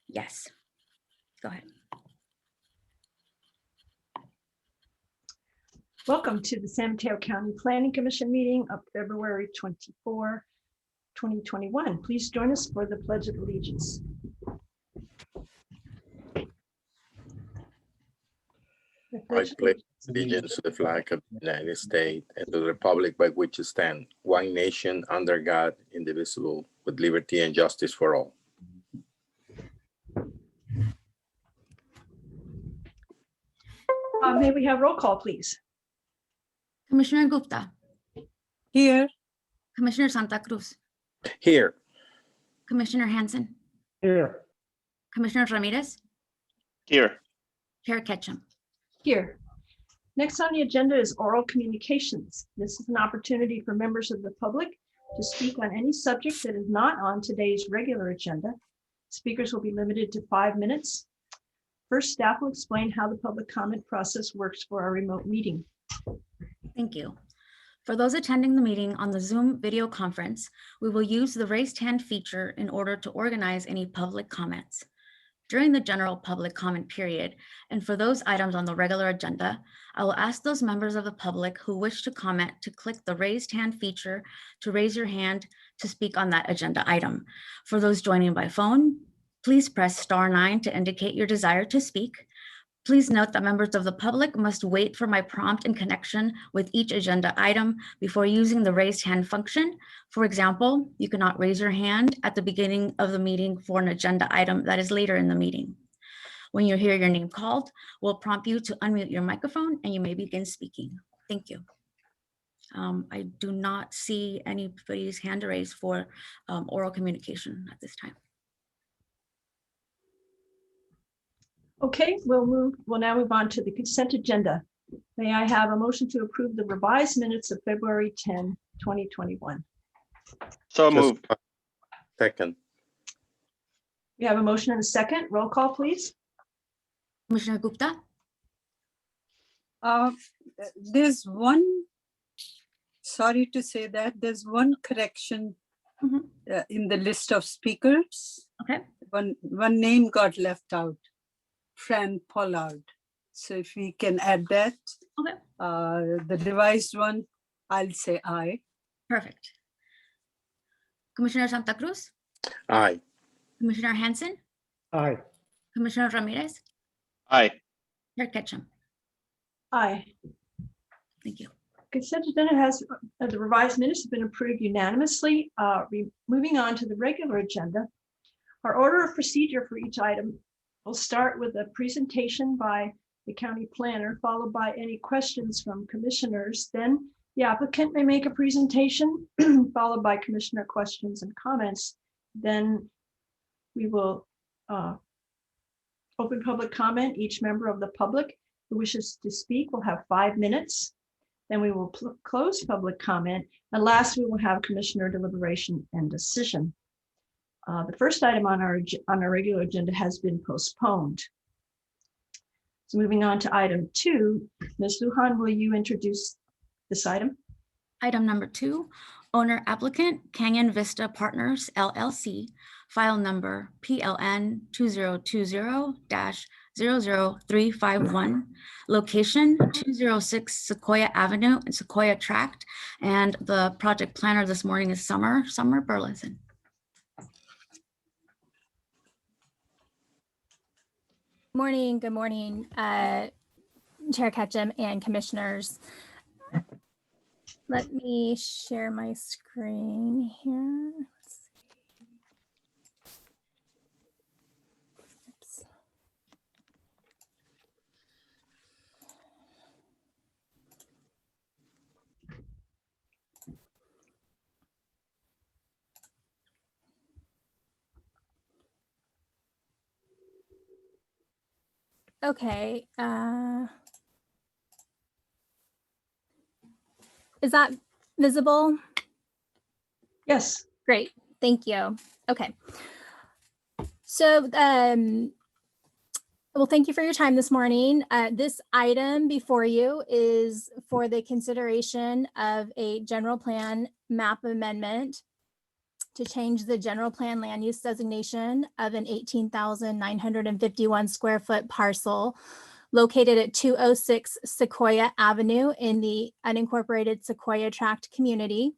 Yes, go ahead. Welcome to the San Mateo County Planning Commission meeting of February 24, 2021. Please join us for the Pledge of Allegiance. I pledge allegiance to the flag of the United States and to the republic by which it stands, one nation under God, indivisible, with liberty and justice for all. May we have roll call, please? Commissioner Gupta, Here. Commissioner Santa Cruz, Here, Commissioner Hanson, Here. Commissioner Ramirez, Here. Chair Ketchum. Here. Next on the agenda is oral communications. This is an opportunity for members of the public to speak on any subject that is not on today's regular agenda. Speakers will be limited to 5 minutes. First, staff will explain how the public comment process works for our remote meeting. Thank you. For those attending the meeting on the Zoom video conference, we will use the raised hand feature in order to organize any public comments. During the general public comment period, and for those items on the regular agenda, I will ask those members of the public who wish to comment to click the raised hand feature to raise your hand to speak on that agenda item. For those joining by phone, please press *9 to indicate your desire to speak. Please note that members of the public must wait for my prompt in connection with each agenda item before using the raised hand function. For example, you cannot raise your hand at the beginning of the meeting for an agenda item that is later in the meeting. When you hear your name called, we'll prompt you to unmute your microphone and you may begin speaking. Thank you. I do not see anybody's hand raised for oral communication at this time. Okay, we'll now move on to the consent agenda. May I have a motion to approve the revised minutes of February 10, 2021? So just moved. second. We have a motion and a second. Roll call, please. Commissioner Gupta, There's one, sorry to say that, there's one correction in the list of speakers. okay. One name got left out, Fran Pollard. So if we can add that. Okay. The revised one, I'll say aye. Perfect. Commissioner Santa Cruz, Aye. Commissioner Hanson, Aye. Commissioner Ramirez, Aye. Chair Ketchum. Aye. Thank you. Consent agenda has, the revised minutes have been approved unanimously. Moving on to the regular agenda. Our order of procedure for each item will start with a presentation by the county planner, followed by any questions from commissioners. Then the applicant may make a presentation, followed by commissioner questions and comments. Then we will open public comment. Each member of the public who wishes to speak will have 5 minutes. Then we will close public comment. And last, we will have commissioner deliberation and decision. The first item on our regular agenda has been postponed. So moving on to item 2, Ms. Lujan, will you introduce this item? Item number 2, owner applicant Canyon Vista Partners LLC, file number PLN 2020-00351, location 206 Sequoia Avenue in Sequoia Tract, and the project planner this morning is Summer Burleson. Good morning, Chair Ketchum and commissioners. Let me share my screen here. Let's see. Oops. Okay. Is that visible? Yes. Great, thank you. Okay. So, well, thank you for your time this morning. This item before you is for the consideration of a general plan map amendment to change the general plan land use designation of an 18,951 square foot parcel located at 206 Sequoia Avenue in the unincorporated Sequoia Tract community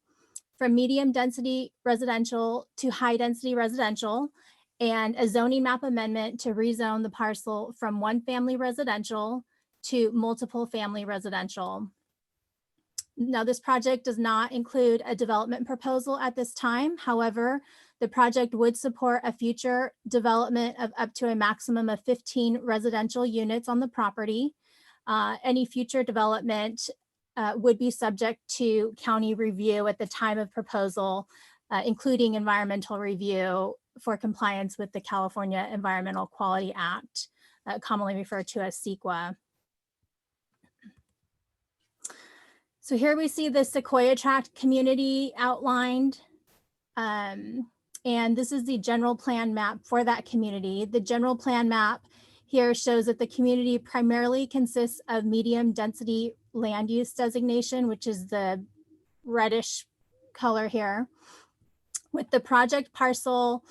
from medium density residential to high density residential, and a zoning map amendment to rezone the parcel from one family residential to multiple family residential. Now, this project does not include a development proposal at this time. However, the project would support a future development of up to a maximum of 15 residential units on the property. Any future development would be subject to county review at the time of proposal, including environmental review for compliance with the California Environmental Quality Act, commonly referred to as CEQA. So here we see the Sequoia Tract community outlined. And this is the general plan map for that community. The general plan map here shows that the community primarily consists of medium density land use designation, which is the reddish color here, with the project parcel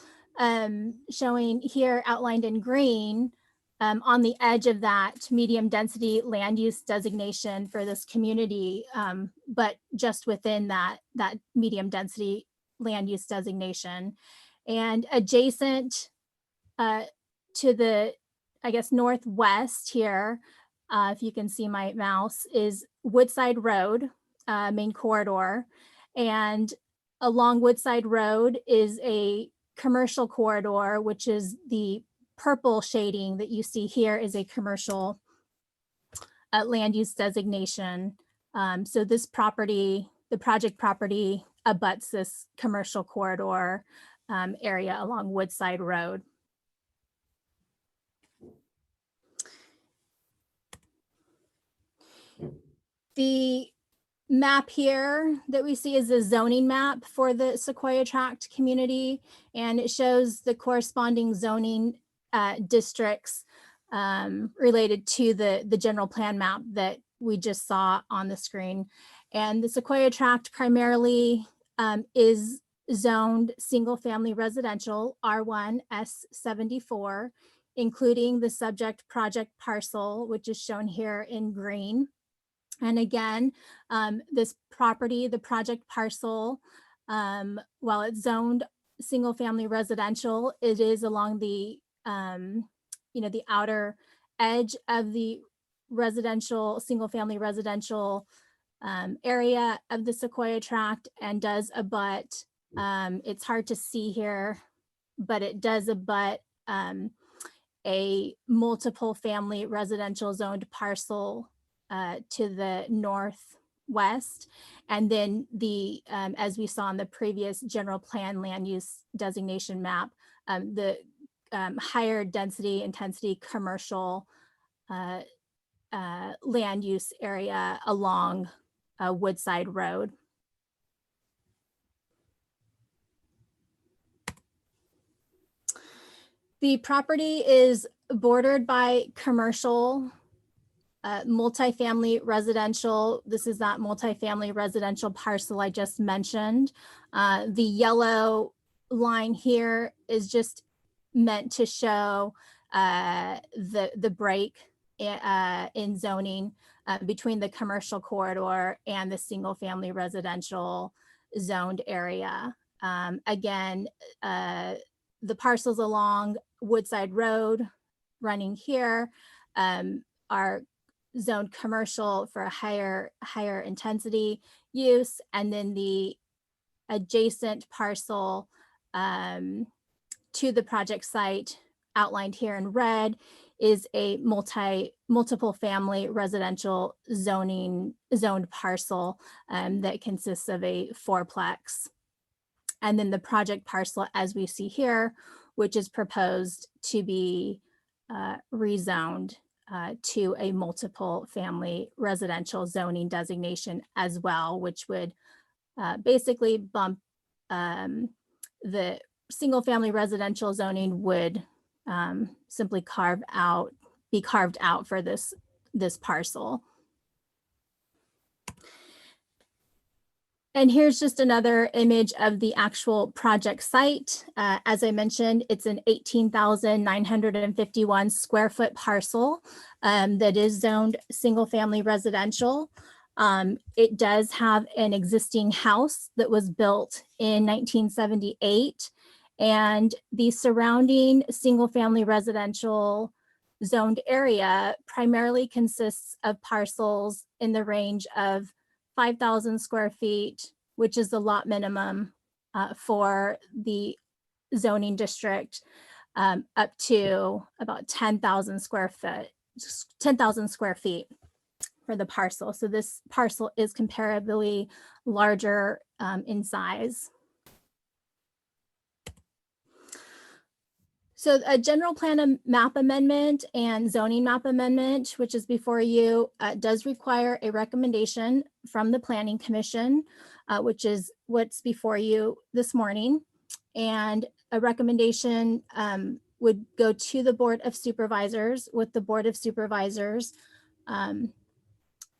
showing here outlined in green on the edge of that medium density land use designation for this community, but just within that medium density land use designation. And adjacent to the, I guess, northwest here, if you can see my mouse, is Woodside Road, main corridor. And along Woodside Road is a commercial corridor, which is the purple shading that you see here is a commercial land use designation. So this property, the project property, abuts this commercial corridor area along Woodside Road. The map here that we see is a zoning map for the Sequoia Tract community, and it shows the corresponding zoning districts related to the general plan map that we just saw on the screen. And the Sequoia Tract primarily is zoned single family residential R1 S74, including the subject project parcel, which is shown here in green. And again, this property, the project parcel, while it's zoned single family residential, it is along the the outer edge of the residential, single family residential area of the Sequoia Tract, and does abut, it's hard to see here, but it does abut a multiple family residential zoned parcel to the northwest. And then the, as we saw in the previous general plan land use designation map, the higher density intensity commercial land use area along Woodside Road. The property is bordered by commercial, multifamily residential. This is that multifamily residential parcel I just mentioned. The yellow line here is just meant to show the break in zoning between the commercial corridor and the single family residential zoned area. Again, the parcels along Woodside Road running here are zoned commercial for a higher intensity use, and then the adjacent parcel to the project site outlined here in red is a multiple family residential zoned parcel that consists of a fourplex. And then the project parcel, as we see here, which is proposed to be rezoned to a multiple family residential zoning designation as well, which would basically bump the single family residential zoning would simply be carved out for this parcel. And here's just another image of the actual project site. As I mentioned, it's an 18,951 square foot parcel that is zoned single family residential. It does have an existing house that was built in 1978, and the surrounding single family residential zoned area primarily consists of parcels in the range of 5,000 square feet, which is the lot minimum for the zoning district, up to about 10,000 square feet for the parcel. So this parcel is comparably larger in size. So a general plan map amendment and zoning map amendment, which is before you, does require a recommendation from the Planning Commission, which is what's before you this morning. And a recommendation would go to the Board of Supervisors, with the Board of Supervisors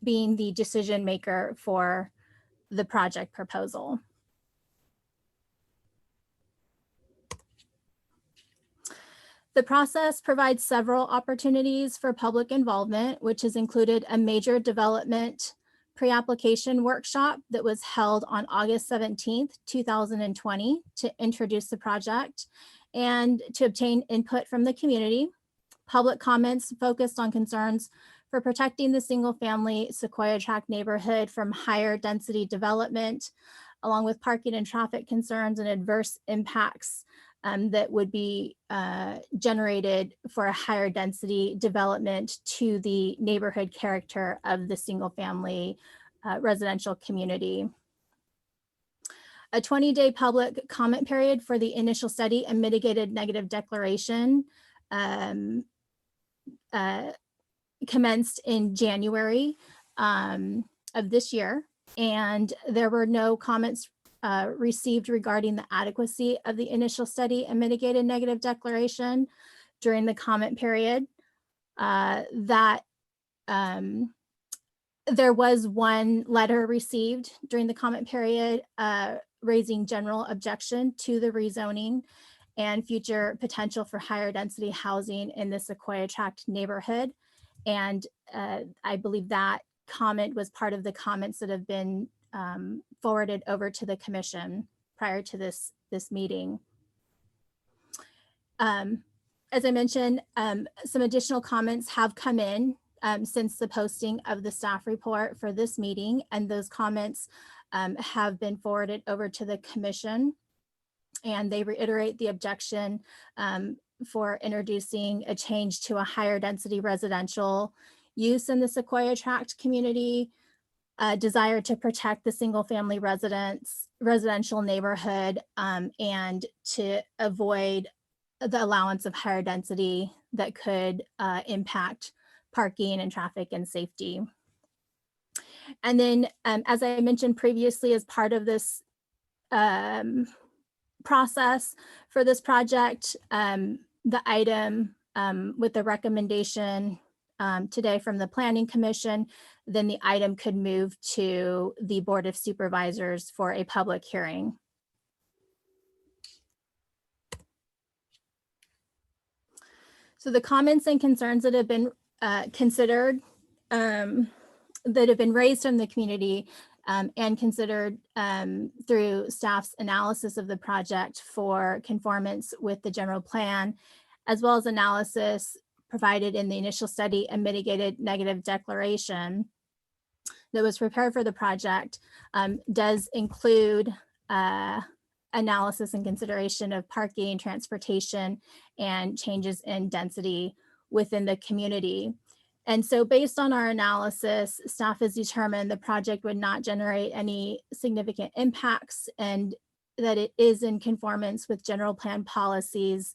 being the decision maker for the project proposal. The process provides several opportunities for public involvement, which has included a major development pre-application workshop that was held on August 17th, 2020 to introduce the project and to obtain input from the community. Public comments focused on concerns for protecting the single-family Sequoia Tract neighborhood from higher density development, along with parking and traffic concerns and adverse impacts that would be generated for a higher density development to the neighborhood character of the single family residential community. A 20-day public comment period for the initial study and mitigated negative declaration commenced in January of this year, and there were no comments received regarding the adequacy of the initial study and mitigated negative declaration during the comment period. There was one letter received during the comment period raising general objection to the rezoning and future potential for higher density housing in the Sequoia Tract neighborhood. And I believe that comment was part of the comments that have been forwarded over to the commission prior to this meeting. As I mentioned, some additional comments have come in since the posting of the staff report for this meeting, and those comments have been forwarded over to the commission, and they reiterate the objection for introducing a change to a higher density residential use in the Sequoia Tract community, desire to protect the single family residential neighborhood, and to avoid the allowance of higher density that could impact parking and traffic and safety. And then, as I mentioned previously, as part of this process for this project, the item with the recommendation today from the Planning Commission, then the item could move to the Board of Supervisors for a public hearing. So the comments and concerns that have been considered, that have been raised from the community and considered through staff's analysis of the project for conformance with the general plan, as well as analysis provided in the initial study and mitigated negative declaration that was prepared for the project, does include analysis and consideration of parking, transportation, and changes in density within the community. And so based on our analysis, staff has determined the project would not generate any significant impacts and that it is in conformance with general plan policies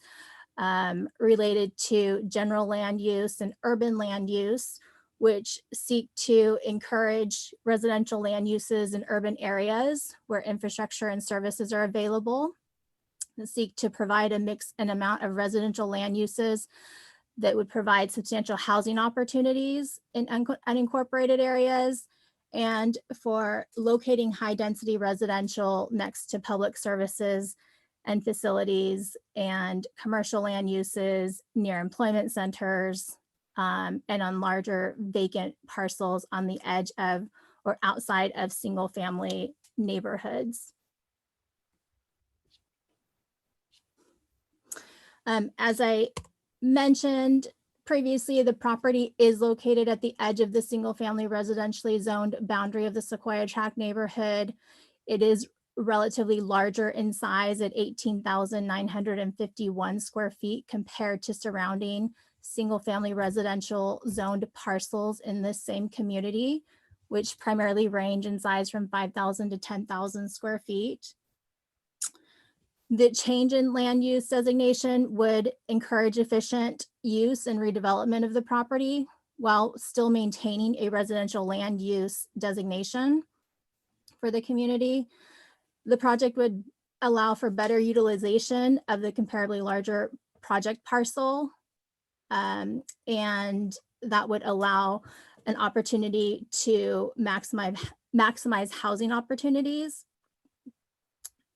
related to general land use and urban land use, which seek to encourage residential land uses in urban areas where infrastructure and services are available, that seek to provide a mix and amount of residential land uses that would provide substantial housing opportunities in unincorporated areas, and for locating high-density residential next to public services and facilities and commercial land uses near employment centers, and on larger vacant parcels on the edge of or outside of single-family neighborhoods. As I mentioned previously, the property is located at the edge of the single-family residentially zoned boundary of the Sequoia Tract neighborhood. It is relatively larger in size at 18,951 square feet compared to surrounding single-family residential zoned parcels in this same community, which primarily range in size from 5,000 to 10,000 square feet. The change in land use designation would encourage efficient use and redevelopment of the property while still maintaining a residential land use designation for the community. The project would allow for better utilization of the comparably larger project parcel, and that would allow an opportunity to maximize housing opportunities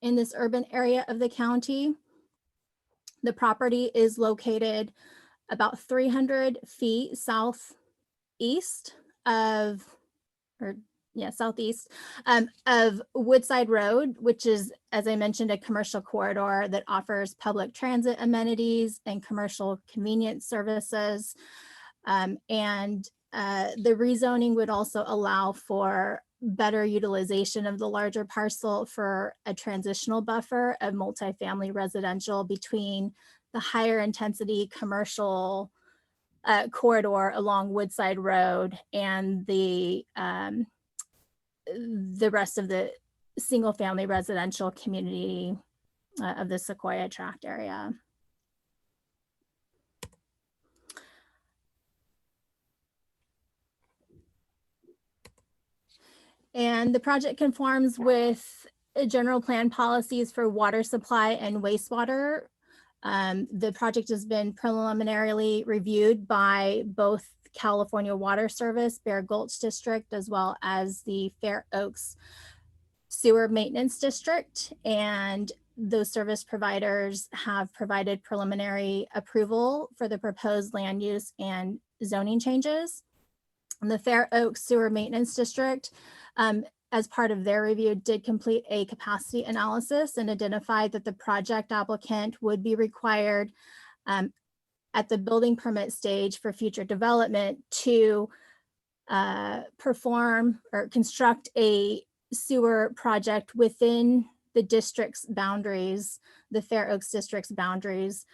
in this urban area of the county. The property is located about 300 feet southeast of Woodside Road, which is, as I mentioned, a commercial corridor that offers public transit amenities and commercial convenience services. The rezoning would also allow for better utilization of the larger parcel for a transitional buffer of multifamily residential between the higher intensity commercial corridor along Woodside Road and the rest of the single family residential community of the Sequoia Tract area. And the project conforms with general plan policies for water supply and wastewater. The project has been preliminarily reviewed by both California Water Service, Bear Gulch District, as well as the Fair Oaks Sewer Maintenance District. And those service providers have provided preliminary approval for the proposed land use and zoning changes. And the Fair Oaks Sewer Maintenance District, as part of their review, did complete a capacity analysis and identified that the project applicant would be required at the building permit stage for future development to perform or construct a sewer project within the district's boundaries, the Fair Oaks district's boundaries,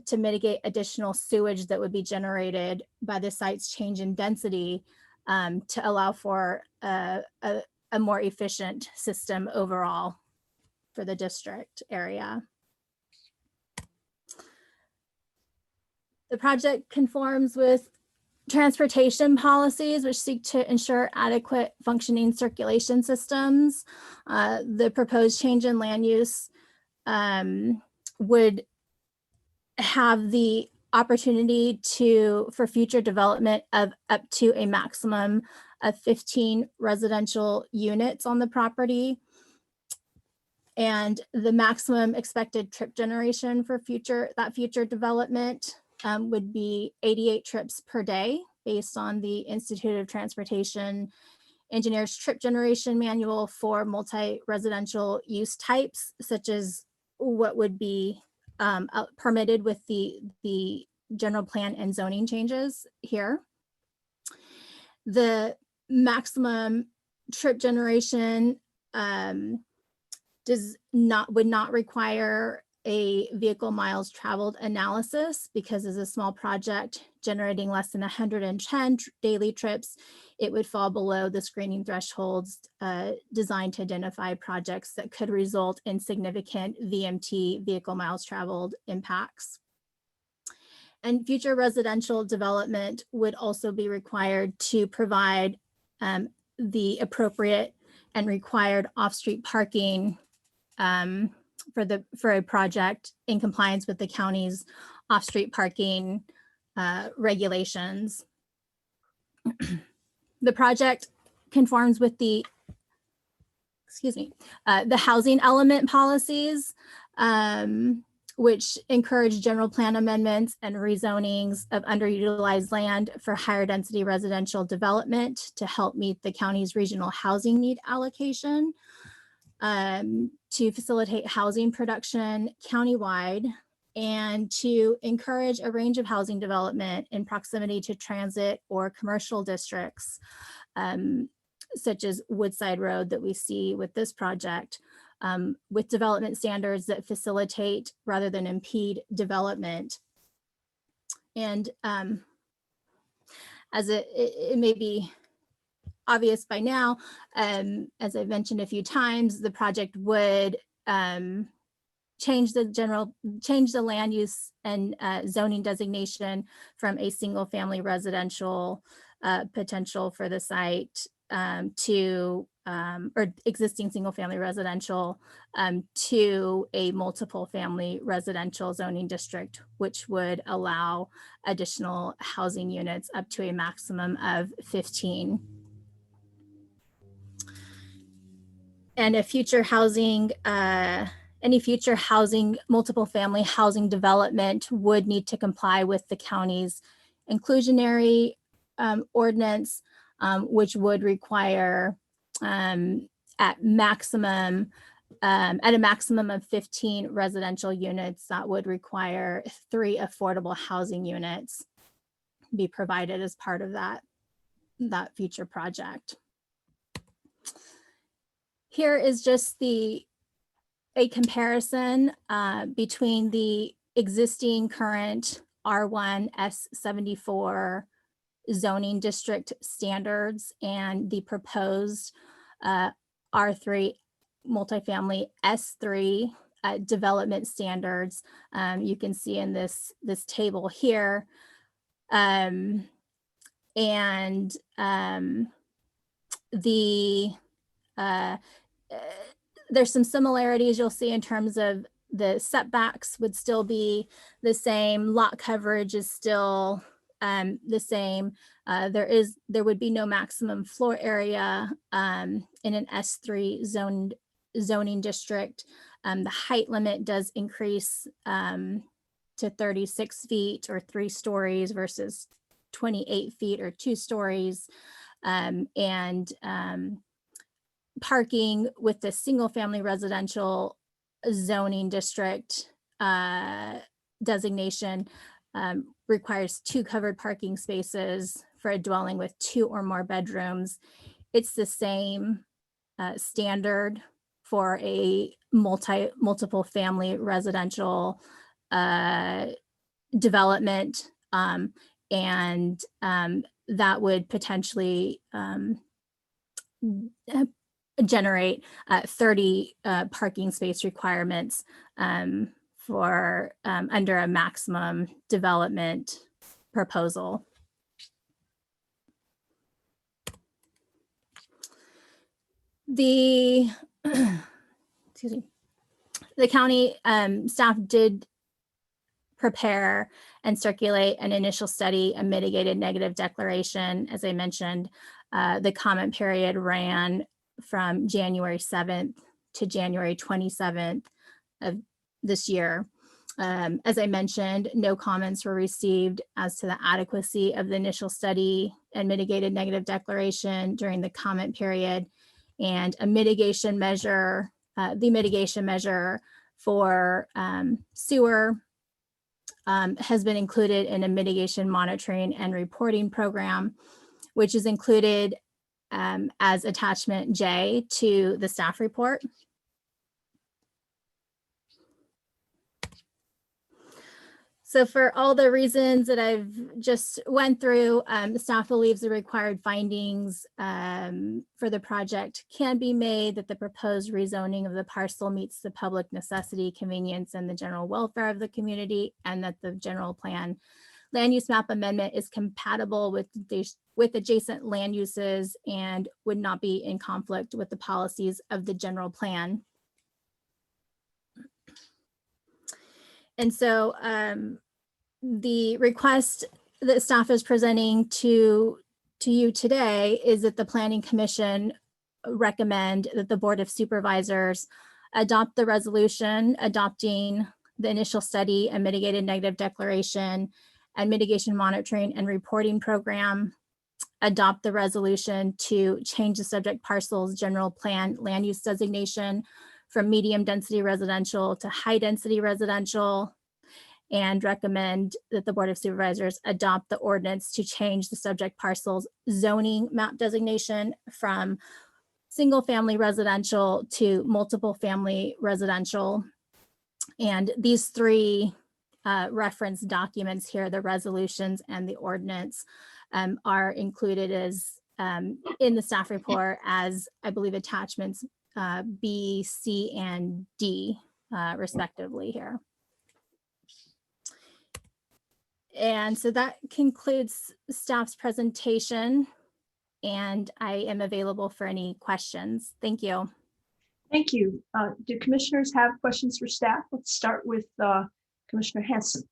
to mitigate additional sewage that would be generated by the site's change in density, to allow for a more efficient system overall for the district area. The project conforms with transportation policies which seek to ensure adequate functioning circulation systems. The proposed change in land use would have the opportunity for future development of up to a maximum of 15 residential units on the property. And the maximum expected trip generation for future development would be 88 trips per day based on the Institute of Transportation Engineers Trip Generation Manual for multi-residential use types, such as what would be permitted with the general plan and zoning changes here. The maximum trip generation would not require a vehicle miles traveled analysis, because as a small project generating less than 110 daily trips, it would fall below the screening thresholds designed to identify projects that could result in significant VMT, vehicle miles traveled, impacts. And future residential development would also be required to provide the appropriate and required off-street parking for a project in compliance with the county's off-street parking regulations. The project conforms with the, the housing element policies, which encourage general plan amendments and rezonings of underutilized land for higher density residential development to help meet the county's regional housing need allocation, to facilitate housing production countywide, and to encourage a range of housing development in proximity to transit or commercial districts, such as Woodside Road that we see with this project, with development standards that facilitate rather than impede development. And as it may be obvious by now, as I've mentioned a few times, the project would change the land use and zoning designation from a single family residential potential for the site or existing single family residential to a multiple family residential zoning district, which would allow additional housing units up to a maximum of 15. And a future housing, any future housing, multiple family housing development would need to comply with the county's inclusionary ordinance, which would require at a maximum of 15 residential units. That would require 3 affordable housing units be provided as part of that future project. Here is just a comparison between the existing current R1 S74 zoning district standards and the proposed R3 multifamily S3 development standards. You can see in this table here. There's some similarities you'll see in terms of the setbacks would still be the same. Lot coverage is still the same. There would be no maximum floor area in an S3 zoning district. The height limit does increase to 36 feet or 3 stories versus 28 feet or 2 stories. Parking with the single family residential zoning district designation requires 2 covered parking spaces for a dwelling with 2 or more bedrooms. It's the same standard for a multiple family residential development, and that would potentially generate 30 parking space requirements for under a maximum development proposal. The excuse me, the county staff did prepare and circulate an initial study, a mitigated negative declaration. As I mentioned, the comment period ran from January 7th to January 27th of this year. As I mentioned, no comments were received as to the adequacy of the initial study and mitigated negative declaration during the comment period, and a mitigation measure, the mitigation measure for sewer has been included in a mitigation monitoring and reporting program, which is included as attachment J to the staff report. So for all the reasons that I've just went through, staff believes the required findings for the project can be made, that the proposed rezoning of the parcel meets the public necessity, convenience, and the general welfare of the community, and that the general plan land use map amendment is compatible with adjacent land uses and would not be in conflict with the policies of the general plan. And so the request that staff is presenting to to you today is that the Planning Commission recommend that the Board of Supervisors adopt the resolution adopting the initial study and mitigated negative declaration and mitigation monitoring and reporting program, adopt the resolution to change the subject parcel's general plan land use designation from medium density residential to high density residential, and recommend that the Board of Supervisors adopt the ordinance to change the subject parcel's zoning map designation from single family residential to multiple family residential. And these three reference documents here, the resolutions and the ordinance, are included as in the staff report as, I believe, attachments B, C, and D respectively here. And so that concludes staff's presentation, and I am available for any questions. Thank you. Thank you. Do commissioners have questions for staff? Let's start with Commissioner Hanson.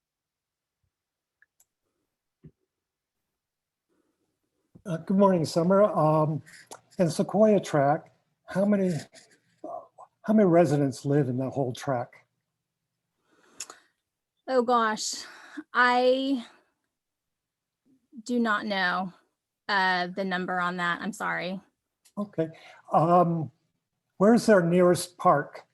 Good morning, Summer. In Sequoia Track, how many residents live in the whole track? Oh gosh, I do not know the number on that. I'm sorry. Okay. Where's their nearest park?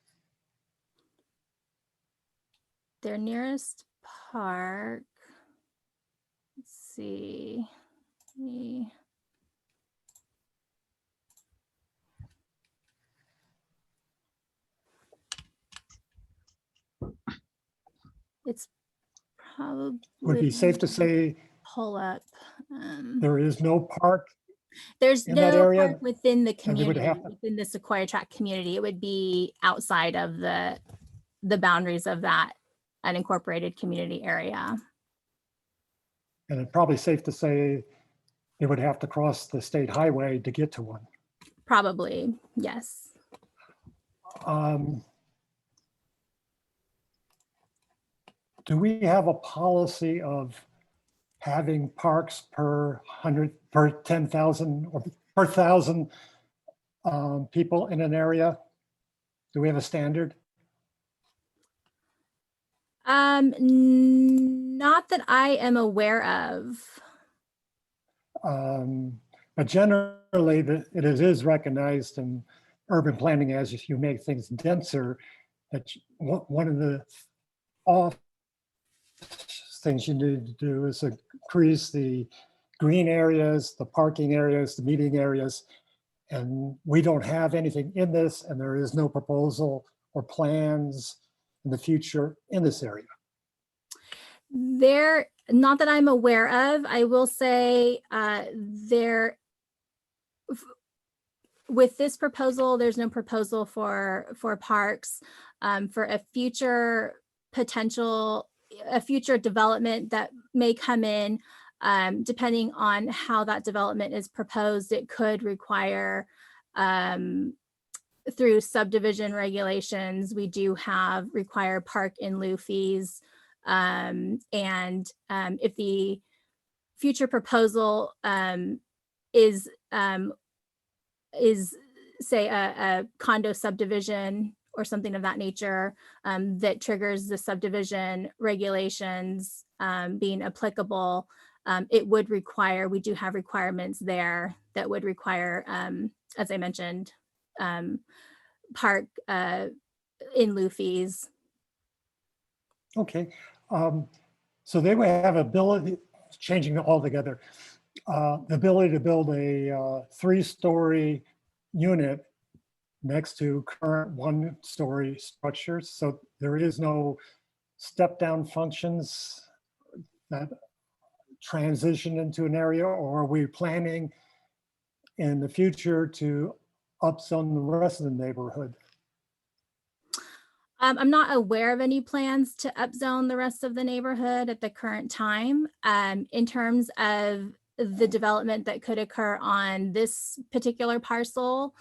Their nearest park. Let's see. It's probably. Would it be safe to say pull up. there is no park? There's in that no area? park within the And they would community, have to- within the Sequoia Track community. It would be outside of the boundaries of that unincorporated community area. And it's probably safe to say they would have to cross the state highway to get to one. Probably, yes. Do we have a policy of having parks per 10,000 or per 1,000 people in an area? Do we have a standard? Not that I am aware of. But generally, it is recognized in urban planning as you make things denser, that one of the things you need to do is increase the green areas, the parking areas, the meeting areas. And we don't have anything in this, and there is no proposal or plans in the future in this area. There, not that I'm aware of. I will say with this proposal, there's no proposal for parks. For a future development that may come in, depending on how that development is proposed, it could require through subdivision regulations, we do have required park in lieu fees. If the future proposal is say a condo subdivision or something of that nature that triggers the subdivision regulations being applicable, it would require, we do have requirements there that would require, as I mentioned, park in lieu fees. Okay, so they would have ability, changing it altogether, the ability to build a 3-story unit next to current 1-story structures. So there is no step-down functions that transition into an area, or are we planning in the future to upzone the rest of the neighborhood? I'm not aware of any plans to upzone the rest of the neighborhood at the current time. In terms of the development that could occur on this particular parcel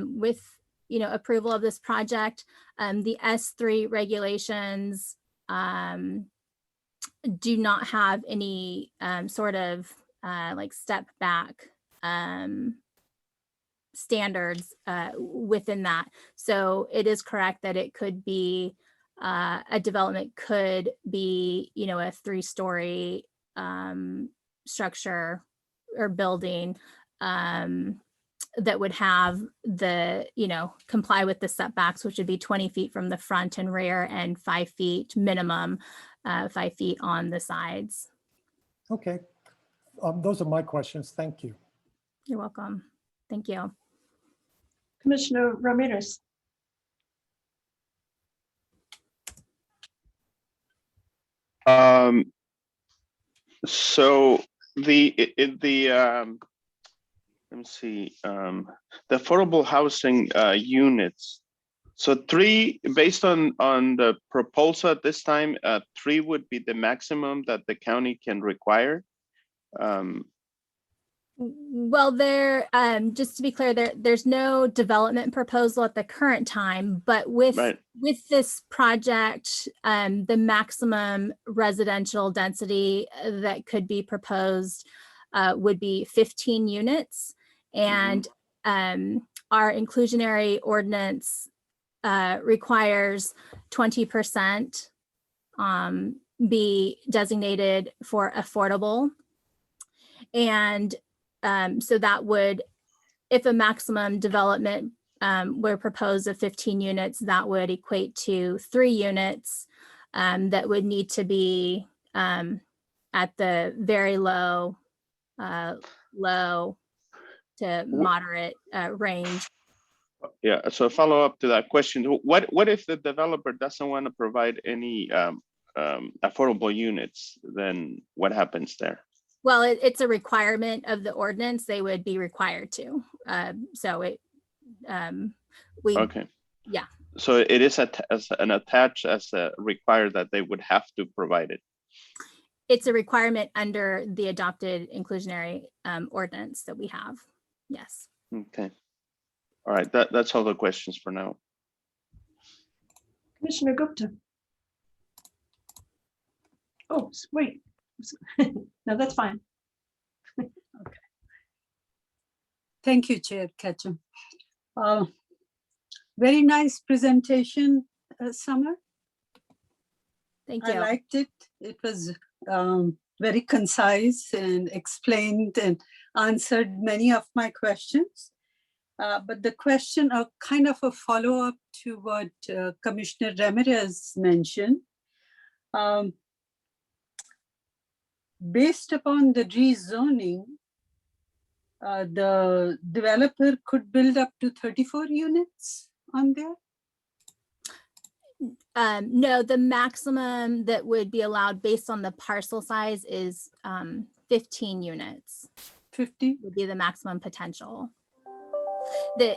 with approval of this project, the S3 regulations do not have any sort of like step back standards within that. So it is correct that it could be, a development could be, you know, a 3-story structure or building that would have the, you know, comply with the setbacks, which would be 20 feet from the front and rear and 5 feet minimum, 5 feet on the sides. Okay. Those are my questions. Thank you. You're welcome. Thank you. Commissioner Ramirez. So let me see, the affordable housing units. So 3, based on the proposal at this time, 3 would be the maximum that the county can require. Well, there, just to be clear, there's no development proposal at the current time, but with Right. this project, the maximum residential density that could be proposed would be 15 units. And our inclusionary ordinance requires 20% be designated for affordable. And so that would, if a maximum development were proposed of 15 units, that would equate to 3 units that would need to be at the very low to moderate range. Yeah, so follow up to that question. What if the developer doesn't want to provide any affordable units? Then what happens there? Well, it's a requirement of the ordinance. They would be required to. So it, Okay. Yeah. So it is attached as a required that they would have to provide it. It's a requirement under the adopted inclusionary ordinance that we have. Yes. Okay. All right. That's all the questions for now. Commissioner Gupta. Oh, wait. No, that's fine. Thank you, Chair Ketchum. Very nice presentation, Summer. Thank you. I liked it. It was very concise and explained and answered many of my questions. But the question, of kind of a follow-up to what Commissioner Ramirez mentioned, based upon the rezoning, the developer could build up to 34 units on there? No, the maximum that would be allowed based on the parcel size is 15 units. 50? Would be the maximum potential.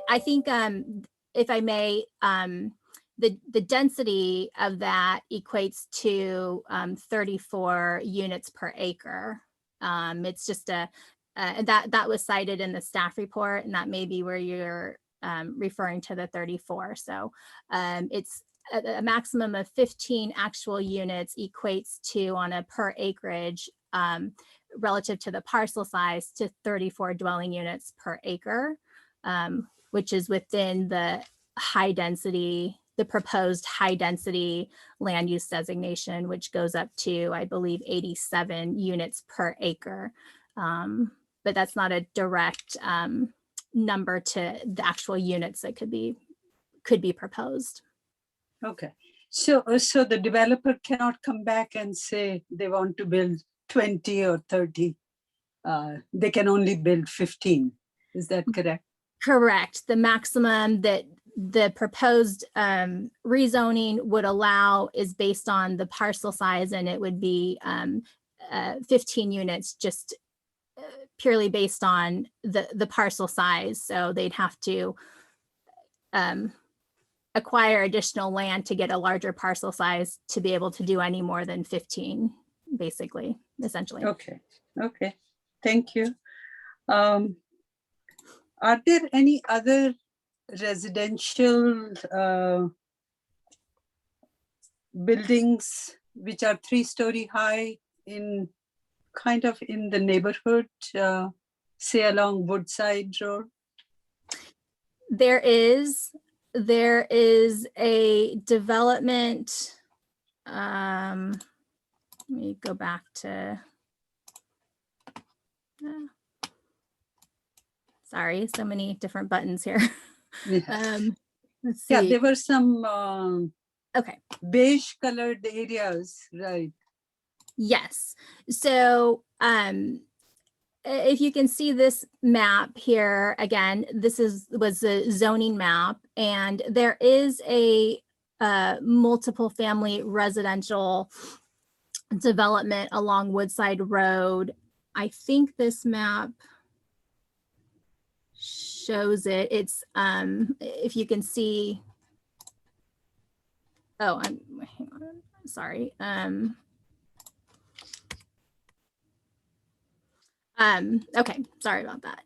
I think, if I may, the density of that equates to 34 units per acre. It's just that was cited in the staff report, and that may be where you're referring to the 34. So it's a maximum of 15 actual units equates to, on a per acreage, relative to the parcel size, to 34 dwelling units per acre, which is within the high density, the proposed high density land use designation, which goes up to, I believe, 87 units per acre. But that's not a direct number to the actual units that could be proposed. Okay. So the developer cannot come back and say they want to build 20 or 30. They can only build 15. Is that correct? Correct. The maximum that the proposed rezoning would allow is based on the parcel size, and it would be 15 units, just purely based on the parcel size. So they'd have to acquire additional land to get a larger parcel size to be able to do any more than 15, basically, essentially. Okay. Okay. Thank you. Are there any other residential buildings which are 3-story high in kind of in the neighborhood say along Woodside Road? There is a development. Let me go back to. Sorry, so many different buttons here. Yeah. Let's Yeah, see. there were some Okay. beige colored areas, right? Yes. So if you can see this map here, again, this was the zoning map, and there is a multiple family residential development along Woodside Road. I think this map shows it. It's if you can see. Oh, hang on, sorry. Okay, sorry about that.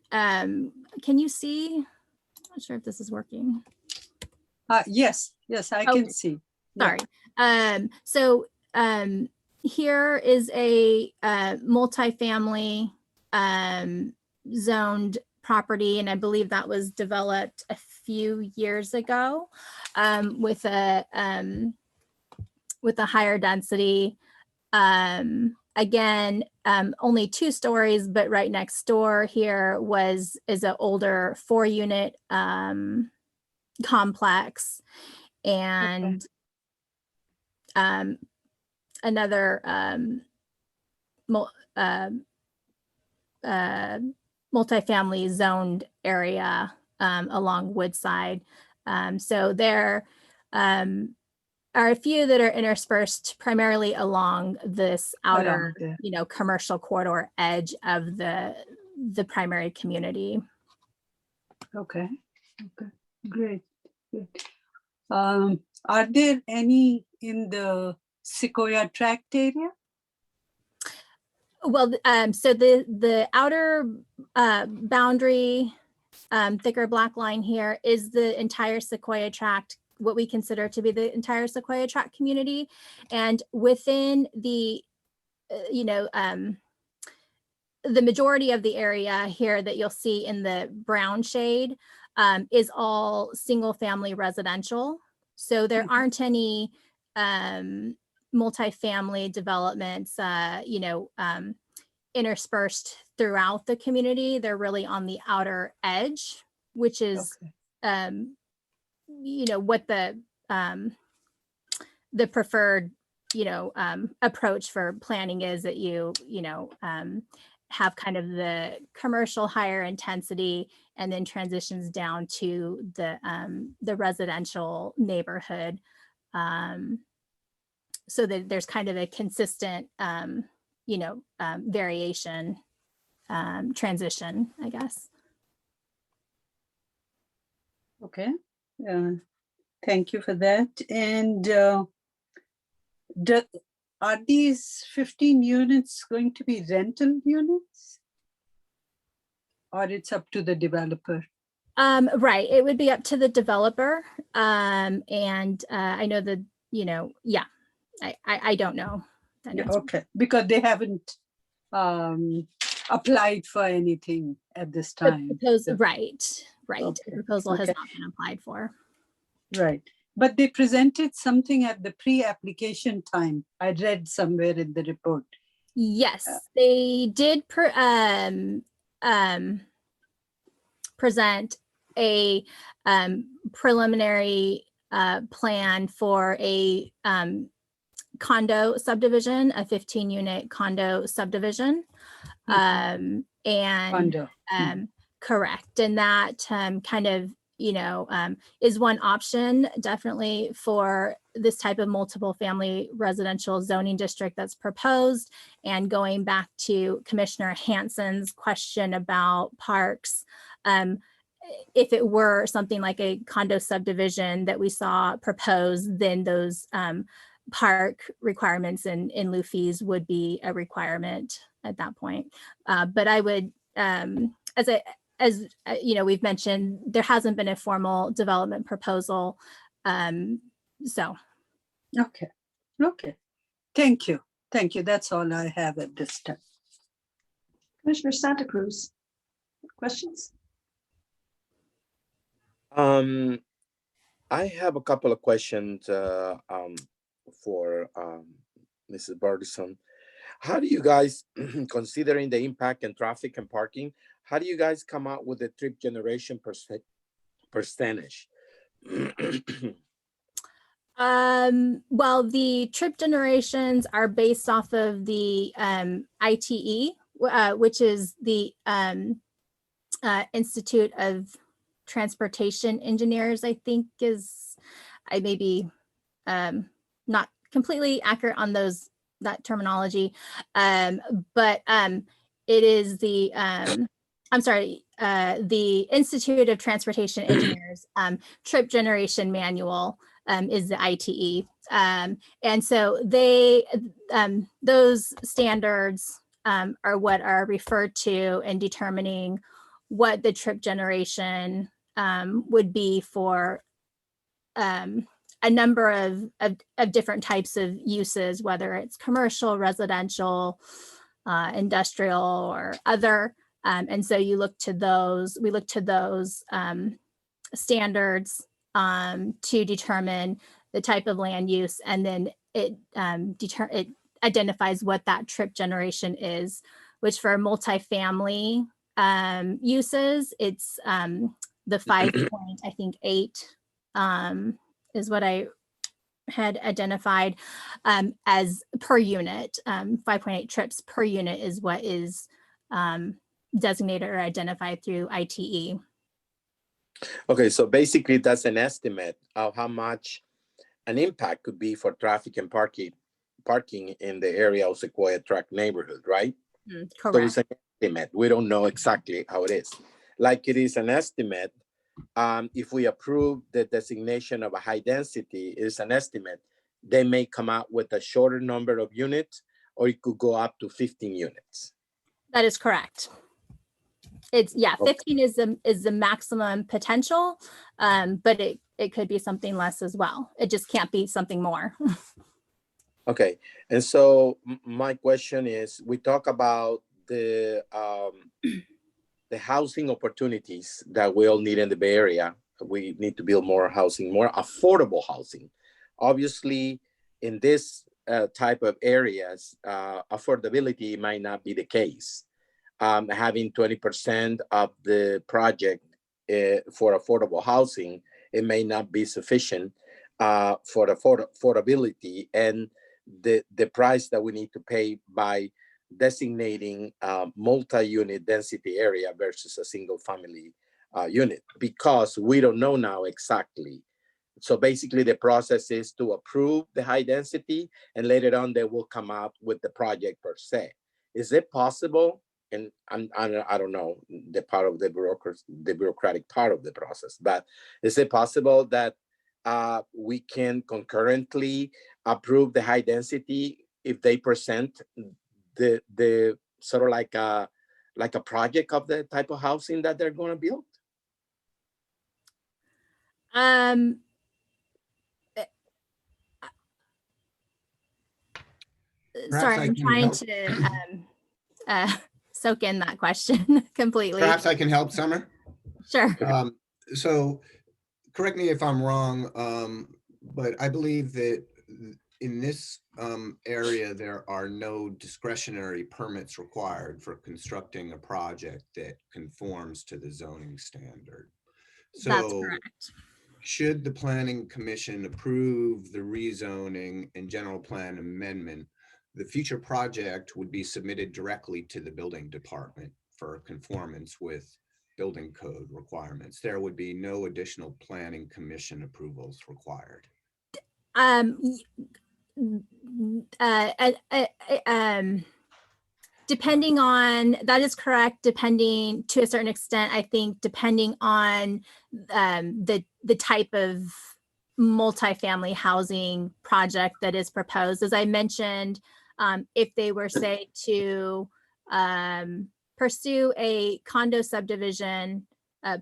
Can you see? I'm not sure if this is working. Yes, I can Okay. see. Yeah. Sorry. So here is a multifamily zoned property, and I believe that was developed a few years ago with a higher density. Again, only 2 stories, but right next door here is an older 4-unit complex, and another multifamily zoned area along Woodside. So there are a few that are interspersed primarily along this outer, Around there. Commercial corridor edge of the primary community. Okay, great. Are there any in the Sequoia Tract area? Well, so the outer boundary, thicker black line here is the entire Sequoia Tract, what we consider to be the entire Sequoia Tract community. And within the, the majority of the area here that you'll see in the brown shade is all single family residential. So there aren't any multifamily developments, interspersed throughout the community. They're really on the outer edge, which is, what the preferred, approach for planning is, that you have kind of the commercial higher intensity and then transitions down to the residential neighborhood. So that there's kind of a consistent, variation, transition, I guess. Okay, thank you for that. And are these 15 units going to be rental units? Or it's up to the developer? Right, it would be up to the developer. And I know that, yeah, I don't know. Okay, because they haven't applied for anything at this time. Right. Okay. The proposal has Okay. not been applied for. Right, but they presented something at the pre-application time. I read somewhere in the report. Yes, they did present a preliminary plan for a condo subdivision, a 15-unit condo subdivision. And Condo. correct. And that kind of, is one option definitely for this type of multiple family residential zoning district that's proposed. And going back to Commissioner Hansen's question about parks, if it were something like a condo subdivision that we saw proposed, then those park requirements and in lieu fees would be a requirement at that point. But I would, as we've mentioned, there hasn't been a formal development proposal. So. Okay. Thank you. That's all I have at this time. Commissioner Santa Cruz. Questions? I have a couple of questions for Mrs. Bardison. How do you guys, considering the impact and traffic and parking, how do you guys come out with the trip generation percentage? Well, the trip generations are based off of the ITE, which is the Institute of Transportation Engineers, I think I may be not completely accurate on that terminology, but it is the I'm sorry, the Institute of Transportation Engineers trip generation manual is the ITE. And so those standards are what are referred to in determining what the trip generation would be for a number of different types of uses, whether it's commercial, residential, industrial, or other. And so we look to those standards to determine the type of land use, and then it identifies what that trip generation is, which for multifamily uses, it's the 5.8 is what I had identified as per unit. 5.8 trips per unit is what is designated or identified through ITE. Okay, so basically that's an estimate of how much an impact could be for traffic and parking in the area of Sequoia Tract neighborhood, right? Correct. So it's an estimate. We don't know exactly how it is. Like it is an estimate. If we approve the designation of a high density, is an estimate. They may come out with a shorter number of units, or it could go up to 15 units. That is correct. It's 15 is the maximum potential, but it could be something less as well. It just can't be something more. Okay, and so my question is, we talk about the housing opportunities that we all need in the Bay Area. We need to build more housing, more affordable housing. Obviously, in this type of areas, affordability might not be the case. Having 20% of the project for affordable housing, it may not be sufficient for affordability and the price that we need to pay by designating multi-unit density area versus a single family unit, because we don't know now exactly. So basically the process is to approve the high density, and later on they will come out with the project per se. Is it possible? And I don't know the part of the bureaucratic part of the process, but is it possible that we can concurrently approve the high density if they present the sort of like a project of the type of housing that they're going to build? Sorry, I'm trying to soak in that question completely. Perhaps I can help, Summer. Sure. So correct me if I'm wrong, but I believe that in this area, there are no discretionary permits required for constructing a project that conforms to the zoning standard. So that's correct. Should the Planning Commission approve the rezoning and general plan amendment, the future project would be submitted directly to the building department for conformance with building code requirements. There would be no additional Planning Commission approvals required. Depending on, that is correct, depending to a certain extent, I think, depending on the type of multifamily housing project that is proposed. As I mentioned, if they were, say, to pursue a condo subdivision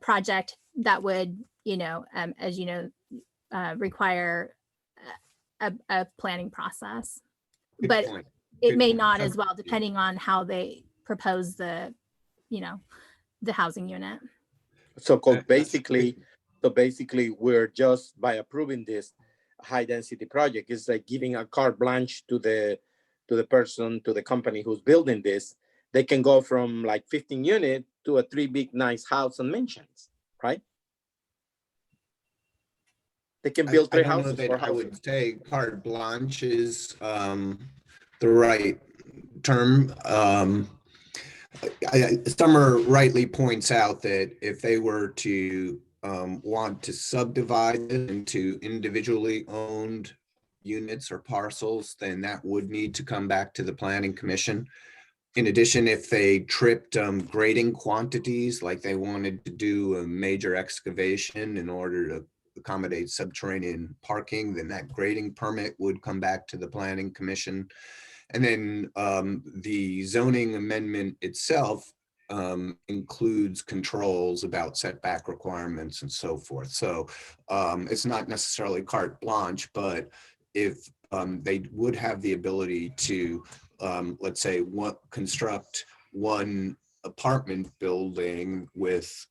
project that would, as you know, require a planning process. Good but point. it Good may point. not as well, depending on how they propose the the housing unit. So That's- basically, we're just by approving this high density project, it's like giving a carte blanche to the company who's building this. They can go from like 15 unit to a 3 big nice house and mansions, right? They can build I 3 don't know houses, that 4 I houses. would say carte blanche is the right term. Summer rightly points out that if they were to want to subdivide it into individually owned units or parcels, then that would need to come back to the Planning Commission. In addition, if they tripped grading quantities, like they wanted to do a major excavation in order to accommodate subterranean parking, then that grading permit would come back to the Planning Commission. And then the zoning amendment itself includes controls about setback requirements and so forth. So it's not necessarily carte blanche, but if they would have the ability to, let's say, construct one apartment building with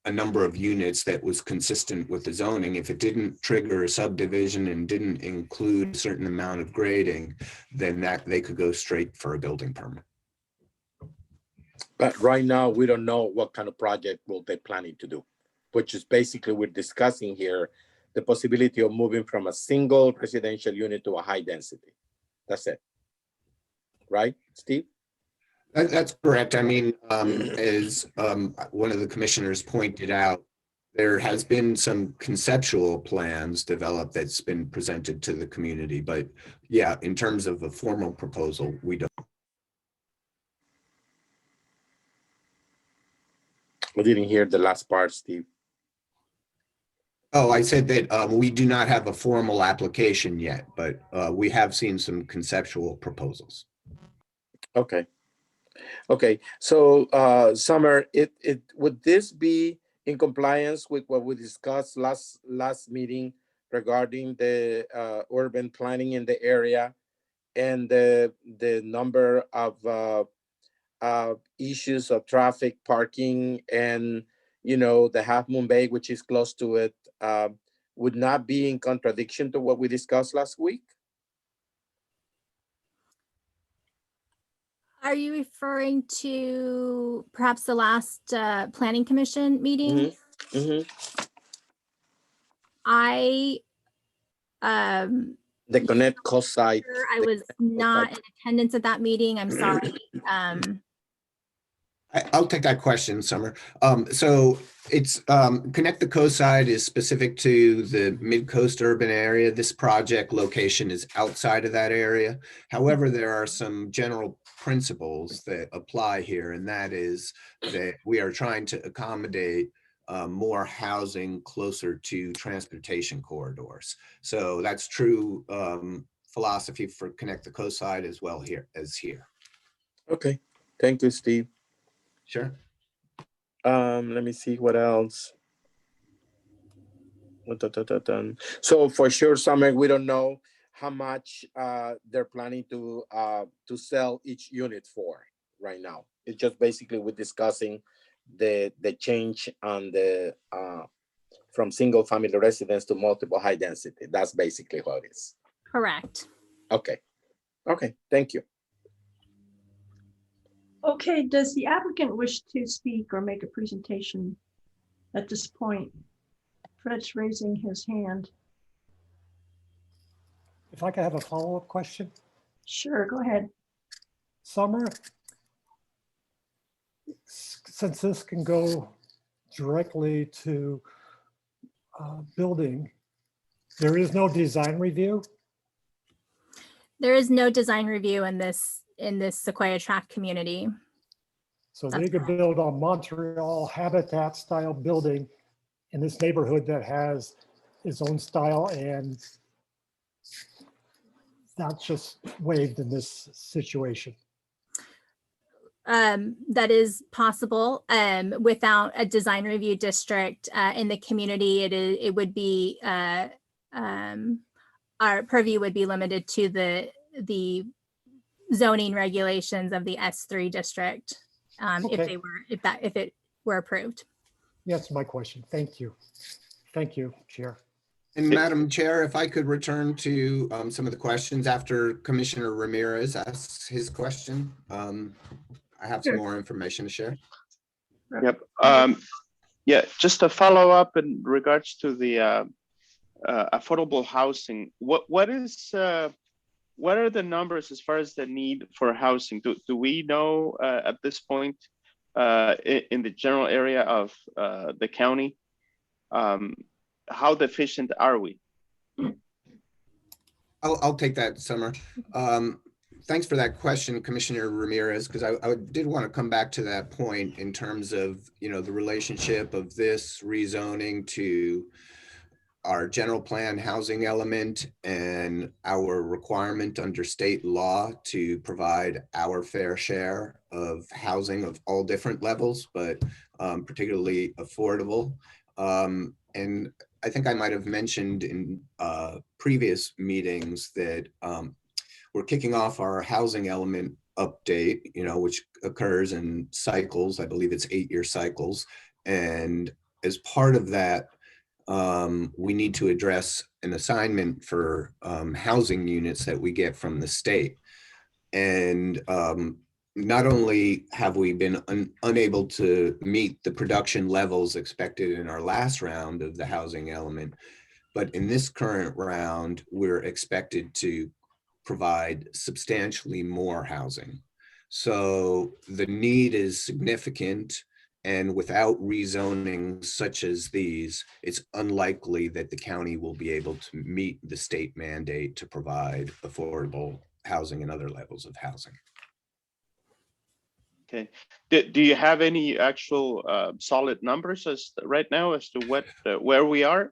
a number of units that was consistent with the zoning, if it didn't trigger a subdivision and didn't include a certain amount of grading, then that they could go straight for a building permit. But right now, we don't know what kind of project will they planning to do, which is basically we're discussing here the possibility of moving from a single residential unit to a high density. That's it. Right, Steve? That's correct. I mean, as one of the commissioners pointed out, there has been some conceptual plans developed that's been presented to the community, but yeah, in terms of a formal proposal, we don't. I didn't hear the last part, Steve. Oh, I said that we do not have a formal application yet, but we have seen some conceptual proposals. Okay. Okay, so Summer, it would this be in compliance with what we discussed last meeting regarding the urban planning in the area and the number of issues of traffic, parking, and the Half Moon Bay, which is close to it, would not be in contradiction to what we discussed last week? Are you referring to perhaps the last planning commission meeting? Mm-hmm. I The Connect cost side. I was not in attendance at that meeting. I'm sorry. I'll take that question, Summer. So it's Connect the Coast Side is specific to the mid-coast urban area. This project location is outside of that area. However, there are some general principles that apply here, and that is that we are trying to accommodate more housing closer to transportation corridors. So that's true philosophy for Connect the Coast Side as well here as here. Okay, thank you, Steve. Sure. Let me see what else. So for sure, Summer, we don't know how much they're planning to sell each unit for right now. It's just basically we're discussing the change on the from single family residence to multiple high density. That's basically what it is. Correct. Okay. Okay, thank you. Okay, does the applicant wish to speak or make a presentation at this point? Fred's raising his hand. If I could have a follow-up question, Sure, go ahead. Summer, since this can go directly to building, there is no design review? There is no design review in this Sequoia Tract community. So they could build a Montreal habitat style building in this neighborhood that has its own style and that's just waived in this situation. That is possible without a design review district in the community. It would be our purview would be limited to the zoning regulations of the S3 district. Okay. if it were approved. That's my question. Thank you. Thank you, Chair. And Madam Chair, if I could return to some of the questions after Commissioner Ramirez asks his question. I have some Sure. more information to share. Yep. Yeah, just a follow up in regards to the affordable housing. What are the numbers as far as the need for housing? Do we know at this point in the general area of the county, how deficient are we? I'll take that, Summer. Thanks for that question, Commissioner Ramirez, because I did want to come back to that point in terms of, the relationship of this rezoning to our general plan housing element and our requirement under state law to provide our fair share of housing of all different levels, but particularly affordable. And I think I might have mentioned in previous meetings that we're kicking off our housing element update, which occurs in cycles. I believe it's 8-year cycles. And as part of that, we need to address an assignment for housing units that we get from the state. And not only have we been unable to meet the production levels expected in our last round of the housing element, but in this current round, we're expected to provide substantially more housing. So the need is significant. And without rezoning such as these, it's unlikely that the county will be able to meet the state mandate to provide affordable housing and other levels of housing. Okay. Do you have any actual solid numbers right now as to where we are?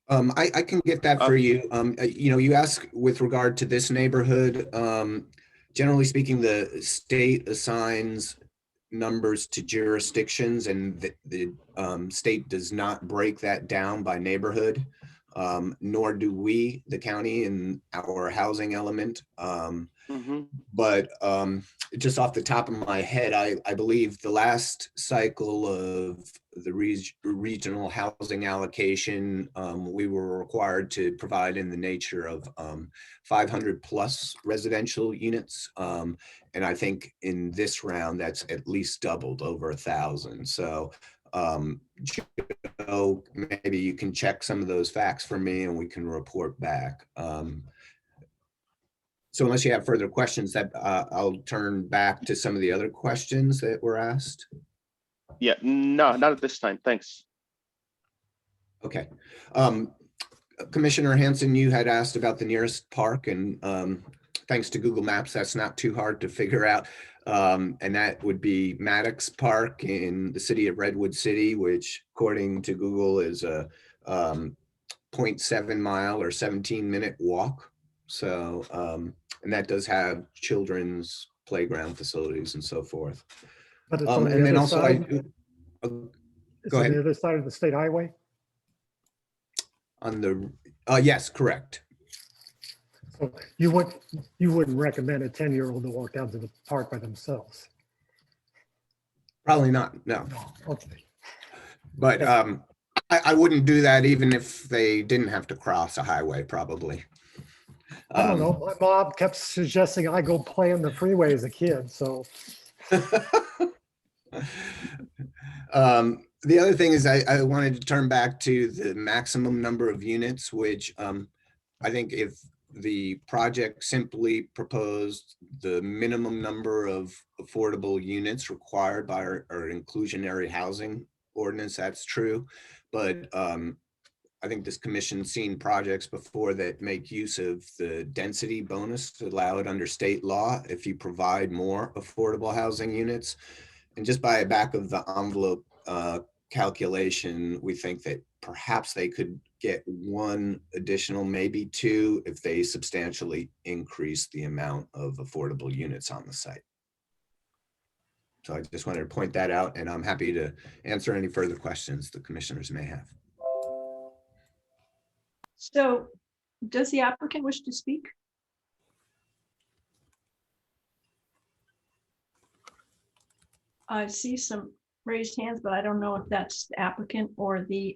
I can get that for you. You ask with regard to this neighborhood. Generally speaking, the state assigns numbers to jurisdictions, and the state does not break that down by neighborhood, nor do we, the county, in our housing element. But just off the top of my head, I believe the last cycle of the regional housing allocation, we were required to provide in the nature of 500 plus residential units. And I think in this round, that's at least doubled, over 1,000. So Joe, maybe you can check some of those facts for me and we can report back. So unless you have further questions, that I'll turn back to some of the other questions that were asked. Yeah, no, not at this time. Thanks. Okay. Commissioner Hanson, you had asked about the nearest park, and thanks to Google Maps, that's not too hard to figure out. And that would be Maddox Park in the city of Redwood City, which according to Google is a 0.7 mile or 17-minute walk. So, and that does have children's playground facilities and so forth. But it's on the other side. It's go on ahead. the other side of the state highway. On the yes, correct. So you wouldn't recommend a 10-year-old to walk down to the park by themselves? Probably not. No. Okay. But I wouldn't do that even if they didn't have to cross a highway. Probably. I don't know. My mom kept suggesting I go play on the freeway as a kid. So. The other thing is I wanted to turn back to the maximum number of units, which I think if the project simply proposed the minimum number of affordable units required by our inclusionary housing ordinance, that's true. But I think this commission's seen projects before that make use of the density bonus allowed under state law if you provide more affordable housing units. And just by a back of the envelope calculation, we think that perhaps they could get one additional, maybe two, if they substantially increase the amount of affordable units on the site. So I just wanted to point that out, and I'm happy to answer any further questions the commissioners may have. So does the applicant wish to speak? I see some raised hands, but I don't know if that's the applicant or the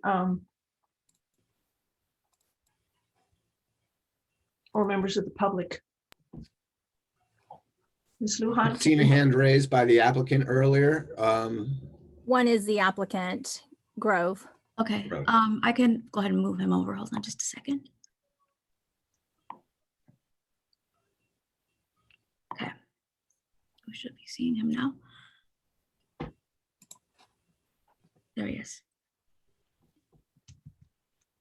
or members of the public. Ms. Lujan? I've seen a hand raised by the applicant earlier. One is the applicant, Grove. Okay, Right. I can go ahead and move him over. Hold on just a second. Okay. We should be seeing him now. There he is.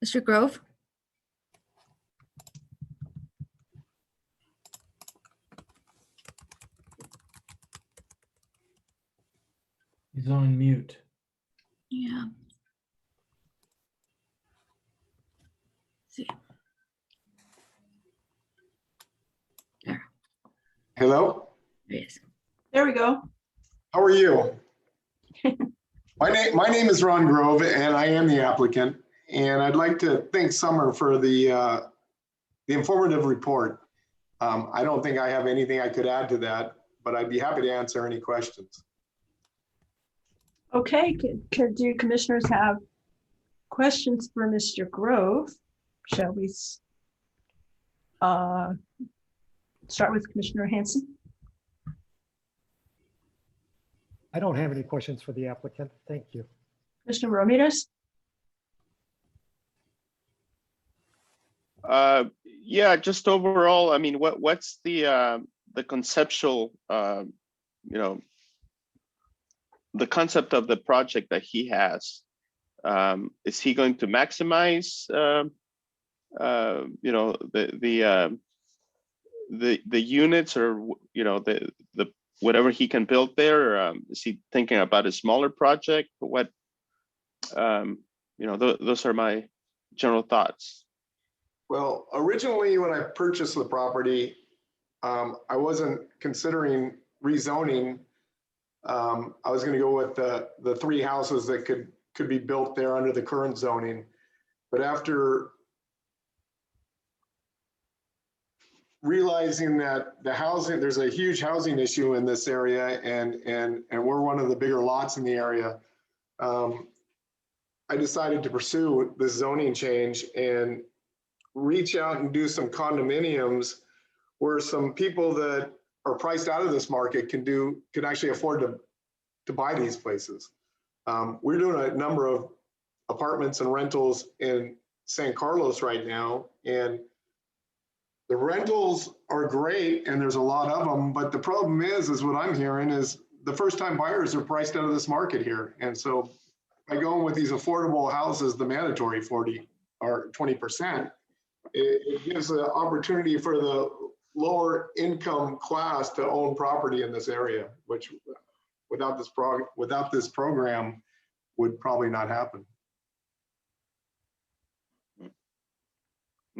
Mr. Grove? He's on mute. Yeah. See. There, Hello, there he is. There we go. how are you? My name is Ron Grove and I am the applicant. And I'd like to thank Summer for the informative report. I don't think I have anything I could add to that, but I'd be happy to answer any questions. Okay, do commissioners have questions for Mr. Grove? Shall we start with Commissioner Hanson? I don't have any questions for the applicant. Thank you. Commissioner Ramirez? Yeah, just overall, I mean, what's the conceptual, you know, the concept of the project that he has? Is he going to maximize, you know, the units, or you know, the whatever he can build there? Is he thinking about a smaller project? What, you know, those are my general thoughts. Well, originally when I purchased the property, I wasn't considering rezoning. I was going to go with the 3 houses that could be built there under the current zoning. But after realizing that the housing, there's a huge housing issue in this area, and we're one of the bigger lots in the area, I decided to pursue this zoning change and reach out and do some condominiums where some people that are priced out of this market could actually afford to buy these places. We're doing a number of apartments and rentals in San Carlos right now, and the rentals are great and there's a lot of them, but the problem is what I'm hearing is the first time buyers are priced out of this market here. And so by going with these affordable houses, the mandatory 40 or 20%, it gives the opportunity for the lower income class to own property in this area, which without this program would probably not happen.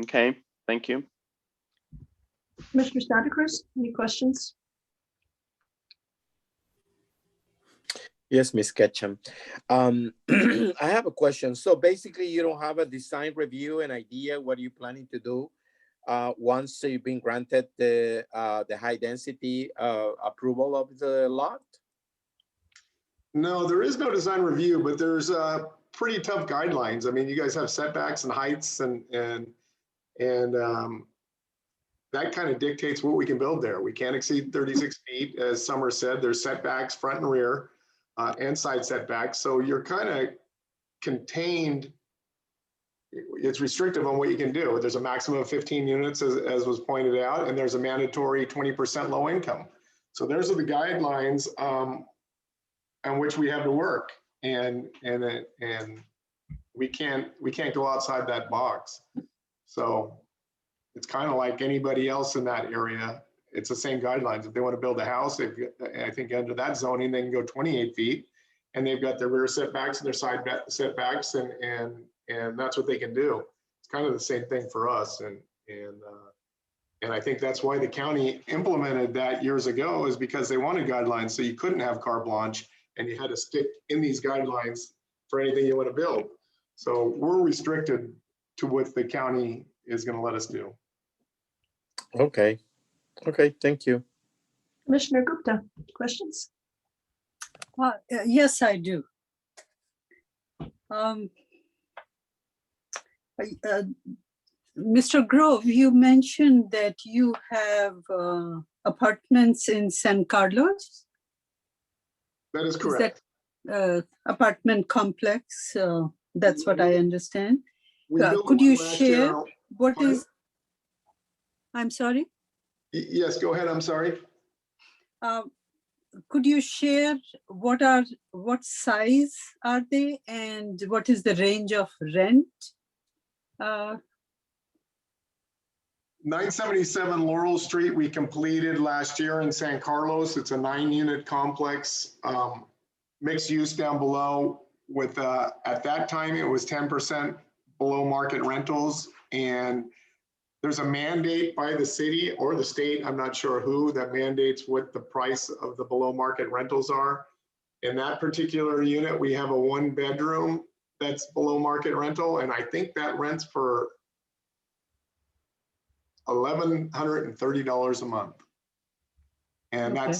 Okay, thank you. Commissioner Santa Cruz, any questions? Yes, Ms. Ketchum. I have a question. So basically, you don't have a design review and idea what you're planning to do once you've been granted the high density approval of the lot? No, there is no design review, but there's pretty tough guidelines. I mean, you guys have setbacks and heights, and that kind of dictates what we can build there. We can't exceed 36 feet, as Summer said. There's setbacks front and rear and side setbacks. So you're kind of contained. It's restrictive on what you can do. There's a maximum of 15 units, as was pointed out, and there's a mandatory 20% low income. So those are the guidelines on which we have to work, and we can't go outside that box. So it's kind of like anybody else in that area. It's the same guidelines. If they want to build a house, I think under that zoning, they can go 28 feet, and they've got their rear setbacks and their side setbacks, and that's what they can do. It's kind of the same thing for us, and I think that's why the county implemented that years ago, is because they wanted guidelines, so you couldn't have carte blanche, and you had to stick in these guidelines for anything you want to build. So we're restricted to what the county is going to let us do. Okay. Okay, thank you. Commissioner Gupta, questions? Yes, I do. Mr. Grove, you mentioned that you have apartments in San Carlos. That is Is correct. that apartment complex? That's what I understand. We built Could you one last year. share what Pardon? is? I'm sorry. Yes, go ahead. I'm sorry. Could you share what size are they and what is the range of rent? 977 Laurel Street, we completed last year in San Carlos. It's a 9-unit complex, mixed use down below with, at that time, it was 10% below market rentals. And there's a mandate by the city or the state, I'm not sure who, that mandates what the price of the below market rentals are. In that particular unit, we have a 1-bedroom that's below market rental. And I think that rents for $1,130 a month. And Okay.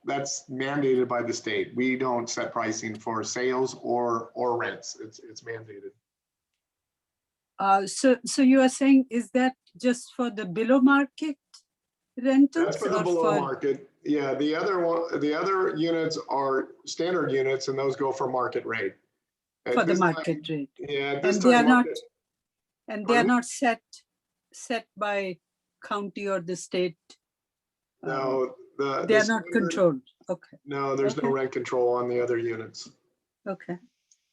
that's mandated by the state. We don't set pricing for sales or rents. It's mandated. So you are saying, is that just for the below market rentals? That's for the or below market. Yeah, the other units are standard units and those go for market rate. For the market rate. Yeah, at this And they are time, not, market- and they are Pardon? not set by county or the state? No, They the are not standard- controlled. Okay, No, there's no Okay. rent control on the other units. okay,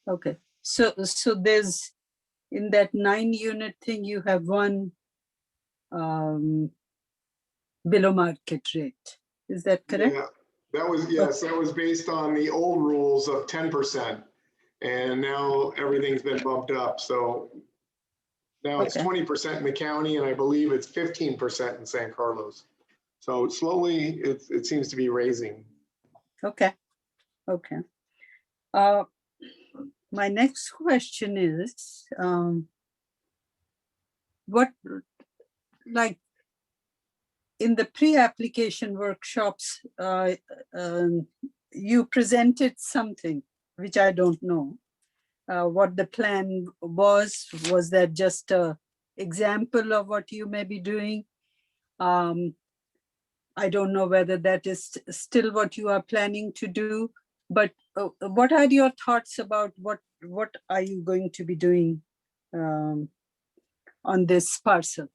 okay. So there's, in that 9-unit thing, you have one below market rate. Is that correct? Yeah, that was, yes, that was based on the old rules of 10%. And now everything's been bumped up. So now it's Okay. 20% in the county and I believe it's 15% in San Carlos. So slowly it seems to be raising. Okay, okay. My next question is, what, like, in the pre-application workshops, you presented something which I don't know. What the plan was that just a example of what you may be doing? I don't know whether that is still what you are planning to do, but what are your thoughts about what are you going to be doing on this parcel?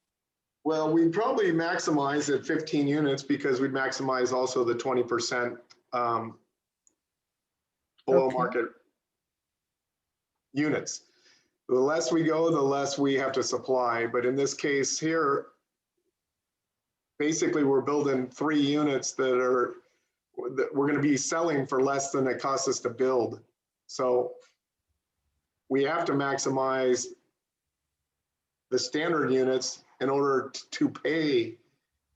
Well, we probably maximize at 15 units because we'd maximize also the 20% below Okay. market units. The less we go, the less we have to supply. But in this case here, basically we're building 3 units that we're going to be selling for less than it costs us to build. So we have to maximize the standard units in order to pay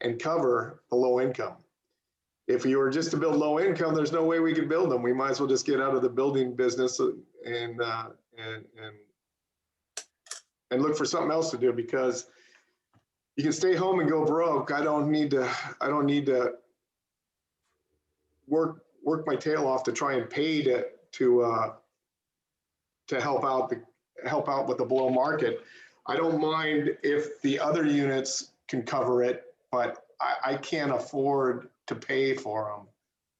and cover the low income. If you were just to build low income, there's no way we could build them. We might as well just get out of the building business and look for something else to do, because you can stay home and go broke. I don't need to work my tail off to try and pay to help out with the below market. I don't mind if the other units can cover it, but I can't afford to pay for them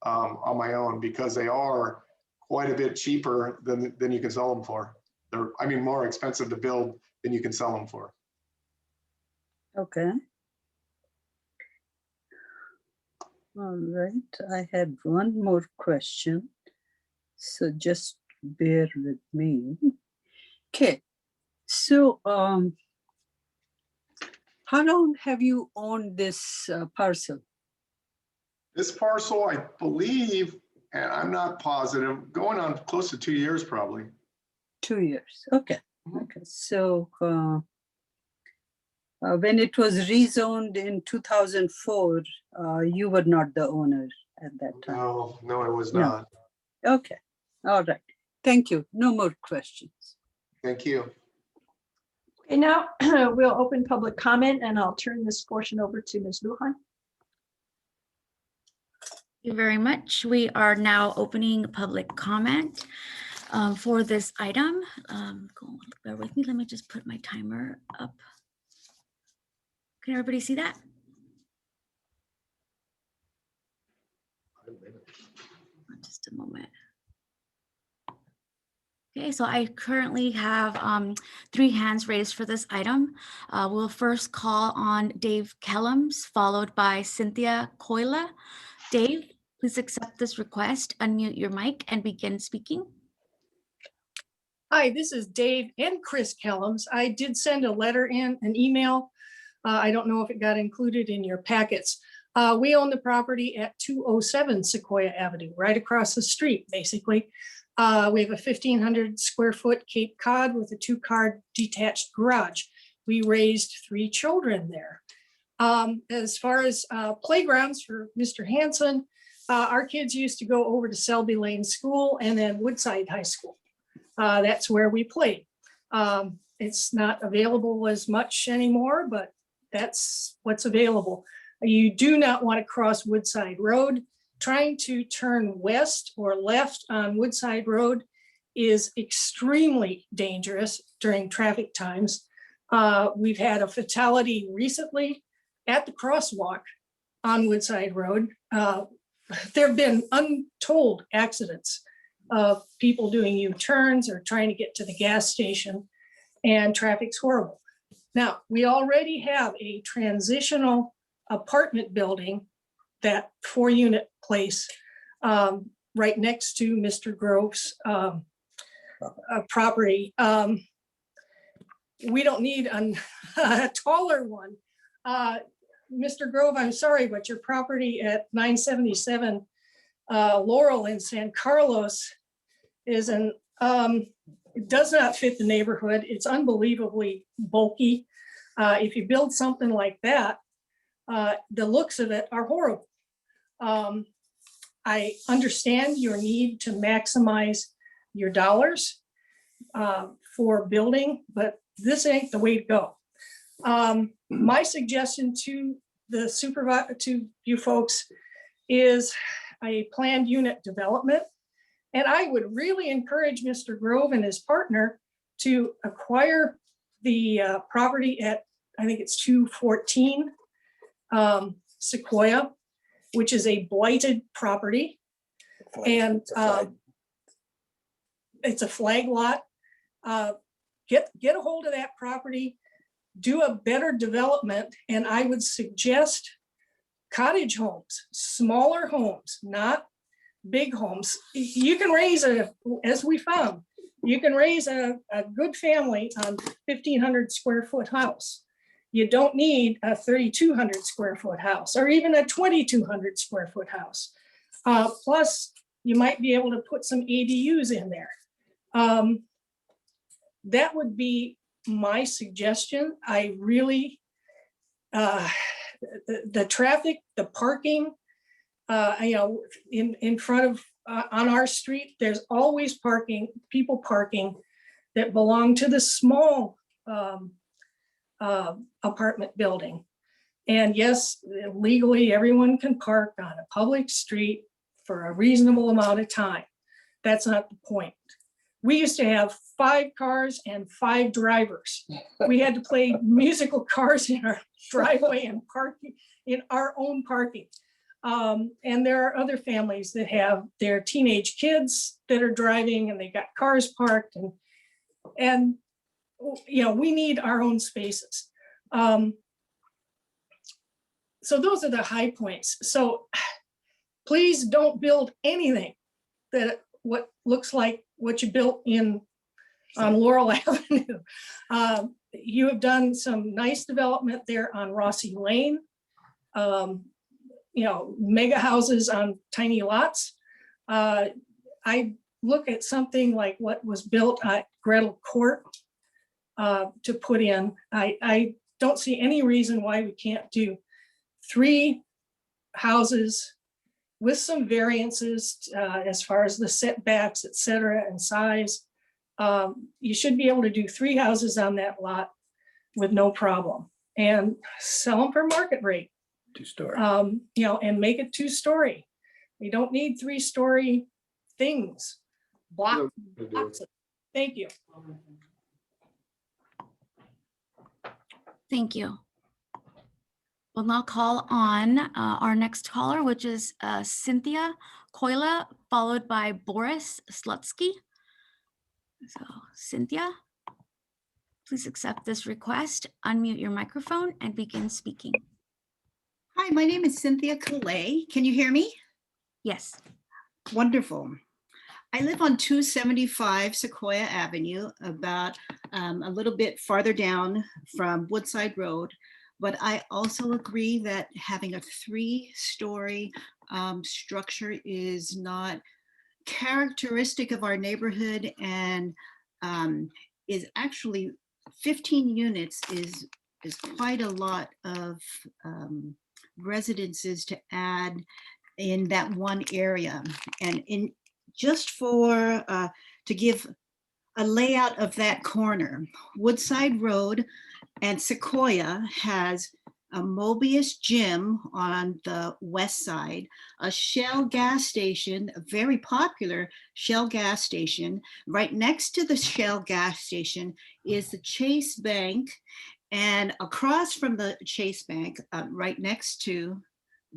on my own, because they are quite a bit cheaper than you can sell them for. They're, more expensive to build than you can sell them for. Okay. All right, I had one more question, so just bear with me. Okay, so how long have you owned this parcel? This parcel, I believe, and I'm not positive, going on close to 2 years probably. 2 years, okay. Okay, so when it was rezoned in 2004, you were not the owner at that time? No, I was No. not. Okay, all right. Thank you. No more questions. Thank you. Okay, now we'll open public comment and I'll turn this portion over to Ms. Lujan. you very much. We are now opening public comment for this item. Bear with me. Let me just put my timer up. Can everybody see that? Just a moment. Okay, so I currently have 3 hands raised for this item. We'll first call on Dave Kellums, followed by Cynthia Coyla. Dave, please accept this request, unmute your mic and begin speaking. Hi, this is Dave and Chris Kellums. I did send a letter in, an email. I don't know if it got included in your packets. We own the property at 207 Sequoia Avenue, right across the street, basically. We have a 1,500 square foot Cape Cod with a 2-car detached garage. We raised 3 children there. As far as playgrounds for Mr. Hanson, our kids used to go over to Selby Lane School and then Woodside High School. That's where we played. It's not available as much anymore, but that's what's available. You do not want to cross Woodside Road. Trying to turn west or left on Woodside Road is extremely dangerous during traffic times. We've had a fatality recently at the crosswalk on Woodside Road. There have been untold accidents of people doing U-turns or trying to get to the gas station, and traffic's horrible. Now, we already have a transitional apartment building, that 4-unit place right next to Mr. Grove's property. We don't need a taller one. Mr. Grove, I'm sorry, but your property at 977 Laurel in San Carlos is it does not fit the neighborhood. It's unbelievably bulky. If you build something like that, the looks of it are horrible. I understand your need to maximize your dollars for building, but this ain't the way to go. My suggestion to the supervisor, to you folks, is a planned unit development. And I would really encourage Mr. Grove and his partner to acquire the property at, I think it's 214 Sequoia, which is a blighted property. And it's a flag lot. Get a hold of that property, do a better development, and I would suggest cottage homes, smaller homes, not big homes. You can raise as we found, you can raise a good family on 1,500 square foot house. You don't need a 3,200 square foot house or even a 2,200 square foot house. Plus, you might be able to put some ADUs in there. That would be my suggestion. I really, the traffic, the parking, in front of, on our street, there's always people parking that belong to the small apartment building. And yes, legally, everyone can park on a public street for a reasonable amount of time. That's not the point. We used to have 5 cars and 5 drivers. We had to play musical cars in our driveway and parking in our own parking. And there are other families that have their teenage kids that are driving and they got cars parked, and we need our own spaces. So those are the high points. So please don't build anything that what looks like what you built on Laurel Avenue. You have done some nice development there on Rossi Lane. Mega houses on tiny lots. I look at something like what was built at Gretel Court to put in. I don't see any reason why we can't do 3 houses with some variances as far as the setbacks, et cetera, and size. You should be able to do 3 houses on that lot with no problem and sell them for market rate. 2-story. And make it 2-story. We don't need 3-story things. Yeah, Boxes. Thank you. Thank you. We'll now call on our next caller, which is Cynthia Koila, followed by Boris Slutsky. So Cynthia, please accept this request, unmute your microphone and begin speaking. Hi, my name is Cynthia Calais. Can you hear me? Yes. Wonderful. I live on 275 Sequoia Avenue, about a little bit farther down from Woodside Road. But I also agree that having a 3-story structure is not characteristic of our neighborhood, and is actually 15 units is quite a lot of residences to add in that one area. And in just for to give a layout of that corner, Woodside Road and Sequoia has a Mobius gym on the west side, a Shell gas station, a very popular Shell gas station. Right next to the Shell gas station is the Chase Bank, and across from the Chase Bank, right next to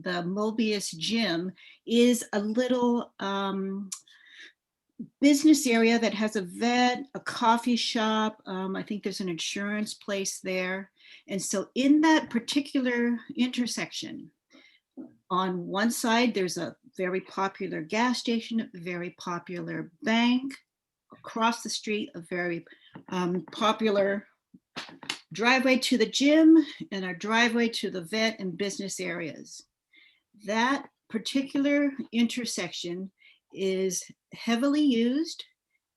the Mobius gym, is a little business area that has a vet, a coffee shop. I think there's an insurance place there. And so in that particular intersection, on one side, there's a very popular gas station, a very popular bank. Across the street, a very popular driveway to the gym and a driveway to the vet and business areas. That particular intersection is heavily used,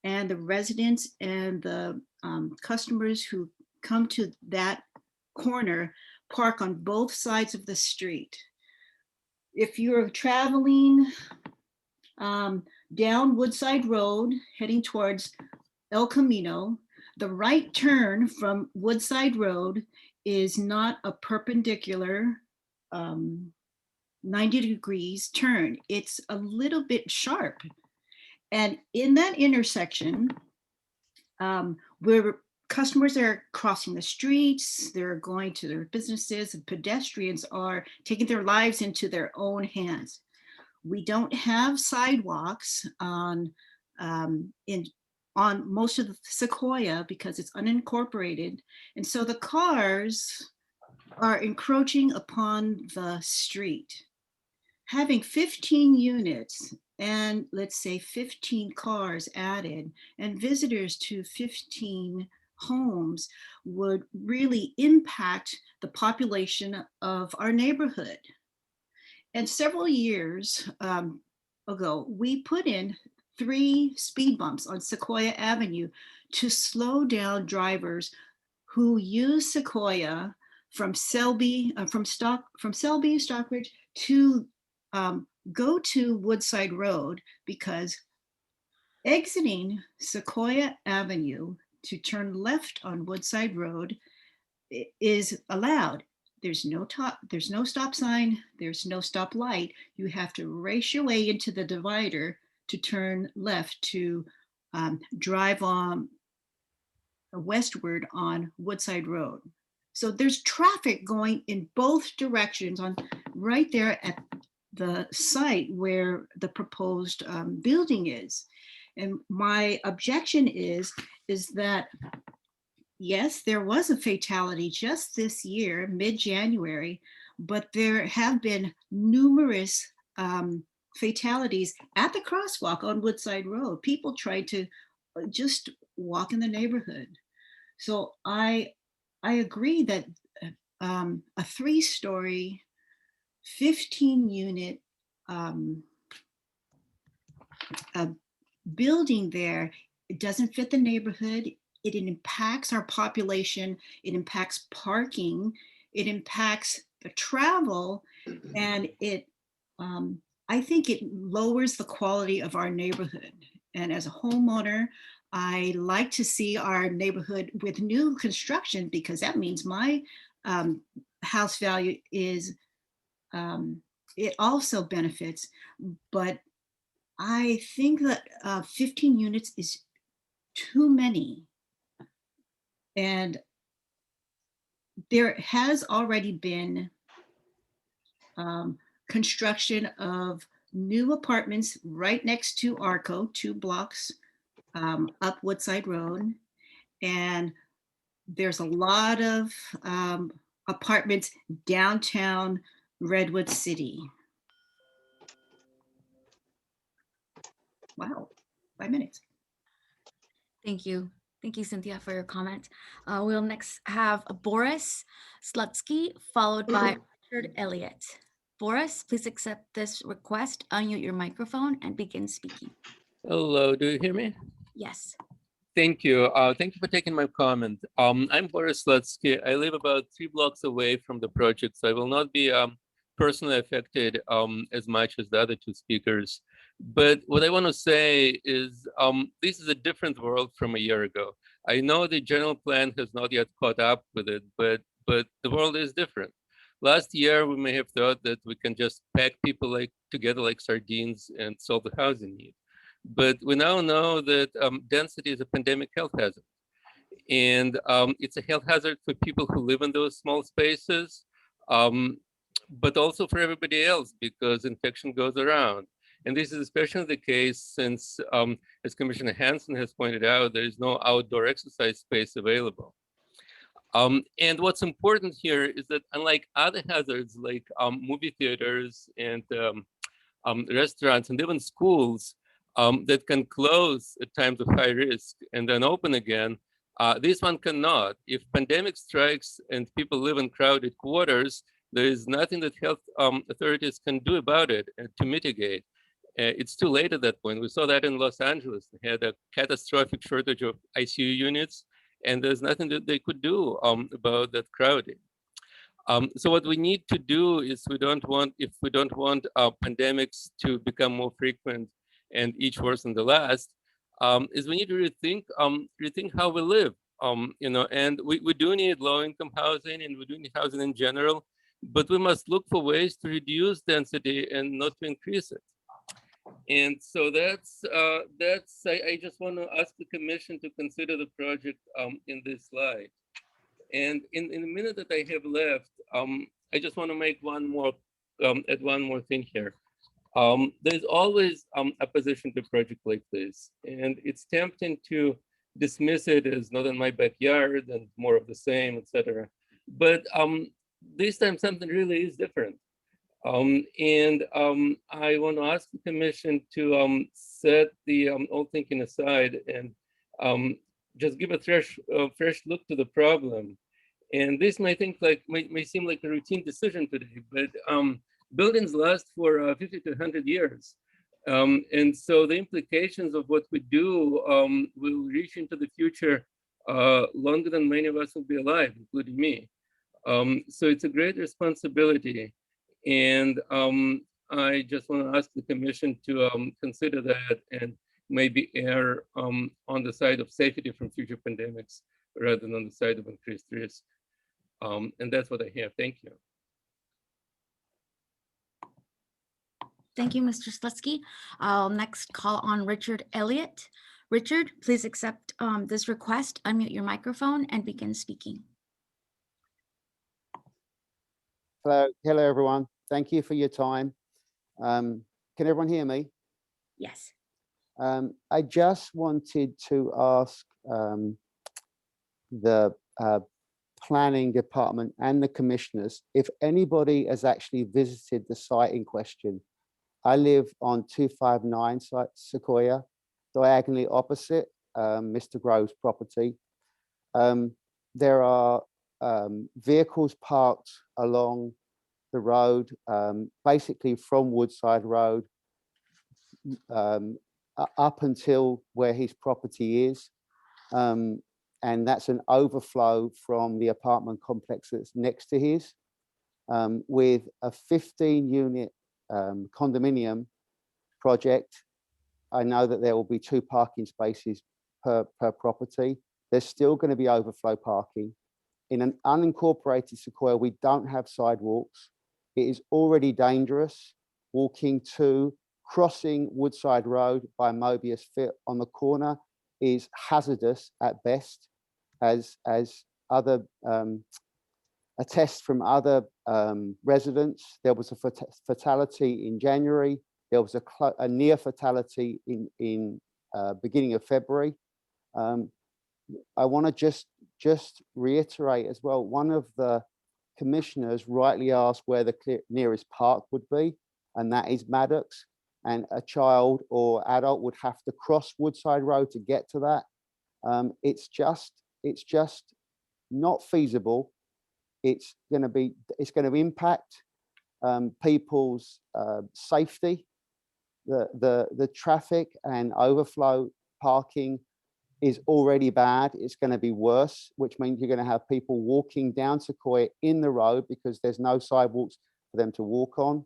and the residents and the customers who come to that corner park on both sides of the street. If you're traveling down Woodside Road heading towards El Camino, the right turn from Woodside Road is not a perpendicular 90 degrees turn. It's a little bit sharp. And in that intersection, where customers are crossing the streets, they're going to their businesses, and pedestrians are taking their lives into their own hands. We don't have sidewalks on most of the Sequoia because it's unincorporated. And so the cars are encroaching upon the street. Having 15 units and let's say 15 cars added and visitors to 15 homes would really impact the population of our neighborhood. And several years ago, we put in 3 speed bumps on Sequoia Avenue to slow down drivers who use Sequoia from Selby, Stockbridge to go to Woodside Road, because exiting Sequoia Avenue to turn left on Woodside Road is allowed. There's no stop sign, there's no stop light. You have to race your way into the divider to turn left to drive on westward on Woodside Road. So there's traffic going in both directions on right there at the site where the proposed building is. And my objection is that, yes, there was a fatality just this year, mid-January, but there have been numerous fatalities at the crosswalk on Woodside Road. People tried to just walk in the neighborhood. So I agree that a 3-story, 15-unit building there, it doesn't fit the neighborhood. It impacts our population. It impacts parking. It impacts the travel, and I think it lowers the quality of our neighborhood. And as a homeowner, I like to see our neighborhood with new construction, because that means my house value is it also benefits, but I think that 15 units is too many. And there has already been construction of new apartments right next to Arco, 2 blocks up Woodside Road. And there's a lot of apartments downtown Redwood City. Wow, 5 minutes. Thank you. Thank you, Cynthia, for your comment. We'll next have Boris Slutsky, followed by Richard Elliott. Boris, please accept this request, unmute your microphone, and begin speaking. Hello, do you hear me? Yes. Thank you. Thank you for taking my comment. I'm Boris Slutsky. I live about 3 blocks away from the project, so I will not be personally affected as much as the other 2 speakers. But what I want to say is this is a different world from a year ago. I know the general plan has not yet caught up with it, but the world is different. Last year, we may have thought that we can just pack people together like sardines and solve the housing need. But we now know that density is a pandemic health hazard. And it's a health hazard for people who live in those small spaces, but also for everybody else because infection goes around. And this is especially the case since, as Commissioner Hansen has pointed out, there is no outdoor exercise space available. And what's important here is that unlike other hazards like movie theaters and restaurants and even schools, that can close at times of high risk and then open again, this one cannot. If pandemic strikes and people live in crowded quarters, there is nothing that health authorities can do about it to mitigate. It's too late at that point. We saw that in Los Angeles. They had a catastrophic shortage of ICU units, and there's nothing that they could do about that crowding. So what we need to do is if we don't want pandemics to become more frequent and each worse than the last, is we need to rethink how we live. And we do need low-income housing and we do need housing in general, but we must look for ways to reduce density and not to increase it. And so I just want to ask the commission to consider the project in this slide. And in the minute that I have left, I just want to make add one more thing here. There's always opposition to a project like this, and it's tempting to dismiss it as not in my backyard and more of the same, etc. But this time something really is different. I want to ask the commission to set the old thinking aside and just give a fresh look to the problem. And this may seem like a routine decision today, but buildings last for 50 to 100 years. And so the implications of what we do will reach into the future longer than many of us will be alive, including me. So it's a great responsibility. And I just want to ask the commission to consider that and maybe err on the side of safety from future pandemics rather than on the side of increased risk. And that's what I have. Thank you. Thank you, Mr. Slutsky. I'll next call on Richard Elliott. Richard, please accept this request, unmute your microphone and begin speaking. Hello, everyone. Thank you for your time. Can everyone hear me? Yes. I just wanted to ask the planning department and the commissioners if anybody has actually visited the site in question. I live on 259 Sequoia, diagonally opposite Mr. Grove's property. There are vehicles parked along the road, basically from Woodside Road up until where his property is. And that's an overflow from the apartment complex that's next to his, with a 15-unit condominium project. I know that there will be 2 parking spaces per property. There's still going to be overflow parking. In an unincorporated Sequoia, we don't have sidewalks. It is already dangerous walking to crossing Woodside Road by Mobius Fit on the corner is hazardous at best, as other attest from other residents. There was a fatality in January. There was a near fatality in beginning of February. I want to just reiterate as well, one of the commissioners rightly asked where the nearest park would be, and that is Maddox. And a child or adult would have to cross Woodside Road to get to that. It's just not feasible. It's going to impact people's safety. The traffic and overflow parking is already bad. It's going to be worse, which means you're going to have people walking down Sequoia in the road because there's no sidewalks for them to walk on.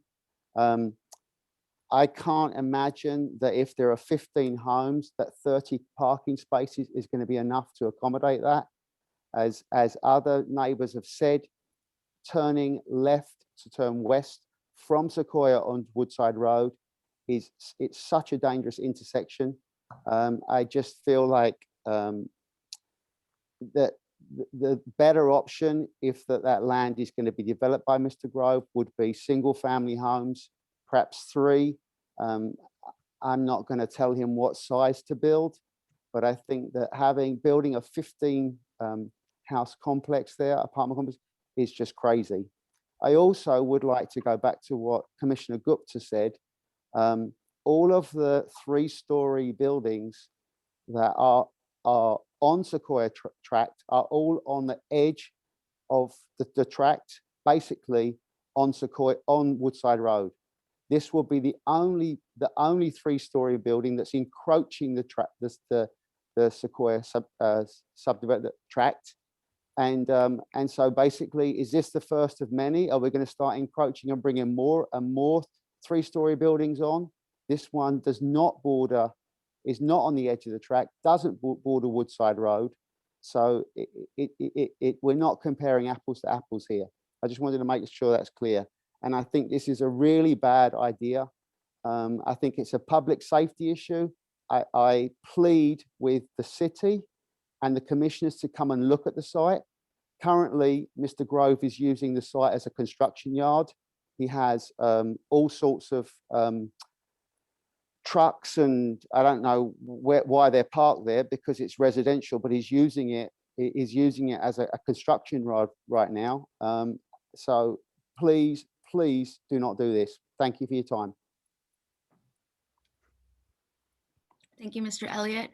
I can't imagine that if there are 15 homes, that 30 parking spaces is going to be enough to accommodate that. As other neighbors have said, turning left to turn west from Sequoia on Woodside Road it's such a dangerous intersection. I just feel like that the better option, if that land is going to be developed by Mr. Grove, would be single family homes, perhaps 3. I'm not going to tell him what size to build, but I think that building a 15 house complex there, apartment complex, is just crazy. I also would like to go back to what Commissioner Gupta said. All of the 3-story buildings that are on Sequoia tract are all on the edge of the tract, basically on Woodside Road. This will be the only 3-story building that's encroaching the Sequoia subdevelopment tract. And so basically, is this the first of many? Are we going to start encroaching and bringing more and more 3-story buildings on? This one is not on the edge of the track, doesn't border Woodside Road. So we're not comparing apples to apples here. I just wanted to make sure that's clear. And I think this is a really bad idea. I think it's a public safety issue. I plead with the city and the commissioners to come and look at the site. Currently, Mr. Grove is using the site as a construction yard. He has all sorts of trucks, and I don't know why they're parked there because it's residential, but he's using it as a construction yard right now. So please do not do this. Thank you for your time. Thank you, Mr. Elliott.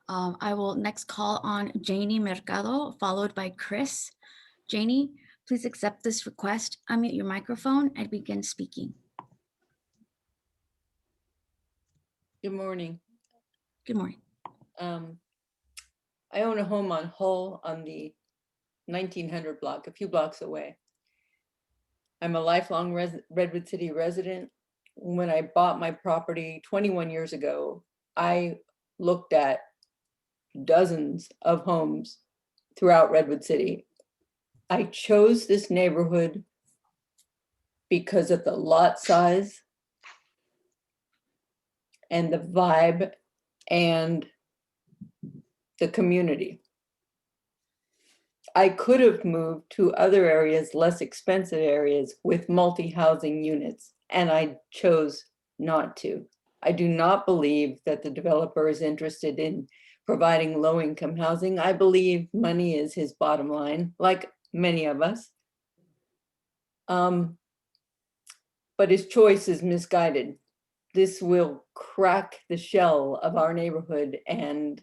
I will next call on Janie Mercado, followed by Chris. Janie, please accept this request, unmute your microphone and begin speaking. Good morning. Good morning. I own a home on Hull on the 1900 block, a few blocks away. I'm a lifelong Redwood City resident. When I bought my property 21 years ago, I looked at dozens of homes throughout Redwood City. I chose this neighborhood because of the lot size and the vibe and the community. I could have moved to other areas, less expensive areas with multi-housing units, and I chose not to. I do not believe that the developer is interested in providing low-income housing. I believe money is his bottom line, like many of us. But his choice is misguided. This will crack the shell of our neighborhood and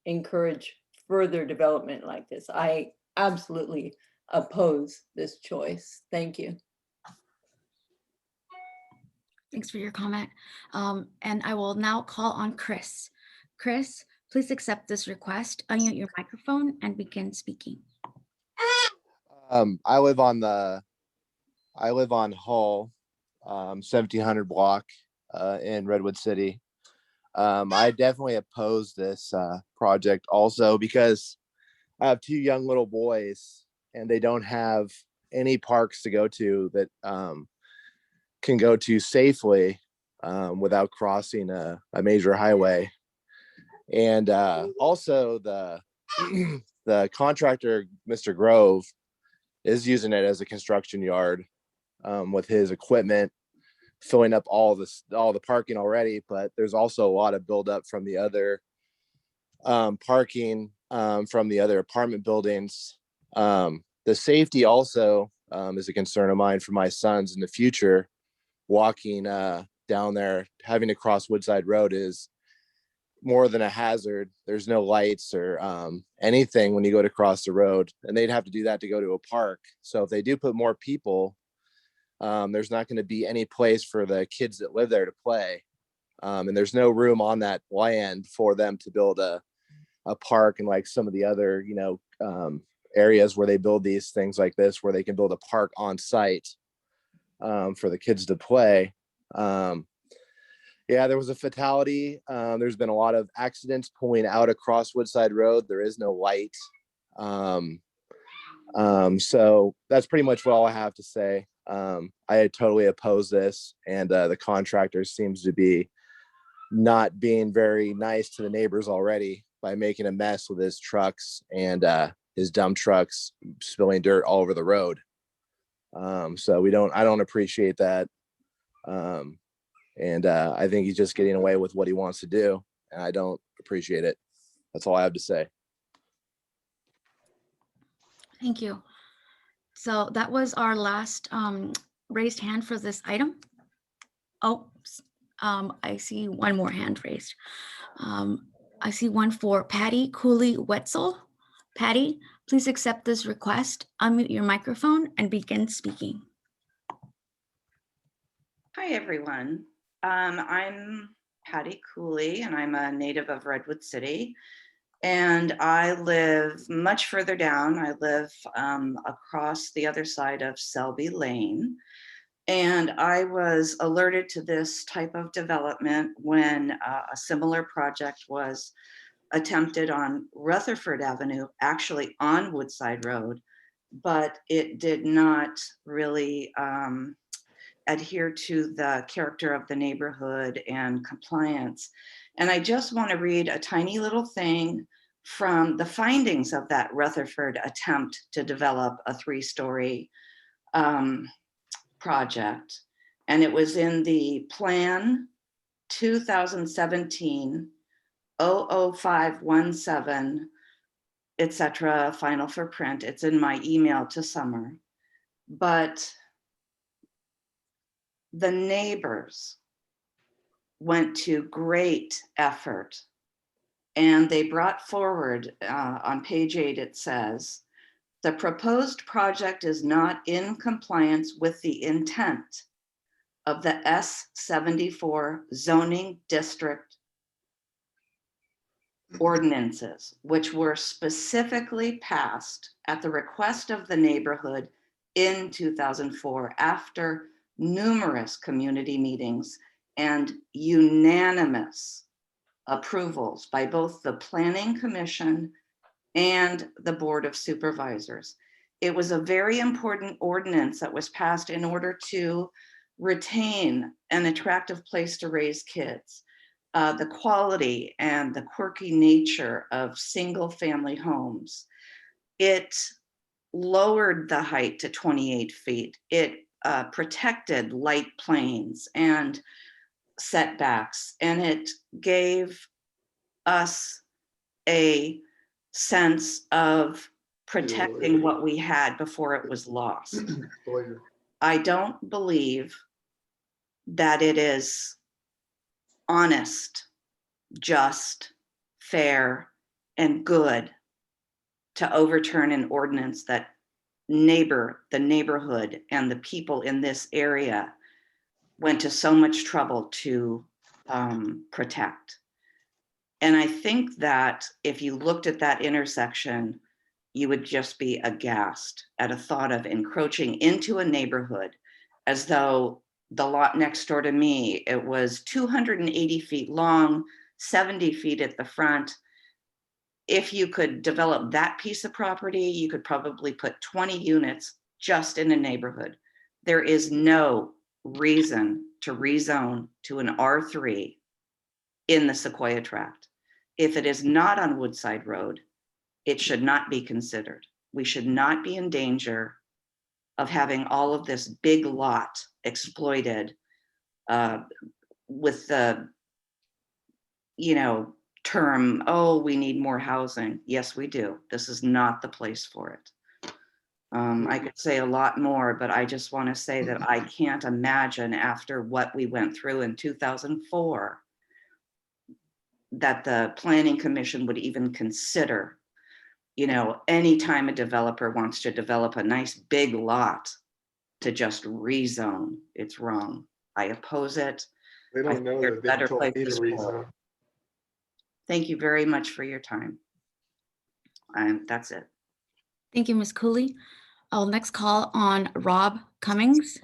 encourage further development like this. I absolutely oppose this choice. Thank you. Thanks for your comment. And I will now call on Chris. Chris, please accept this request, unmute your microphone and begin speaking. I live on Hull, 1700 block in Redwood City. I definitely oppose this project also because I have 2 young little boys and they don't have any parks to go to that can go to safely without crossing a major highway. And also the the contractor, Mr. Grove, is using it as a construction yard with his equipment, filling up all the parking already. But there's also a lot of buildup from the other parking from the other apartment buildings. The safety also is a concern of mine for my sons in the future. Walking down there, having to cross Woodside Road is more than a hazard. There's no lights or anything when you go to cross the road, and they'd have to do that to go to a park. So if they do put more people, there's not going to be any place for the kids that live there to play. And there's no room on that land for them to build a park, and like some of the other, areas where they build these things like this, where they can build a park on site for the kids to play. Yeah, there was a fatality. There's been a lot of accidents pulling out across Woodside Road. There is no light. So that's pretty much all I have to say. I totally oppose this, and the contractor seems to be not being very nice to the neighbors already by making a mess with his trucks and his dump trucks spilling dirt all over the road. So I don't appreciate that. And I think he's just getting away with what he wants to do, and I don't appreciate it. That's all I have to say. Thank you. So that was our last raised hand for this item. Oh, I see one more hand raised. I see one for Patty Cooley-Wetzel. Patty, please accept this request, unmute your microphone, and begin speaking. Hi, everyone. I'm Patty Cooley, and I'm a native of Redwood City. And I live much further down. I live across the other side of Selby Lane. And I was alerted to this type of development when a similar project was attempted on Rutherford Avenue, actually on Woodside Road, but it did not really adhere to the character of the neighborhood and compliance. And I just want to read a tiny little thing from the findings of that Rutherford attempt to develop a 3-story project. And it was in the plan 2017 00517, etc., final for print. It's in my email to Summer. But the neighbors went to great effort, and they brought forward on page 8, it says, the proposed project is not in compliance with the intent of the S74 zoning district ordinances, which were specifically passed at the request of the neighborhood in 2004 after numerous community meetings and unanimous approvals by both the Planning Commission and the Board of Supervisors. It was a very important ordinance that was passed in order to retain an attractive place to raise kids, the quality and the quirky nature of single-family homes. It lowered the height to 28 feet. It protected light planes and setbacks, and it gave us a sense of protecting what we had before it was lost. I don't believe that it is honest, just, fair, and good to overturn an ordinance that the neighborhood and the people in this area went to so much trouble to protect. And I think that if you looked at that intersection, you would just be aghast at a thought of encroaching into a neighborhood as though the lot next door to me, it was 280 feet long, 70 feet at the front. If you could develop that piece of property, you could probably put 20 units just in a neighborhood. There is no reason to rezone to an R3 in the Sequoia tract. If it is not on Woodside Road, it should not be considered. We should not be in danger of having all of this big lot exploited with the, term, oh, we need more housing. Yes, we do. This is not the place for it. I could say a lot more, but I just want to say that I can't imagine after what we went through in 2004 that the Planning Commission would even consider, anytime a developer wants to develop a nice big lot to just rezone. It's wrong. I oppose it. They don't know that they told me to rezone. Thank you very much for your time. That's it. Thank you, Ms. Cooley. I'll next call on Rob Cummings.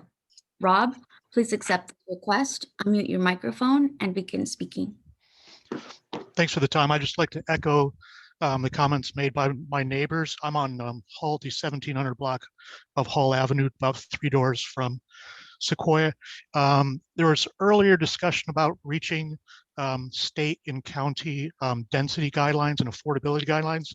Rob, please accept the request, unmute your microphone, and begin speaking. Thanks for the time. I'd just like to echo the comments made by my neighbors. I'm on Hull, the 1700 block of Hull Avenue, about 3 doors from Sequoia. There was earlier discussion about reaching state and county density guidelines and affordability guidelines.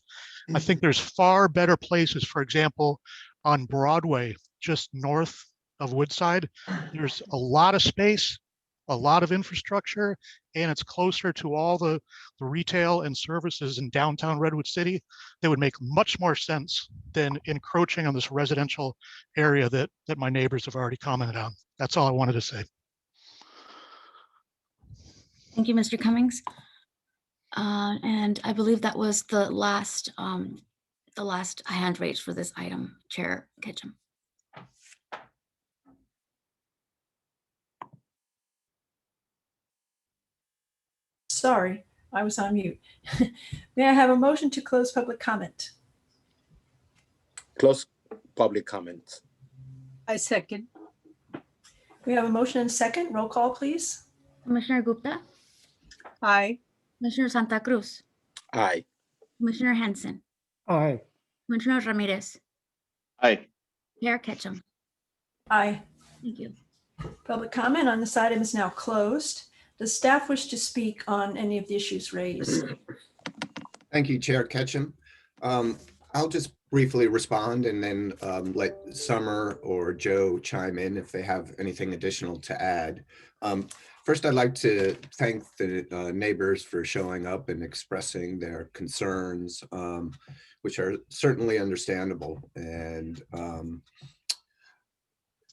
I think there's far better places, for example, on Broadway, just north of Woodside. There's a lot of space, a lot of infrastructure, and it's closer to all the retail and services in downtown Redwood City that would make much more sense than encroaching on this residential area that my neighbors have already commented on. That's all I wanted to say. Thank you, Mr. Cummings. And I believe that was the last hand raised for this item, Chair Ketchum. Sorry, I was on mute. May I have a motion to close public comment? Close public comment. I second. We have a motion and a second. Roll call, please. Commissioner Gupta, Aye. Commissioner Santa Cruz, Aye. Commissioner Hanson, Aye. Commissioner Ramirez, Aye. Chair Ketchum. Aye. Thank you. Public comment on this item is now closed. Does staff wish to speak on any of the issues raised? Thank you, Chair Ketchum. I'll just briefly respond and then let Summer or Joe chime in if they have anything additional to add. First, I'd like to thank the neighbors for showing up and expressing their concerns, which are certainly understandable. And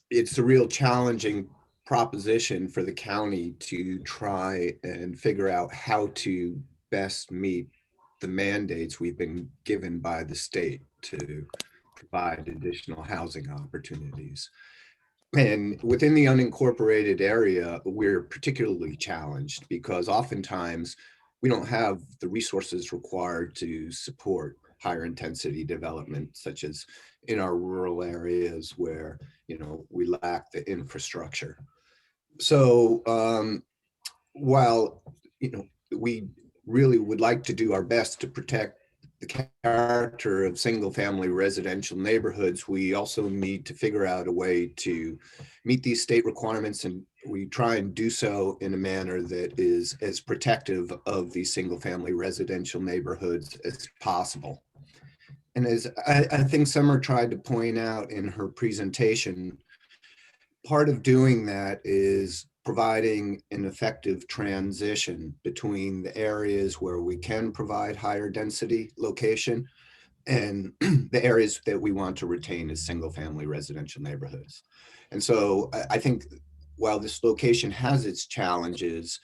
it's a real challenging proposition for the county to try and figure out how to best meet the mandates we've been given by the state to provide additional housing opportunities. And within the unincorporated area, we're particularly challenged because oftentimes we don't have the resources required to support higher intensity development, such as in our rural areas where, we lack the infrastructure. So while, we really would like to do our best to protect the character of single family residential neighborhoods, we also need to figure out a way to meet these state requirements, and we try and do so in a manner that is as protective of these single family residential neighborhoods as possible. And as I think Summer tried to point out in her presentation, part of doing that is providing an effective transition between the areas where we can provide higher density location and the areas that we want to retain as single family residential neighborhoods. And so I think while this location has its challenges,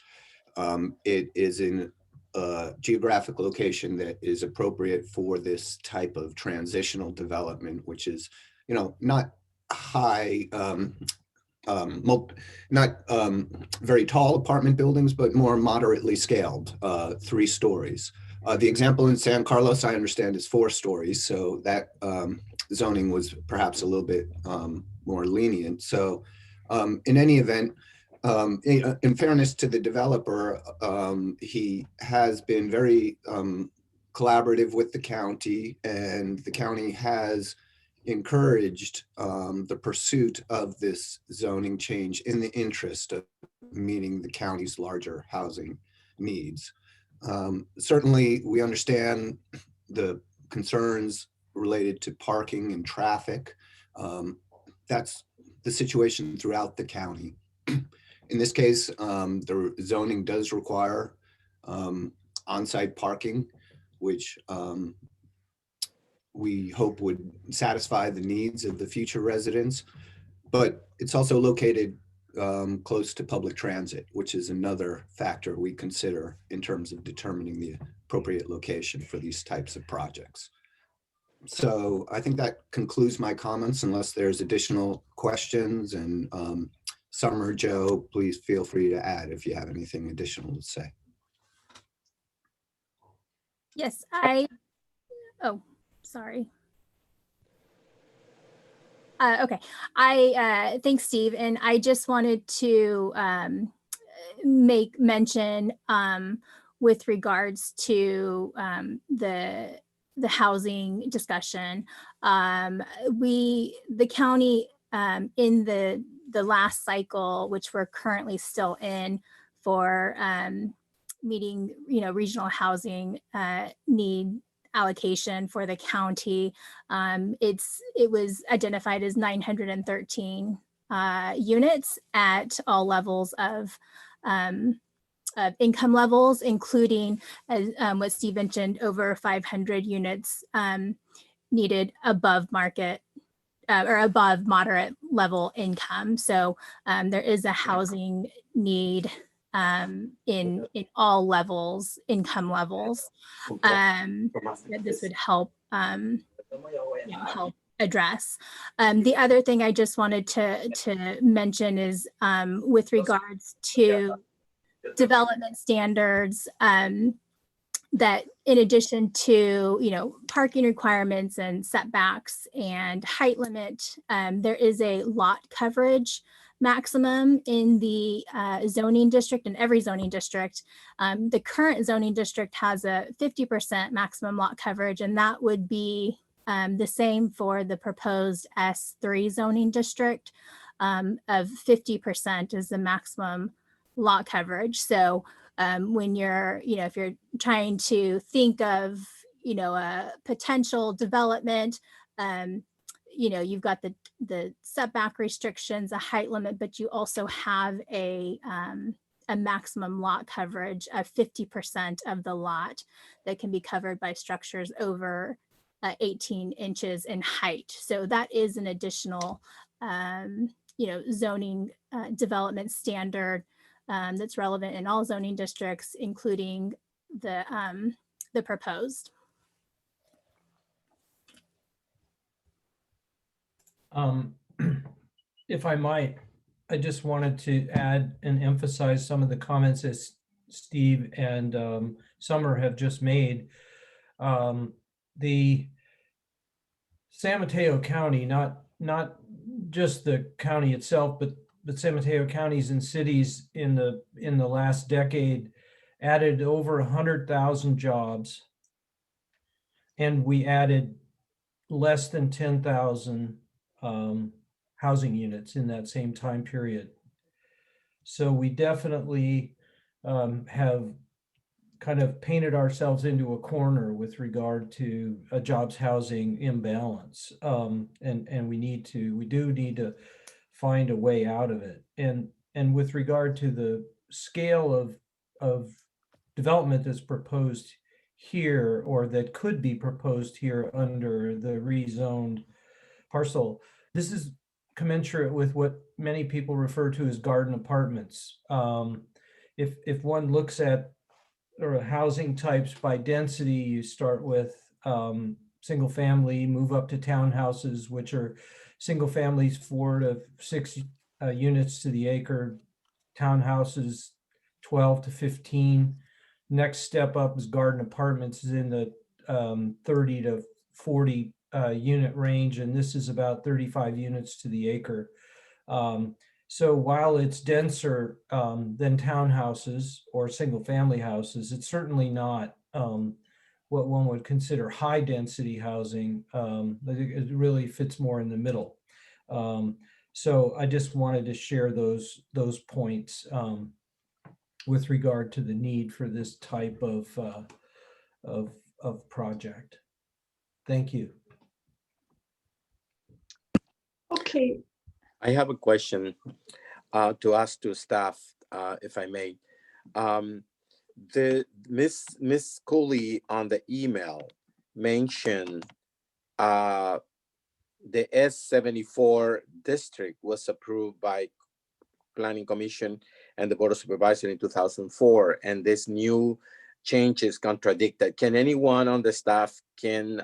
it is in a geographic location that is appropriate for this type of transitional development, which is, not high, not very tall apartment buildings, but more moderately scaled, 3 stories. The example in San Carlos, I understand, is 4 stories. So that zoning was perhaps a little bit more lenient. So in any event, in fairness to the developer, he has been very collaborative with the county, and the county has encouraged the pursuit of this zoning change in the interest of meeting the county's larger housing needs. Certainly, we understand the concerns related to parking and traffic. That's the situation throughout the county. In this case, the zoning does require on-site parking, which we hope would satisfy the needs of the future residents, but it's also located close to public transit, which is another factor we consider in terms of determining the appropriate location for these types of projects. So I think that concludes my comments unless there's additional questions, and Summer, Joe, please feel free to add if you have anything additional to say. Yes, oh, sorry. Okay, thanks, Steve. And I just wanted to make mention with regards to the housing discussion. The county in the last cycle, which we're currently still in for meeting, regional housing need allocation for the county. It was identified as 913 units at all levels of income levels, including, as what Steve mentioned, over 500 units needed above market or above moderate level income. So there is a housing need in all levels, income levels. That this would help help address. The other thing I just wanted to mention is with regards to development standards, that in addition to parking requirements and setbacks and height limit, there is a lot coverage maximum in the zoning district, in every zoning district. The current zoning district has a 50% maximum lot coverage, and that would be the same for the proposed S3 zoning district of 50% is the maximum lot coverage. So when you're, if you're trying to think of, a potential development, you've got the setback restrictions, a height limit, but you also have a maximum lot coverage of 50% of the lot that can be covered by structures over 18 inches in height. So that is an additional, zoning development standard that's relevant in all zoning districts, including the proposed. If I might, I just wanted to add and emphasize some of the comments that Steve and Summer have just made. The San Mateo County, not just the county itself, but San Mateo counties and cities in the last decade added over 100,000 jobs, and we added less than 10,000 housing units in that same time period. So we definitely have kind of painted ourselves into a corner with regard to a jobs housing imbalance. And we do need to find a way out of it. And with regard to the scale of development that's proposed here, or that could be proposed here under the rezoned parcel, this is commensurate with what many people refer to as garden apartments. If one looks at housing types by density, you start with single family, move up to townhouses, which are single families 4 to 6 units to the acre, townhouses 12 to 15. Next step up is garden apartments, is in the 30 to 40 unit range, and this is about 35 units to the acre. So while it's denser than townhouses or single family houses, it's certainly not what one would consider high density housing. I think it really fits more in the middle. So I just wanted to share those points with regard to the need for this type of project. Thank you. Okay, I have a question to ask to staff, if I may. The Miss Cooley on the email mentioned the S74 district was approved by Planning Commission and the Board of Supervisors in 2004, and this new change is contradicted. Can anyone on the staff can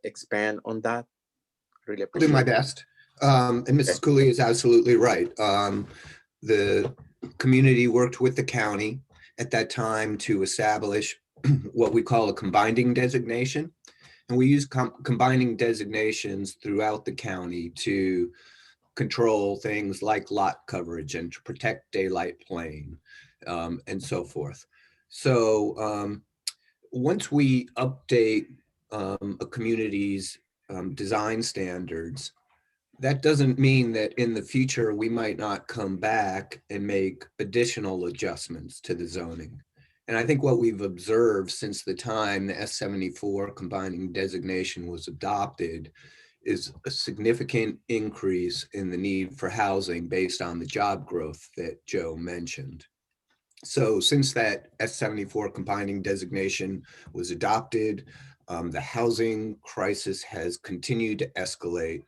expand on that? Really I'll appreciate do my it. best. And Mrs. Cooley is absolutely right. The community worked with the county at that time to establish what we call a combining designation. And we use combining designations throughout the county to control things like lot coverage and to protect daylight plane and so forth. So once we update a community's design standards, that doesn't mean that in the future we might not come back and make additional adjustments to the zoning. And I think what we've observed since the time the S74 combining designation was adopted is a significant increase in the need for housing based on the job growth that Joe mentioned. So since that S74 combining designation was adopted, the housing crisis has continued to escalate.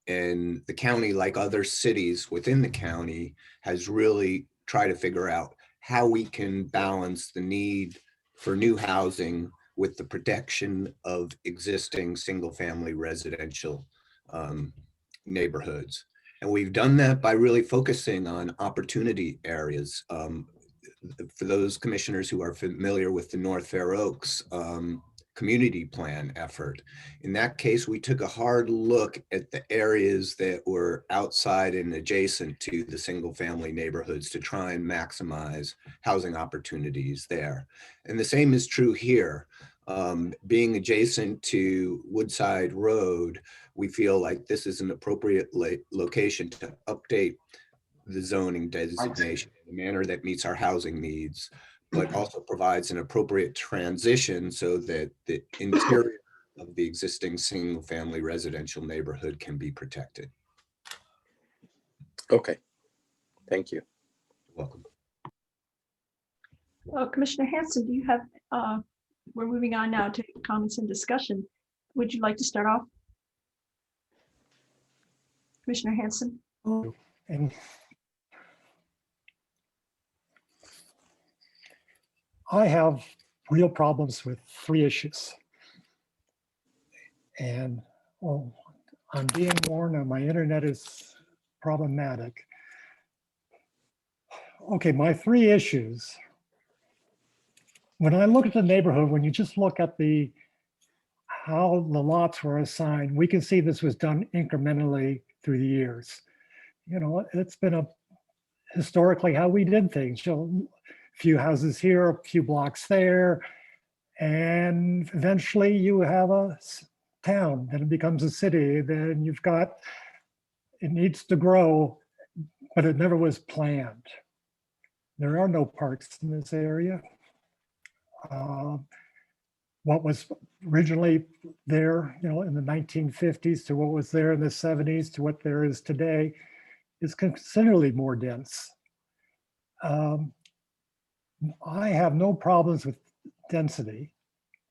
And the county, like other cities within the county, has really tried to figure out how we can balance the need for new housing with the protection of existing single-family residential neighborhoods. And we've done that by really focusing on opportunity areas. For those commissioners who are familiar with the North Fair Oaks community plan effort. In that case, we took a hard look at the areas that were outside and adjacent to the single family neighborhoods to try and maximize housing opportunities there. And the same is true here. Being adjacent to Woodside Road, we feel like this is an appropriate location to update the zoning designation in a manner that meets our housing needs, but also provides an appropriate transition so that the interior of the existing single family residential neighborhood can be protected. Okay, thank you. Welcome. Commissioner Hanson, do you have, we're moving on now to comments and discussion. Would you like to start off? Commissioner Hanson? And I have real problems with 3 issues. And well, I'm being warned and my internet is problematic. Okay, my 3 issues. When I look at the neighborhood, when you just look at how the lots were assigned, we can see this was done incrementally through the years. You know, it's been historically how we did things. So a few houses here, a few blocks there, and eventually you have a town, then it becomes a city, then you've got, it needs to grow, but it never was planned. There are no parks in this area. What was originally there, you know, in the 1950s to what was there in the 70s to what there is today is considerably more dense. I have no problems with density,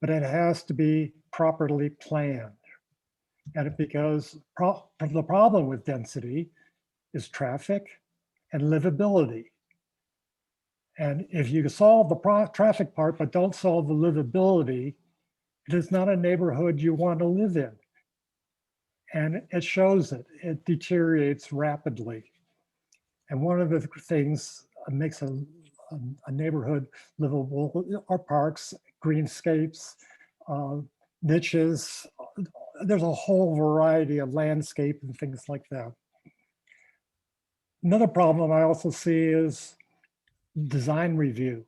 but it has to be properly planned. And because the problem with density is traffic and livability. And if you solve the traffic part, but don't solve the livability, it is not a neighborhood you want to live in. And it shows it deteriorates rapidly. And one of the things that makes a neighborhood livable are parks, greenscapes, niches. There's a whole variety of landscape and things like that. Another problem I also see is design review.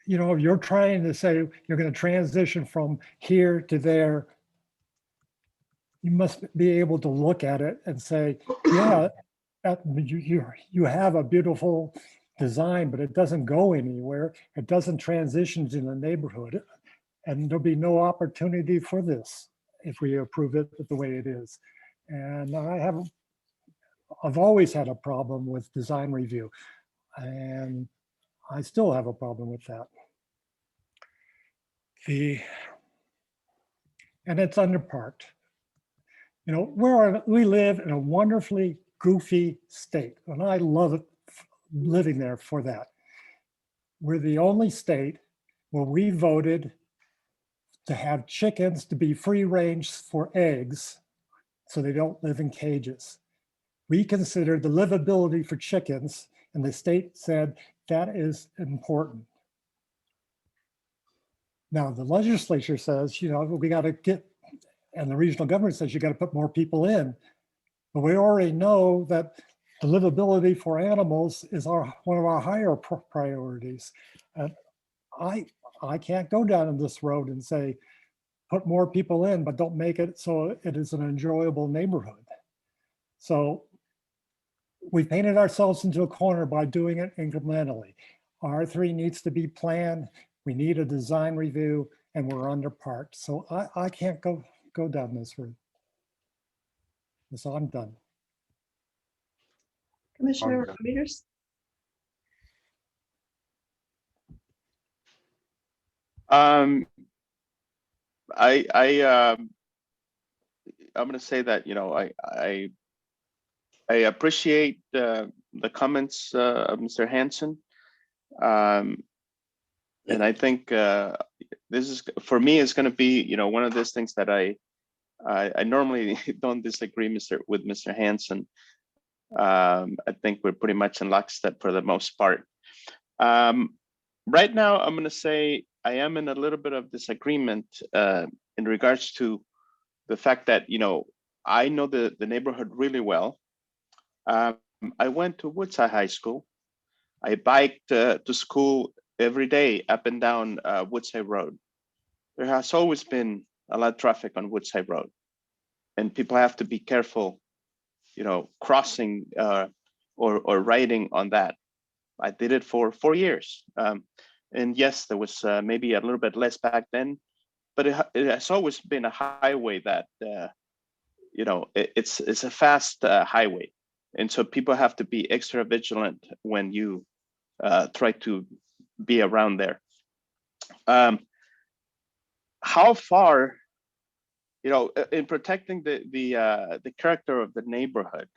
you know, you're trying to say you're going to transition from here to there, you must be able to look at it and say, yeah, you have a beautiful design, but it doesn't go anywhere. It doesn't transition in the neighborhood. And there'll be no opportunity for this if we approve it the way it is. And I've always had a problem with design review, and I still have a problem with that. And it's underparked. You know, we live in a wonderfully goofy state, and I love it living there for that. We're the only state where we voted to have chickens to be free range for eggs so they don't live in cages. We considered the livability for chickens, and the state said that is important. Now, the legislature says, you know, we got to get, and the regional government says you got to put more people in. But we already know that the livability for animals is one of our higher priorities. And I can't go down this road and say, put more people in, but don't make it so it is an enjoyable neighborhood. So we painted ourselves into a corner by doing it incrementally. R3 needs to be planned. We need a design review, and we're underparked. So I can't go down this route. So I'm done. Commissioner Ramirez? I'm going to say that, you know, I appreciate the comments of Mr. Hansen. And I think this is, for me, is going to be, you know, one of those things that I normally don't disagree with Mr. Hansen. I think we're pretty much in lockstep for the most part. Right now, I'm going to say I am in a little bit of disagreement in regards to the fact that, you know, I know the neighborhood really well. I went to Woodside High School. I biked to school every day up and down Woodside Road. There has always been a lot of traffic on Woodside Road, and people have to be careful, you know, crossing or riding on that. I did it for 4 years. And yes, there was maybe a little bit less back then, but it has always been a highway that, you know, it's a fast highway. And so people have to be extra vigilant when you try to be around there. How far, you know, in protecting the character of the neighborhood,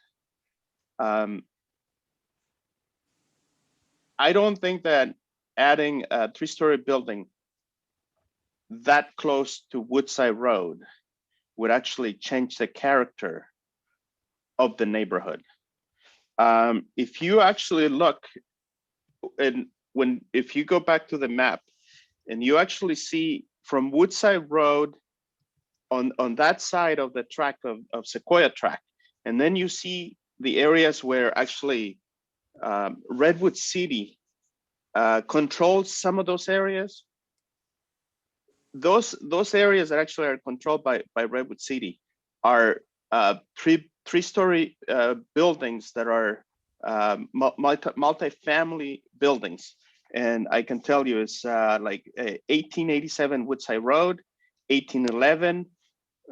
I don't think that adding a 3-story building that close to Woodside Road would actually change the character of the neighborhood. If you actually look, and if you go back to the map, and you actually see from Woodside Road on that side of the track of Sequoia track, and then you see the areas where actually Redwood City controls some of those areas. Those areas that actually are controlled by Redwood City are three-story buildings that are multi-family buildings. And I can tell you it's like 1887 Woodside Road, 1811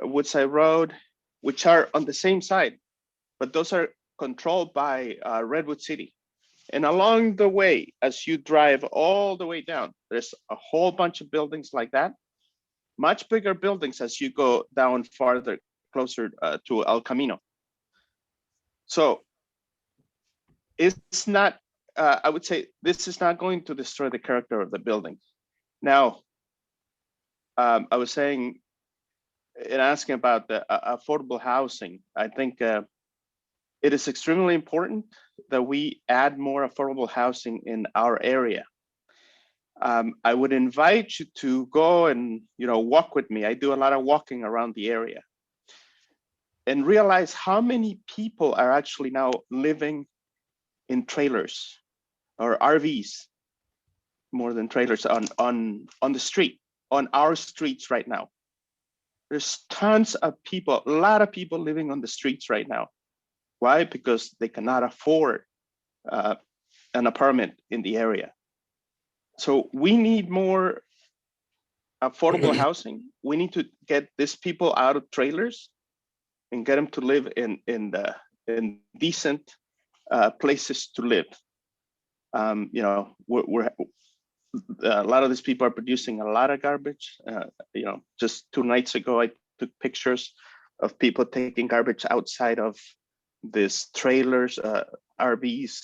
Woodside Road, which are on the same side, but those are controlled by Redwood City. And along the way, as you drive all the way down, there's a whole bunch of buildings like that, much bigger buildings as you go down farther, closer to El Camino. So it's not, I would say this is not going to destroy the character of the building. Now, I was saying, in asking about the affordable housing, I think it is extremely important that we add more affordable housing in our area. I would invite you to go and, you know, walk with me. I do a lot of walking around the area and realize how many people are actually now living in trailers or RVs. more than trailers on the street, on our streets right now. There's tons of people, a lot of people living on the streets right now. Why? Because they cannot afford an apartment in the area. So we need more affordable housing. We need to get these people out of trailers and get them to live in decent places to live. You know, a lot of these people are producing a lot of garbage. You know, just 2 nights ago, I took pictures of people taking garbage outside of these trailers, RVs,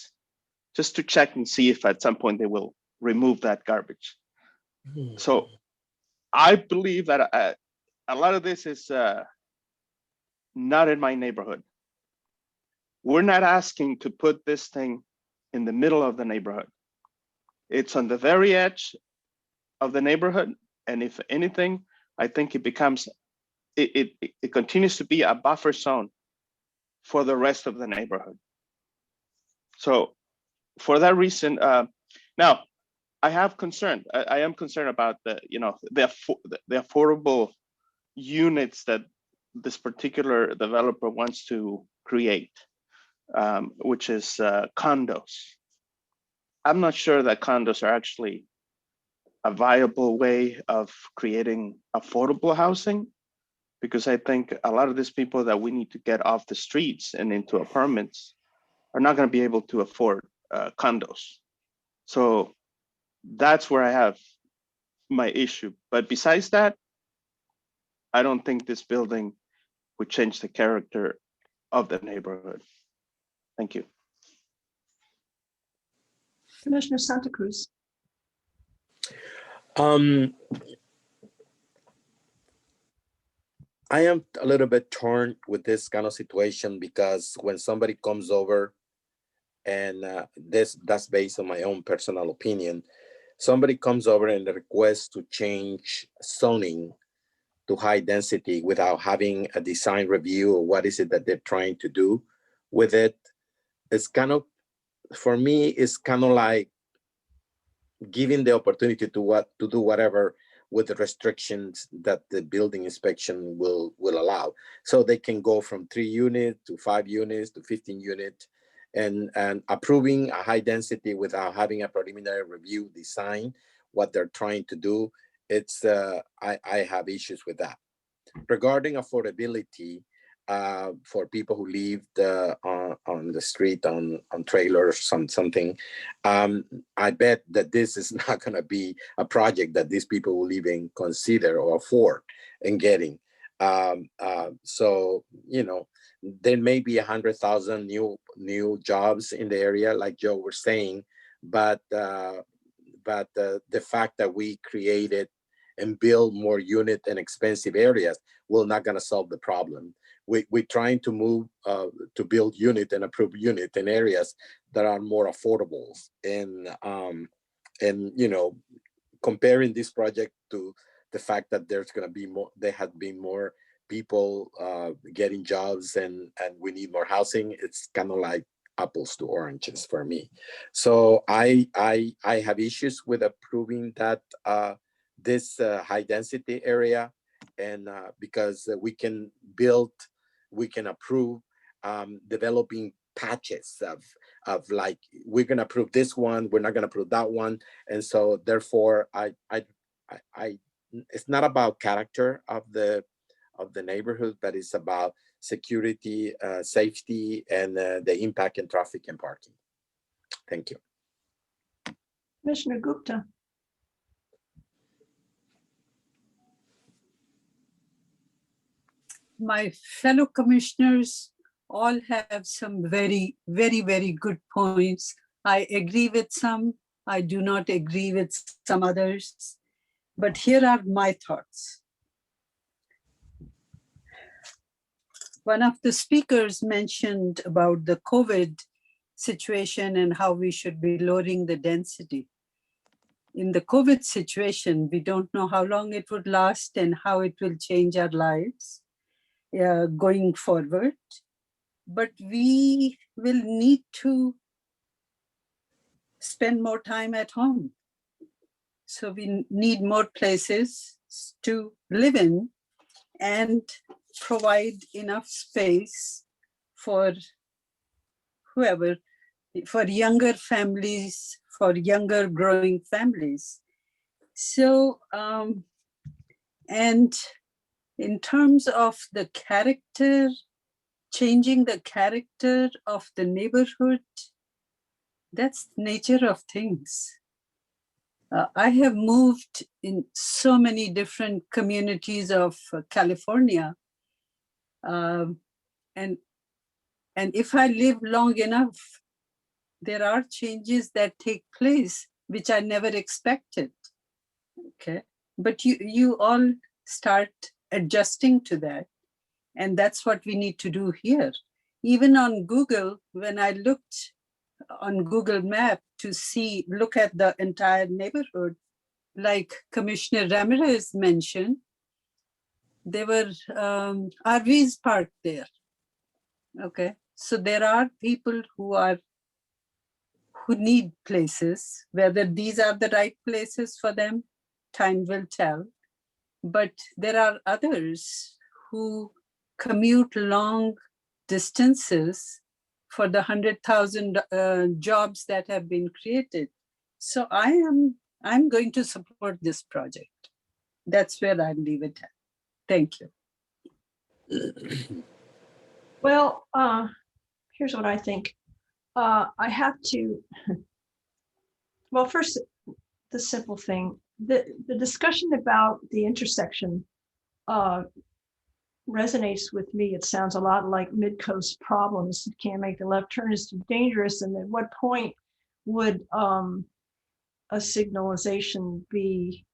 just to check and see if at some point they will remove that garbage. So I believe that a lot of this is not in my neighborhood. We're not asking to put this thing in the middle of the neighborhood. It's on the very edge of the neighborhood. And if anything, I think it becomes, it continues to be a buffer zone for the rest of the neighborhood. So for that reason, now I have concern. I am concerned about the, you know, the affordable units that this particular developer wants to create, which is condos. I'm not sure that condos are actually a viable way of creating affordable housing, because I think a lot of these people that we need to get off the streets and into apartments are not going to be able to afford condos. So that's where I have my issue. But besides that, I don't think this building would change the character of the neighborhood. Thank you. Commissioner Santa Cruz. I am a little bit torn with this kind of situation, because when somebody comes over, and that's based on my own personal opinion, somebody comes over and requests to change zoning to high density without having a design review or what is it that they're trying to do with it. It's kind of, for me, it's kind of like giving the opportunity to do whatever with the restrictions that the building inspection will allow. So they can go from 3 units to 5 units to 15 units, and approving a high density without having a preliminary review design what they're trying to do. It's I have issues with that. Regarding affordability, for people who live on the street on trailers, something, I bet that this is not going to be a project that these people will even consider or afford in getting. So, you know, there may be 100,000 new jobs in the area, like Joe was saying, but the fact that we created and build more unit and expensive areas will not going to solve the problem. We're trying to move to build unit and approve unit in areas that are more affordable. And you know, comparing this project to the fact that there's going to be more, there have been more people getting jobs, and we need more housing. It's kind of like apples to oranges for me. So I have issues with approving that this high density area, and because we can approve developing patches of like, we're gonna approve this one, we're not gonna approve that one, and so therefore I it's not about character of the neighborhood, but it's about security, safety, and the impact in traffic and parking. Thank you. Commissioner Gupta. My fellow commissioners all have some very, very, very good points. I agree with some, I do not agree with some others, but here are my thoughts. One of the speakers mentioned about the COVID situation and how we should be lowering the density. In the COVID situation, we don't know how long it would last and how it will change our lives going forward. But we will need to spend more time at home. So we need more places to live in and provide enough space for whoever, for younger families, for younger growing families. So, and in terms of the character, changing the character of the neighborhood, that's the nature of things. I have moved in so many different communities of California. And if I live long enough, there are changes that take place, which I never expected. Okay. But you all start adjusting to that. And that's what we need to do here. Even on Google, when I looked on Google Map to look at the entire neighborhood, like Commissioner Ramirez mentioned, there were RVs parked there. Okay, so there are people who need places. Whether these are the right places for them, time will tell. But there are others who commute long distances for the 100,000 jobs that have been created. So I'm going to support this project. That's where I leave it at. Thank you. Well, here's what I think. I have to, well, first, the simple thing, the discussion about the intersection resonates with me. It sounds a lot like mid-coast problems. You can't make the left turn, it's too dangerous. And at what point would a signalization be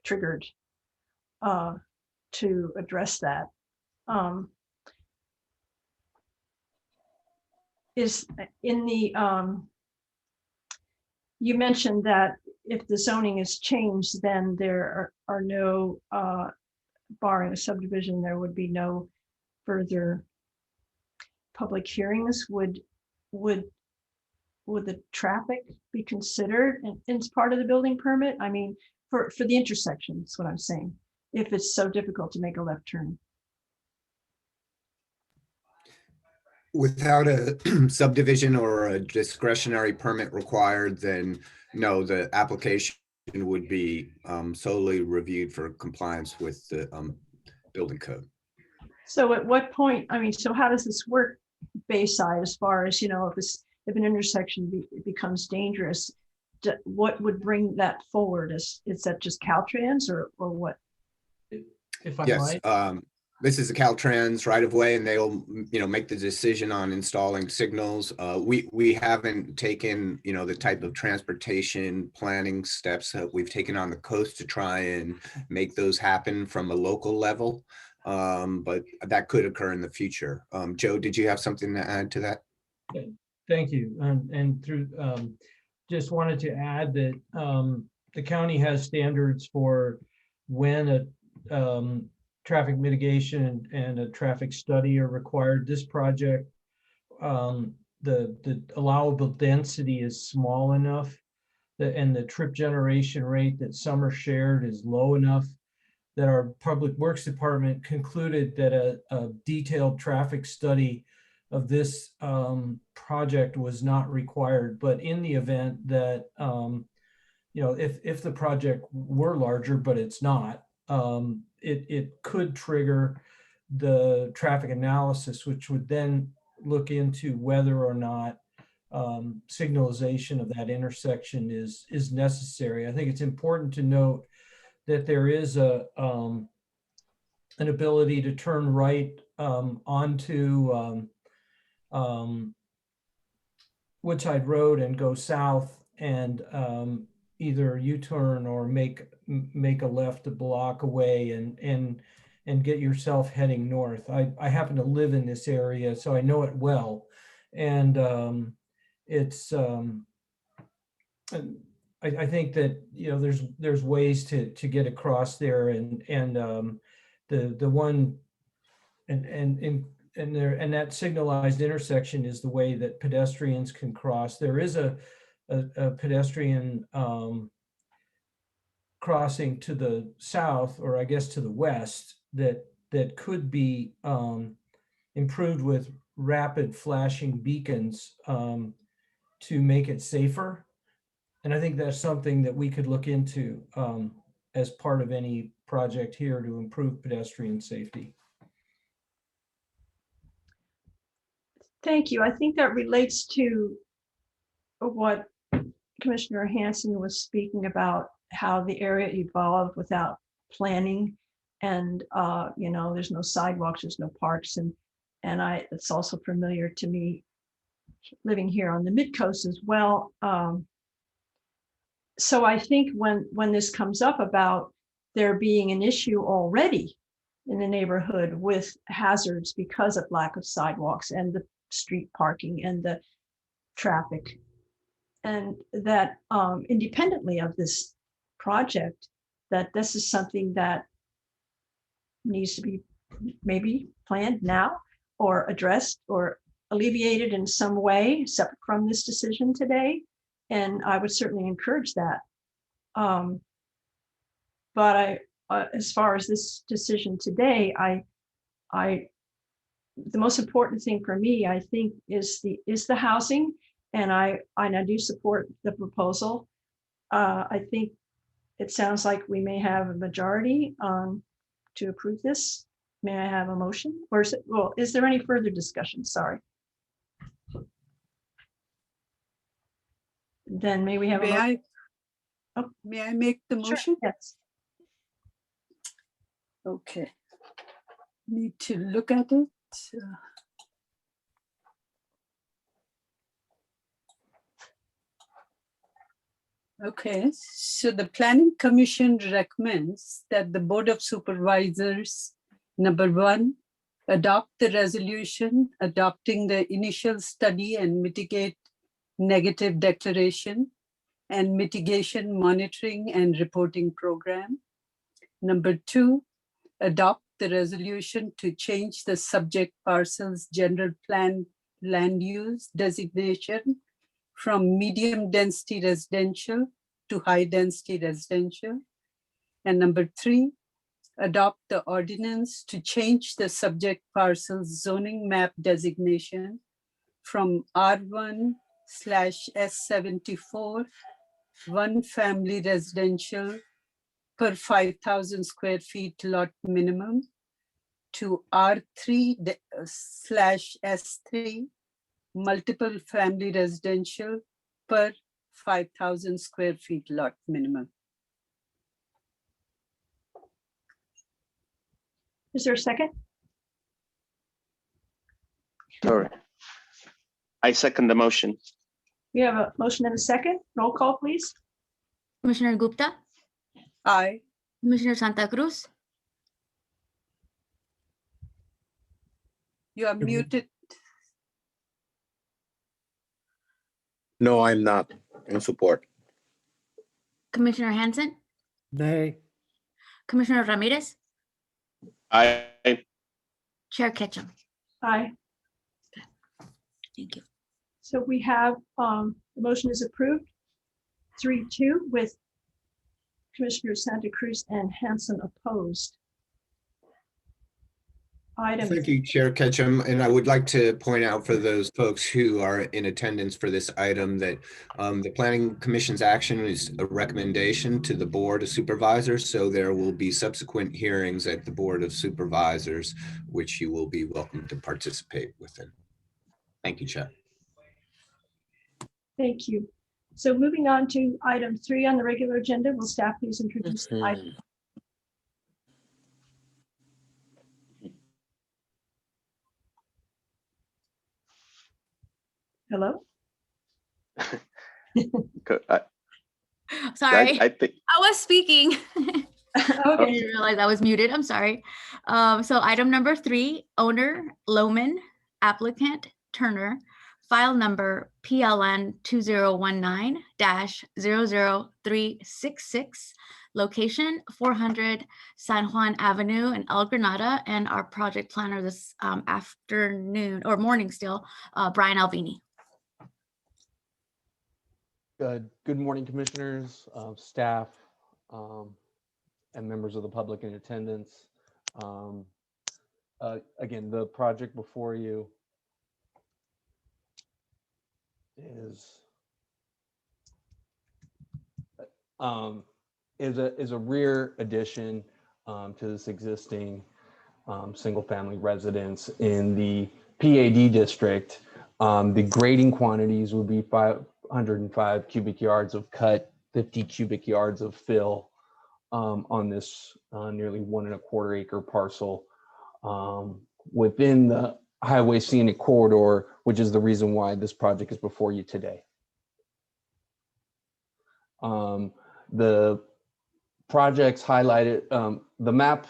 triggered to address that? Is in the, you mentioned that if the zoning is changed, then there are no, barring a subdivision, there would be no further public hearings. Would the traffic be considered as part of the building permit? I mean, for the intersection, that's what I'm saying, if it's so difficult to make a left turn. Without a subdivision or a discretionary permit required, then no, the application would be solely reviewed for compliance with the building code. So at what point, I mean, so how does this work Bayside as far as, you know, if an intersection becomes dangerous, what would bring that forward? Is that just Caltrans or what? If I Yes, might. this is a Caltrans right of way, and they'll, you know, make the decision on installing signals. We haven't taken, you know, the type of transportation planning steps that we've taken on the coast to try and make those happen from a local level. But that could occur in the future. Joe, did you have something to add to that? Thank you. And through, just wanted to add that the county has standards for when a traffic mitigation and a traffic study are required. This project, the allowable density is small enough and the trip generation rate that Summer shared is low enough that our Public Works Department concluded that a detailed traffic study of this project was not required. But in the event that, you know, if the project were larger, but it's not, it could trigger the traffic analysis, which would then look into whether or not signalization of that intersection is necessary. I think it's important to note that there is an ability to turn right onto Woodside Road and go south and either U-turn or make a left a block away and get yourself heading north. I happen to live in this area, so I know it well. And it's I think that, you know, there's ways to get across there, and the one and that signalized intersection is the way that pedestrians can cross. There is a pedestrian crossing to the south, or I guess to the west, that could be improved with rapid flashing beacons to make it safer. And I think that's something that we could look into as part of any project here to improve pedestrian safety. Thank you. I think that relates to what Commissioner Hanson was speaking about, how the area evolved without planning. And, you know, there's no sidewalks, there's no parks. And it's also familiar to me living here on the Mid-Coast as well. So I think when this comes up about there being an issue already in the neighborhood with hazards because of lack of sidewalks and the street parking and the traffic, and that independently of this project, that this is something that needs to be maybe planned now or addressed or alleviated in some way separate from this decision today. And I would certainly encourage that. But as far as this decision today, the most important thing for me, I think, is the housing, and I do support the proposal. I think it sounds like we may have a majority to approve this. May I have a motion, or is there any further discussion? Sorry. Then may we have a motion? May I make the motion? Sure, yes. Okay. Need to look at it. Okay, so the Planning Commission recommends that the Board of Supervisors, number 1, adopt the resolution adopting the initial study and mitigate negative declaration and mitigation monitoring and reporting program. Number 2, adopt the resolution to change the subject parcel's general plan land use designation from medium density residential to high density residential. And number 3, adopt the ordinance to change the subject parcel's zoning map designation from R1/S74 one family residential per 5,000 square feet lot minimum to R3/S3 multiple family residential per 5,000 square feet lot minimum. Is there a second? Sorry. I second the motion. We have a motion and a second. Roll call, please. Commissioner Gupta, Aye. Commissioner Santa Cruz, You are muted. No, I'm not in support. Commissioner Hanson, Nay. Commissioner Ramirez, Aye. Chair Ketchum. Aye. Thank you. So we have, the motion is approved 3-2 with Commissioner Santa Cruz and Hanson opposed. Item. Thank you, Chair Ketchum. And I would like to point out for those folks who are in attendance for this item that the Planning Commission's action is a recommendation to the Board of Supervisors. So there will be subsequent hearings at the Board of Supervisors, which you will be welcome to participate within. Thank you, Chair. Thank you. So moving on to item 3 on the regular agenda, will staff please introduce the item? Hello? Sorry, I think I was speaking. Okay. I didn't realize I was muted. I'm sorry. So item number 3, owner Lohman, applicant Turner, file number PLN 2019-00366, location 400 San Juan Avenue in El Granada, and our project planner this afternoon or morning still, Brian Alvini. Good morning, commissioners, staff. and members of the public in attendance. Again, the project before you is a rear addition to this existing single-family residence in the PAD district. The grading quantities would be 505 cubic yards of cut, 50 cubic yards of fill on this nearly 1.25 acre parcel within the highway scenic corridor, which is the reason why this project is before you today. The projects highlighted, the map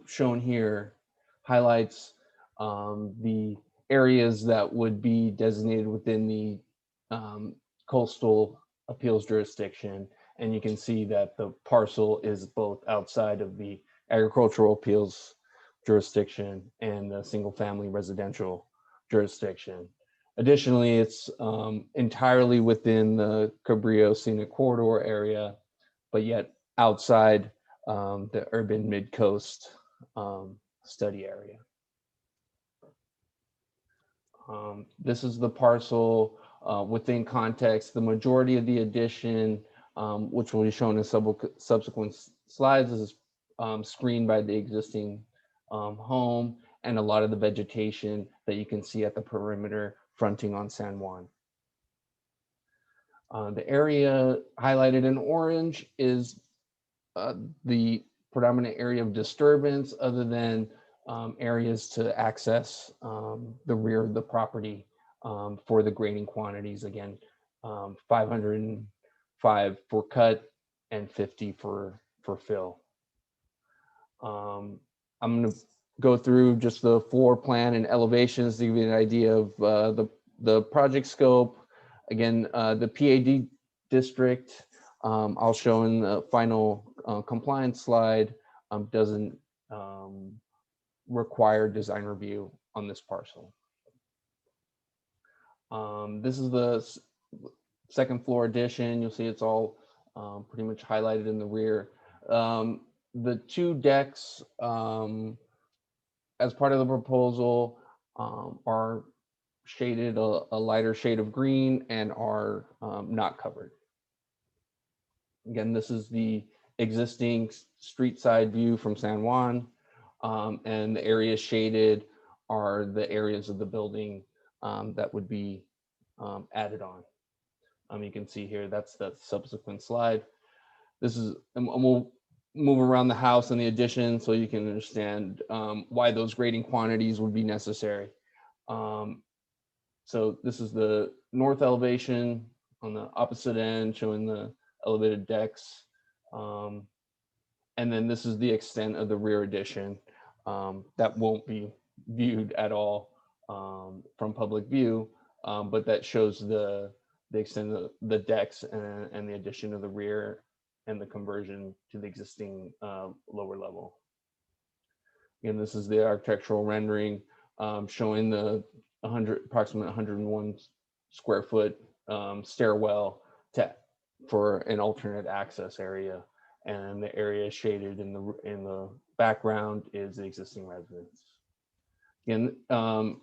shown here highlights the areas that would be designated within the coastal appeals jurisdiction. And you can see that the parcel is both outside of the agricultural appeals jurisdiction and the single family residential jurisdiction. Additionally, it's entirely within the Cabrillo Scenic Corridor area, but yet outside the urban mid-coast study area. This is the parcel within context. The majority of the addition, which will be shown in subsequent slides, is screened by the existing home and a lot of the vegetation that you can see at the perimeter fronting on San Juan. The area highlighted in orange is the predominant area of disturbance, other than areas to access the rear of the property for the grading quantities. Again, 505 for cut and 50 for fill. I'm going to go through just the floor plan and elevations to give you an idea of the project scope. Again, the PAD district, I'll show in the final compliance slide, doesn't require design review on this parcel. This is the second floor addition. You'll see it's all pretty much highlighted in the rear. The two decks, as part of the proposal, are shaded a lighter shade of green and are not covered. Again, this is the existing street side view from San Juan, and the areas shaded are the areas of the building that would be added on. You can see here, that's the subsequent slide. This is, and we'll move around the house and the addition so you can understand why those grading quantities would be necessary. So this is the north elevation on the opposite end, showing the elevated decks. And then this is the extent of the rear addition that won't be viewed at all from public view, but that shows the extent of the decks and the addition of the rear and the conversion to the existing lower level. Again, this is the architectural rendering showing the approximately 101 square foot stairwell for an alternate access area, and the area shaded in the background is the existing residence. Again, and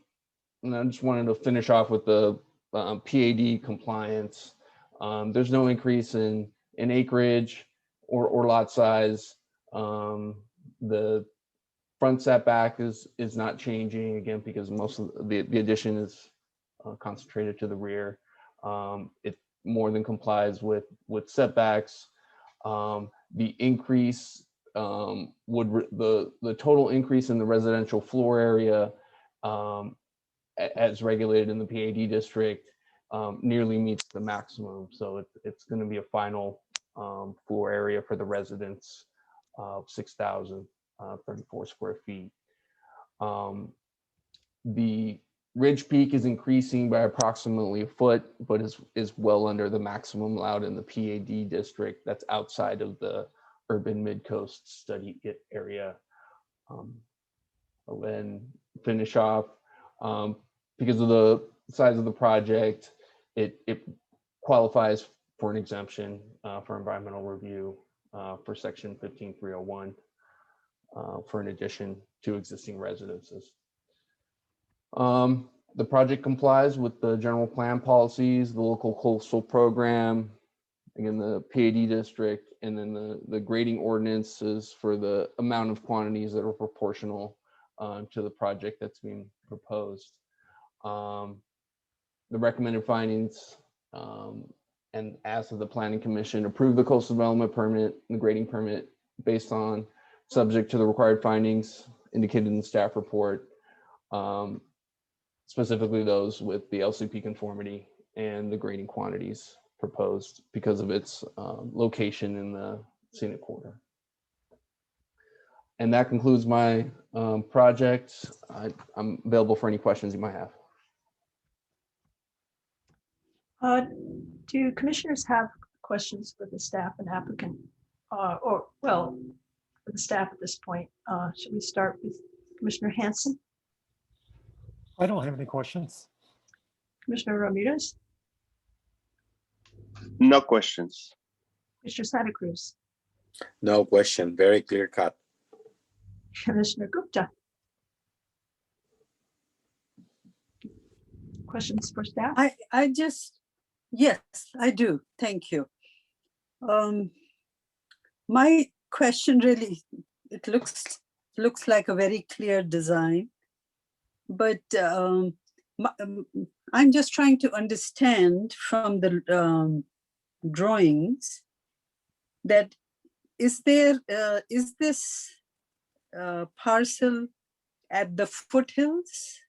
I just wanted to finish off with the PAD compliance. There's no increase in acreage or lot size. The front setback is not changing, again, because most of the addition is concentrated to the rear. It more than complies with setbacks. The increase the total increase in the residential floor area as regulated in the PAD district nearly meets the maximum. So it's going to be a final floor area for the residents of 6,034 square feet. The ridge peak is increasing by approximately a foot, but is well under the maximum allowed in the PAD district. That's outside of the urban mid-coast study area. I'll then finish off because of the size of the project, it qualifies for an exemption for environmental review for section 15301 for an addition to existing residences. The project complies with the general plan policies, the local coastal program, again, the PAD district, and then the grading ordinances for the amount of quantities that are proportional to the project that's being proposed. The recommended findings and ask of the Planning Commission approve the coastal development permit and the grading permit based on subject to the required findings indicated in the staff report, specifically those with the LCP conformity and the grading quantities proposed because of its location in the scenic corridor. And that concludes my project. I'm available for any questions you might have. Do commissioners have questions for the staff and applicant? Or, well, for the staff at this point, should we start with Commissioner Hanson? I don't have any questions. Commissioner Ramirez? No questions. Commissioner Santa Cruz? No question, very clear cut. Commissioner Gupta? Questions for staff? I just, yes, I do. Thank you. My question really, it looks like a very clear design, but I'm just trying to understand from the drawings that is this parcel at the foothills?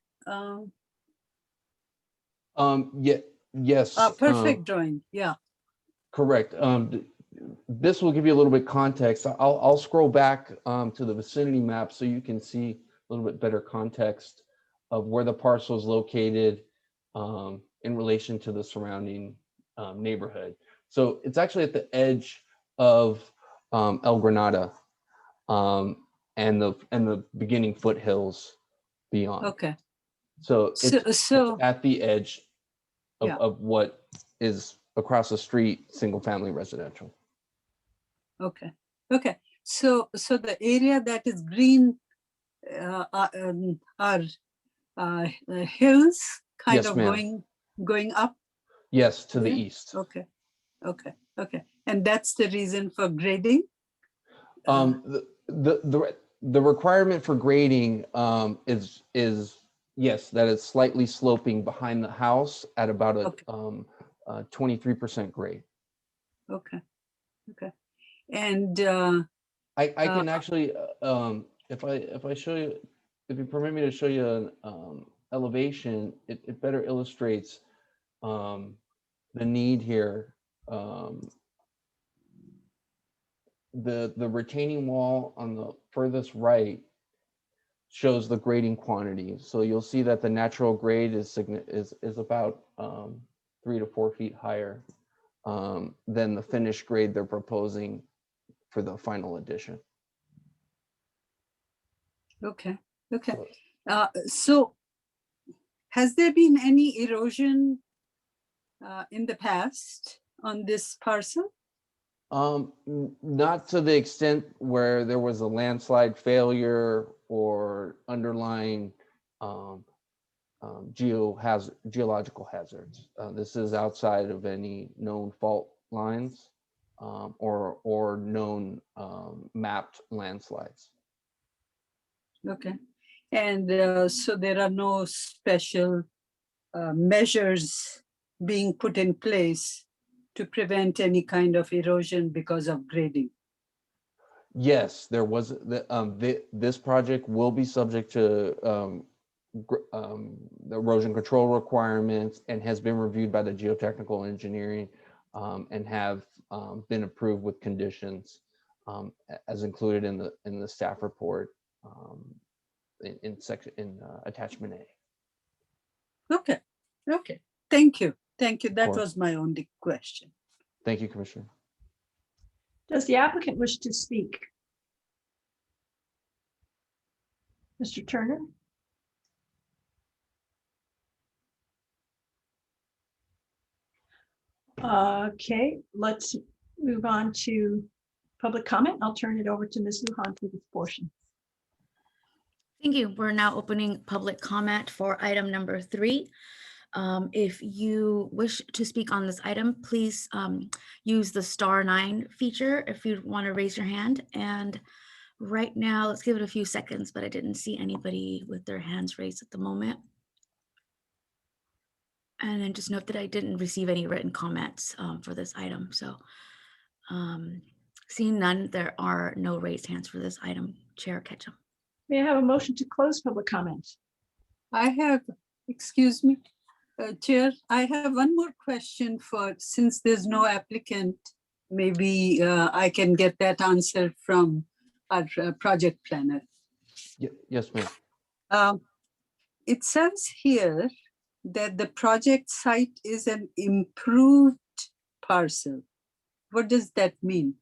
Yeah, yes. Perfect drawing, yeah. Correct. This will give you a little bit context. I'll scroll back to the vicinity map so you can see a little bit better context of where the parcel is located in relation to the surrounding neighborhood. So it's actually at the edge of El Granada and the beginning foothills beyond. Okay. So it's at the edge of, Yeah. of what is across the street, single family residential. Okay. Okay. So the area that is green are hills kind Yes, of ma'am. going up. Yes, to the Yeah. east. Okay. Okay. Okay. And that's the reason for grading. The requirement for grading is yes, that it's slightly sloping behind the house at about a 23% grade. Okay. Okay. And I can actually if I show you, if you permit me to show you an elevation, it better illustrates the need here. The retaining wall on the furthest right shows the grading quantity. So you'll see that the natural grade is about 3 to 4 feet higher than the finished grade they're proposing for the final addition. okay. Okay. So has there been any erosion in the past on this parcel? Not to the extent where there was a landslide failure or underlying geological hazards. This is outside of any known fault lines or known mapped landslides. Okay. And so there are no special measures being put in place to prevent any kind of erosion because of grading? Yes, there was. This project will be subject to the erosion control requirements and has been reviewed by the geotechnical engineering and have been approved with conditions as included in the staff report in attachment A. Okay. Okay. Thank you. Thank you. That course. was my only question. Thank you, Commissioner. Does the applicant wish to speak? Mr. Turner? Okay, let's move on to public comment. I'll turn it over to Ms. Lujan for this portion. Thank you. We're now opening public comment for item number 3. If you wish to speak on this item, please use the *9 feature if you want to raise your hand. And right now, let's give it a few seconds, but I didn't see anybody with their hands raised at the moment. And then just note that I didn't receive any written comments for this item. So seeing none, there are no raised hands for this item. Chair Ketchum. May I have a motion to close public comment? I have, excuse me, Chair, I have one more question since there's no applicant, maybe I can get that answer from our project planner. Yes, ma'am. It says here that the project site is an improved parcel. What does that mean?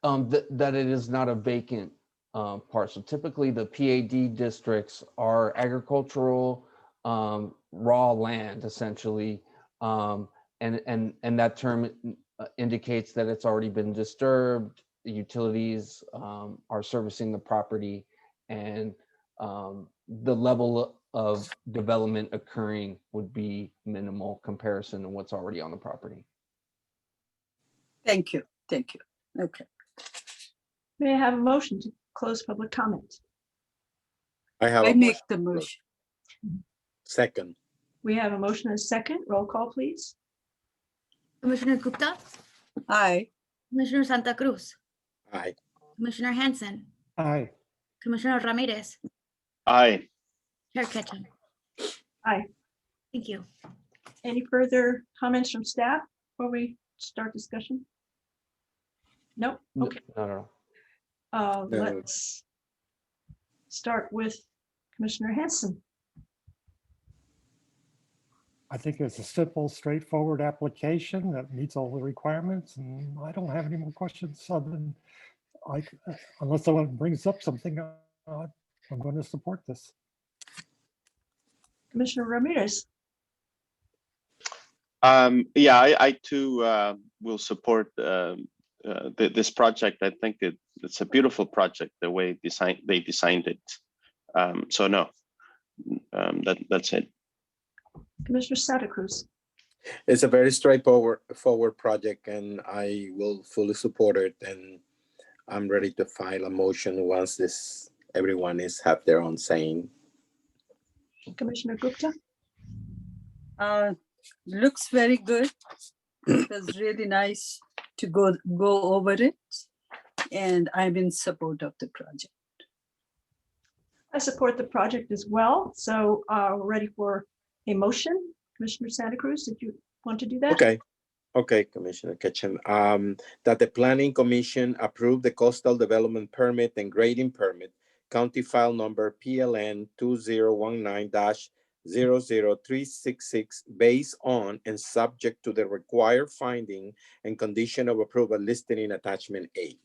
That it is not a vacant parcel. Typically, the PAD districts are agricultural, raw land, essentially, and that term indicates that it's already been disturbed. The utilities are servicing the property, and the level of development occurring would be minimal comparison to what's already on the property. Thank you. Thank you. Okay. May I have a motion to close public comment? I make the motion. Second. We have a motion and a second. Roll call, please. Commissioner Gupta? Aye. Commissioner Santa Cruz? Aye. Commissioner Hanson? Aye. Commissioner Ramirez? Aye. Chair Ketchum. Aye. Thank you. Any further comments from staff before we start discussion? Nope. Okay. Not at all. No. Let's start with Commissioner Hanson. I think it's a simple, straightforward application that meets all the requirements, and I don't have any more questions other than unless someone brings up something, I'm going to support this. Commissioner Ramirez. Yeah, I too will support this project. I think it's a beautiful project, the way they designed it. So no, that's it. Commissioner Santa Cruz. It's a very straightforward project, and I will fully support it. And I'm ready to file a motion once everyone have their own saying. Commissioner Gupta. Looks very good. It was really nice to go over it, and I'm in support of the project. I support the project as well. So we're ready for a motion. Commissioner Santa Cruz, did you want to do that? Okay, Commissioner Ketchum. That the Planning Commission approve the coastal development permit and grading permit, county file number PLN 2019-00366, based on and subject to the required finding and condition of approval listed in attachment A.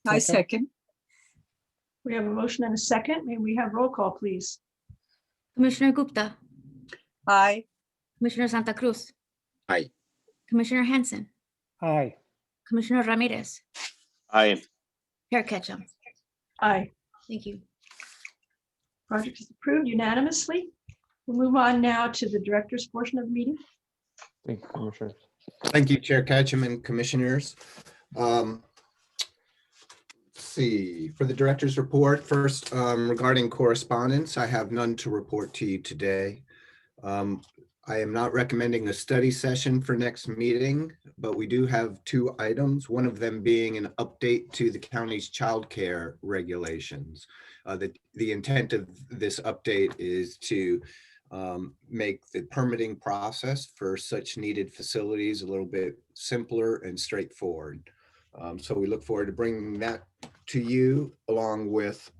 I second. We have a motion and a second. May we have roll call, please? Commissioner Gupta? Aye. Commissioner Santa Cruz? Aye. Commissioner Hanson? Aye. Commissioner Ramirez? Aye. Chair Ketchum. Aye. Thank you. Project is approved unanimously. We'll move on now to the director's portion of the meeting. Thank you, Commissioner. Thank you, Chair Ketchum and Commissioners. See, for the director's report, first regarding correspondence, I have none to report to you today. I am not recommending a study session for next meeting, but we do have 2 items, one of them being an update to the county's childcare regulations. The intent of this update is to make the permitting process for such needed facilities a little bit simpler and straightforward. So we look forward to bringing that to you, along with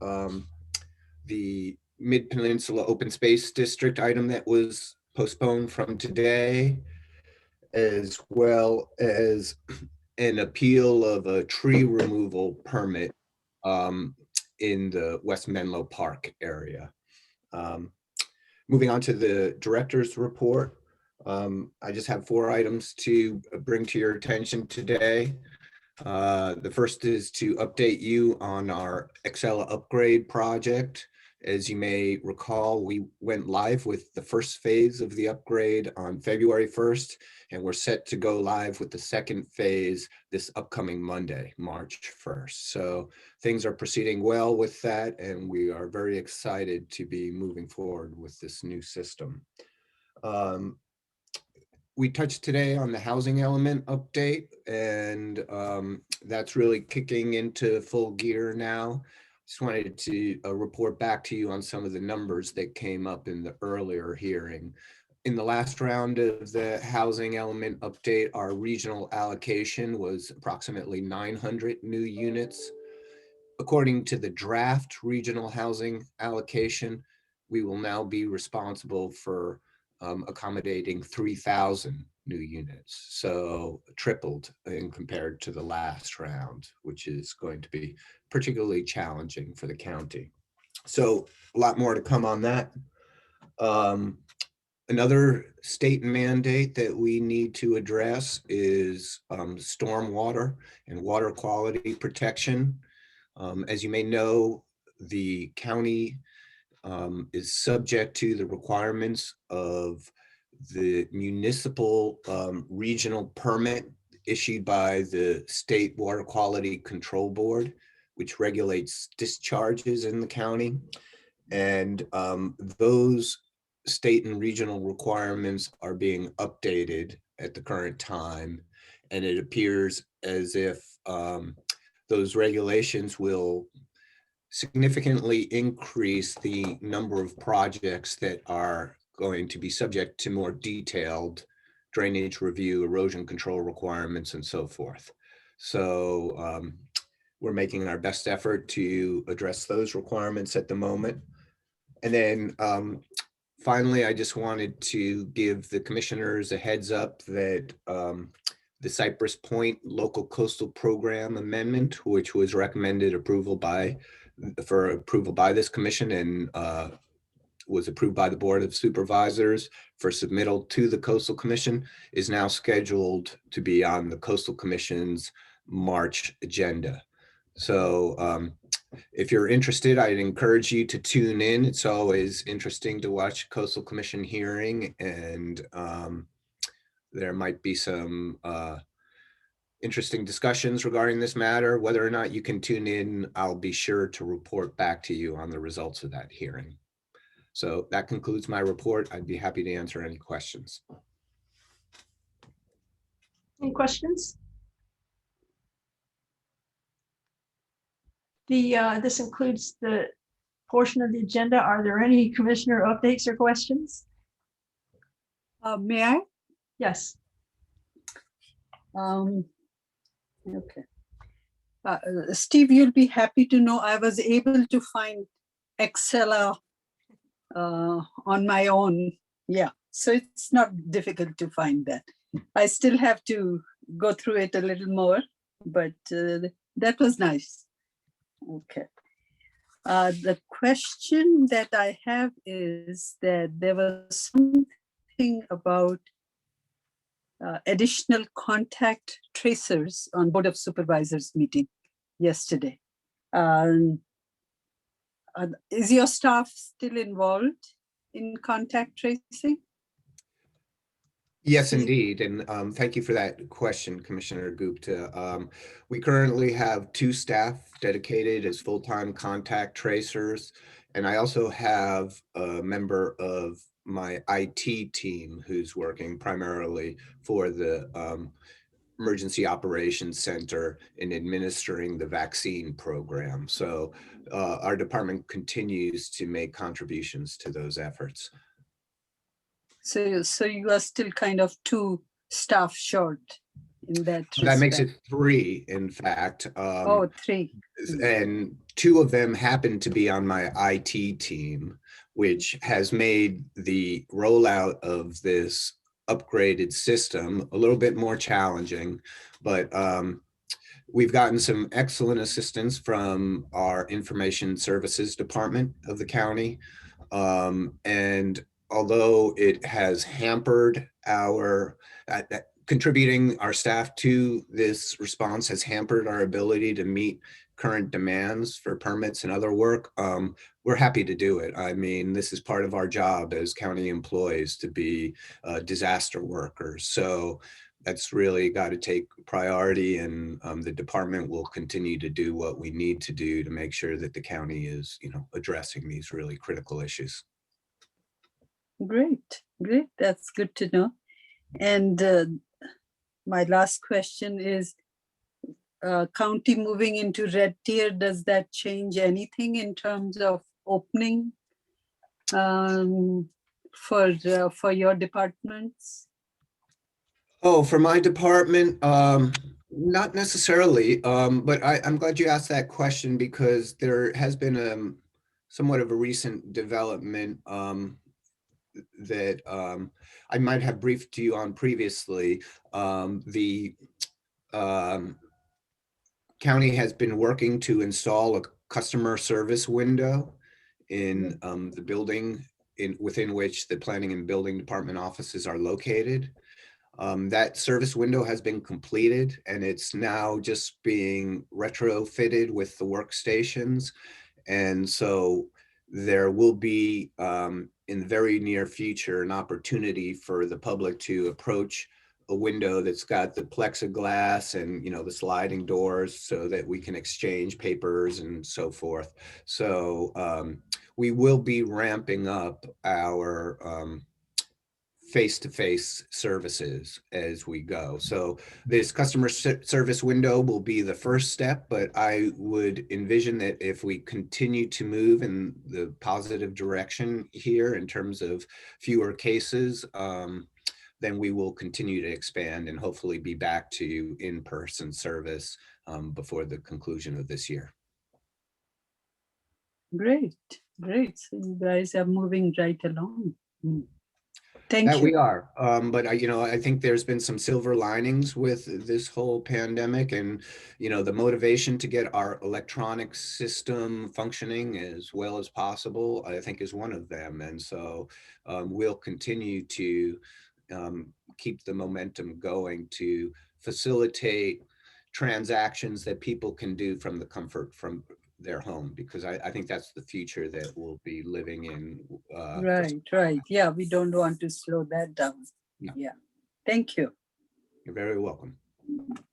the Mid-Peninsula Open Space District item that was postponed from today, as well as an appeal of a tree removal permit in the West Menlo Park area. Moving on to the director's report, I just have 4 items to bring to your attention today. The first is to update you on our Excel upgrade project. As you may recall, we went live with the first phase of the upgrade on February 1st, and we're set to go live with the second phase this upcoming Monday, March 1st. So things are proceeding well with that, and we are very excited to be moving forward with this new system. We touched today on the housing element update, and that's really kicking into full gear now. Just wanted to report back to you on some of the numbers that came up in the earlier hearing. In the last round of the housing element update, our regional allocation was approximately 900 new units. According to the draft regional housing allocation, we will now be responsible for accommodating 3,000 new units. So tripled in compared to the last round, which is going to be particularly challenging for the county. So a lot more to come on that. Another state mandate that we need to address is stormwater and water quality protection. As you may know, the county is subject to the requirements of the municipal regional permit issued by the State Water Quality Control Board, which regulates discharges in the county. And those state and regional requirements are being updated at the current time. And it appears as if those regulations will significantly increase the number of projects that are going to be subject to more detailed drainage review, erosion control requirements, and so forth. So we're making our best effort to address those requirements at the moment. And then finally, I just wanted to give the commissioners a heads up that the Cypress Point Local Coastal Program Amendment, which was recommended for approval by this commission and was approved by the Board of Supervisors for submittal to the Coastal Commission, is now scheduled to be on the Coastal Commission's March agenda. So if you're interested, I'd encourage you to tune in. It's always interesting to watch Coastal Commission hearing, and there might be some interesting discussions regarding this matter. Whether or not you can tune in, I'll be sure to report back to you on the results of that hearing. So that concludes my report. I'd be happy to answer any questions. Any questions? This includes the portion of the agenda. Are there any commissioner updates or questions? May I? Yes. Okay. Steve, you'll be happy to know I was able to find Excel on my own. Yeah, so it's not difficult to find that. I still have to go through it a little more, but that was nice. Okay. The question that I have is that there was something about additional contact tracers on Board of Supervisors meeting yesterday. Is your staff still involved in contact tracing? Yes, indeed. And thank you for that question, Commissioner Gupta. We currently have 2 staff dedicated as full-time contact tracers. And I also have a member of my IT team who's working primarily for the Emergency Operations Center in administering the vaccine program. So our department continues to make contributions to those efforts. So you are still kind of 2 staff short in that respect. That makes it 3, in fact. 3. And 2 of them happen to be on my IT team, which has made the rollout of this upgraded system a little bit more challenging. But we've gotten some excellent assistance from our Information Services Department of the county. And although it has hampered our, contributing our staff to this response has hampered our ability to meet current demands for permits and other work, we're happy to do it. I mean, this is part of our job as county employees to be disaster workers. So that's really got to take priority, and the department will continue to do what we need to do to make sure that the county is, addressing these really critical issues. Great, great. That's good to know. And my last question is, county moving into red tier, does that change anything in terms of opening for your departments? Oh, for my department, not necessarily, but I'm glad you asked that question, because there has been somewhat of a recent development that I might have briefed to you on previously. The county has been working to install a customer service window in the building within which the planning and building department offices are located. That service window has been completed, and it's now just being retrofitted with the workstations. And so there will be in the very near future an opportunity for the public to approach a window that's got the plexiglass and the sliding doors, so that we can exchange papers and so forth. So we will be ramping up our face-to-face services as we go. So this customer service window will be the first step, but I would envision that if we continue to move in the positive direction here in terms of fewer cases, then we will continue to expand and hopefully be back to in-person service before the conclusion of this year. Great, great. So you guys are moving right along. Thank That you. we are, but I think there's been some silver linings with this whole pandemic, and the motivation to get our electronic system functioning as well as possible, I think, is one of them. And so we'll continue to keep the momentum going to facilitate transactions that people can do from the comfort from their home, because I think that's the future that we'll be living in. Right. Yeah, we don't want to slow that down. No. Yeah. Thank you. You're very welcome.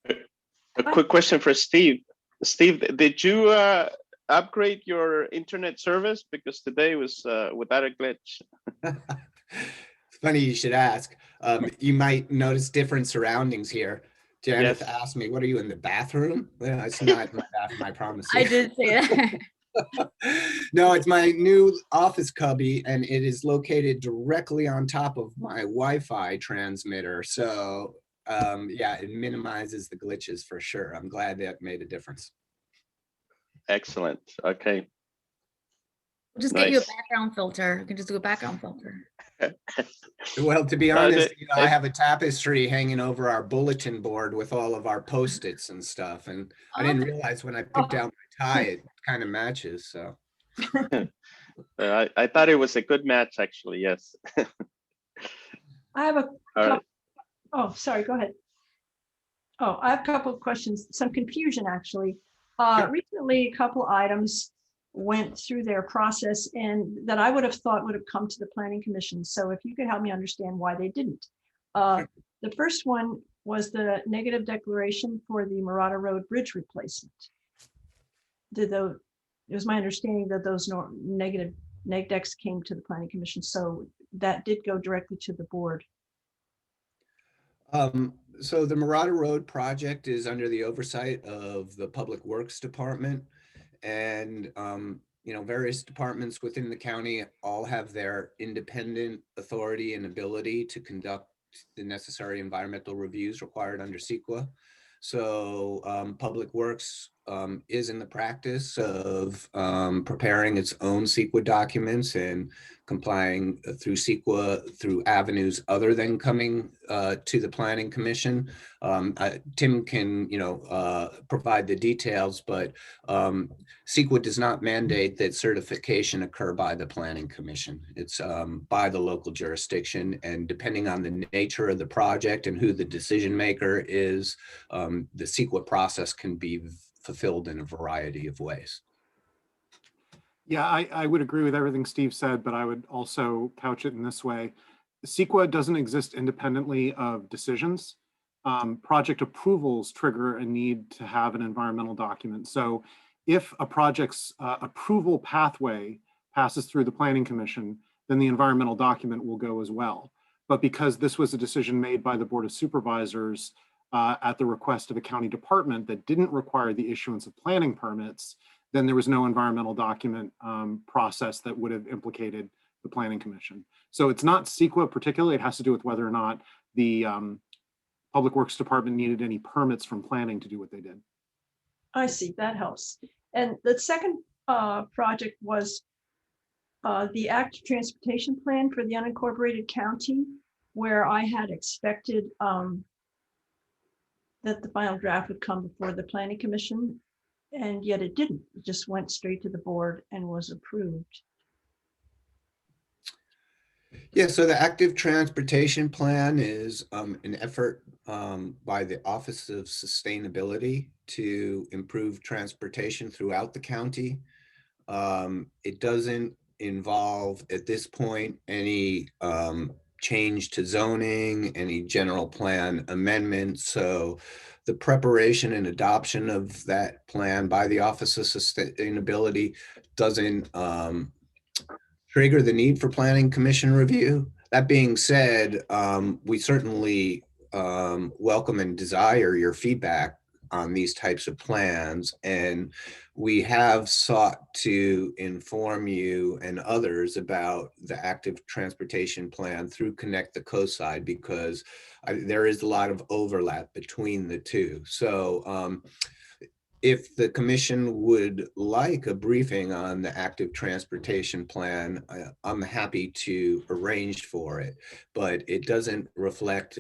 A quick question for Steve. Steve, did you upgrade your internet service? Because today was without a glitch. It's funny you should ask. You might notice different surroundings here. Janice asked me, what are you, in the bathroom? Well, it's not my bathroom, I promise you. I did say that. No, it's my new office cubby, and it is located directly on top of my Wi-Fi transmitter. So yeah, it minimizes the glitches for sure. I'm glad that made a difference. Excellent. Okay. We'll just get you a background filter. You can just do a background filter. Well, to be honest, I have a tapestry hanging over our bulletin board with all of our Post-its and stuff. And I didn't realize when I picked out my tie, it kind of matches. So I thought it was a good match, actually. Yes. I have oh, sorry, go ahead. Oh, I have a couple of questions, some confusion, actually. Recently, a couple items went through their process and that I would have thought would have come to the Planning Commission. So if you could help me understand why they didn't. The first one was the negative declaration for the Murata Road Bridge replacement. It was my understanding that those negative neg decks came to the Planning Commission. So that did go directly to the board. So the Murata Road project is under the oversight of the Public Works Department. And, various departments within the county all have their independent authority and ability to conduct the necessary environmental reviews required under CEQA. So Public Works is in the practice of preparing its own CEQA documents and complying through CEQA through avenues other than coming to the Planning Commission. Tim can, provide the details, but CEQA does not mandate that certification occur by the Planning Commission. It's by the local jurisdiction, and depending on the nature of the project and who the decision maker is, the CEQA process can be fulfilled in a variety of ways. Yeah, I would agree with everything Steve said, but I would also couch it in this way. CEQA doesn't exist independently of decisions. Project approvals trigger a need to have an environmental document. So if a project's approval pathway passes through the Planning Commission, then the environmental document will go as well. But because this was a decision made by the Board of Supervisors at the request of a county department that didn't require the issuance of planning permits, then there was no environmental document process that would have implicated the Planning Commission. So it's not CEQA particularly, it has to do with whether or not the Public Works Department needed any permits from planning to do what they did. I see, that helps. And the second project was the active transportation plan for the unincorporated county, where I had expected that the final draft would come before the Planning Commission, and yet it didn't. It just went straight to the board and was approved. Yeah, so the active transportation plan is an effort by the Office of Sustainability to improve transportation throughout the county. It doesn't involve at this point any change to zoning, any general plan amendments. So the preparation and adoption of that plan by the Office of Sustainability doesn't trigger the need for Planning Commission review. That being said, we certainly welcome and desire your feedback on these types of plans, and we have sought to inform you and others about the active transportation plan through Connect the Coast Side, because there is a lot of overlap between the two. So if the commission would like a briefing on the active transportation plan, I'm happy to arrange for it, but it doesn't reflect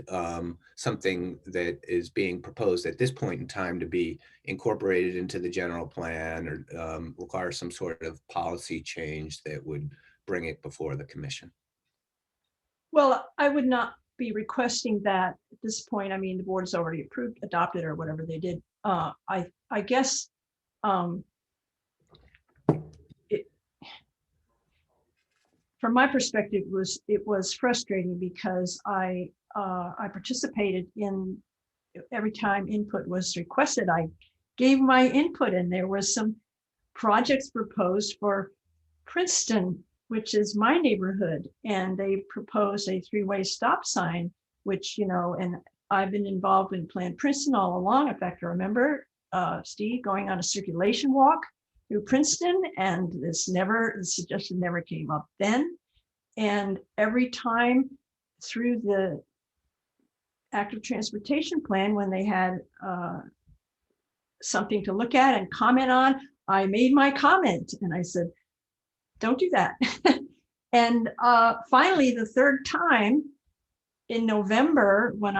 something that is being proposed at this point in time to be incorporated into the general plan or require some sort of policy change that would bring it before the commission. Well, I would not be requesting that at this point. I mean, the board has already approved, adopted, or whatever they did. I guess from my perspective, it was frustrating because I participated in every time input was requested. I gave my input, and there was some projects proposed for Princeton, which is my neighborhood, and they proposed a three-way stop sign, which, and I've been involved in Plan Princeton all along. In fact, I remember Steve going on a circulation walk through Princeton, and the suggestion never came up then. And every time through the active transportation plan, when they had something to look at and comment on, I made my comment and I said, don't do that. And finally, the third time in November, when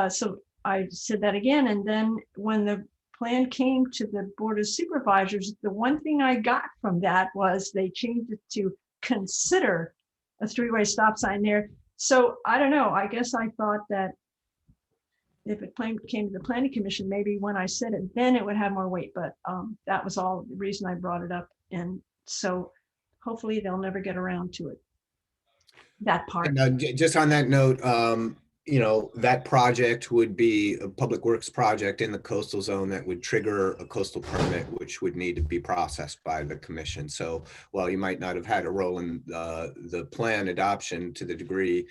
so I said that again. And then when the plan came to the Board of Supervisors, the one thing I got from that was they changed it to consider a three-way stop sign there. So I don't know, I guess I thought that if it came to the Planning Commission, maybe when I said it, then it would have more weight, but that was all the reason I brought it up. And so hopefully they'll never get around to it, that part. And, just on that note, that project would be a public works project in the coastal zone that would trigger a coastal permit, which would need to be processed by the commission. So while you might not have had a role in the plan adoption to the degree,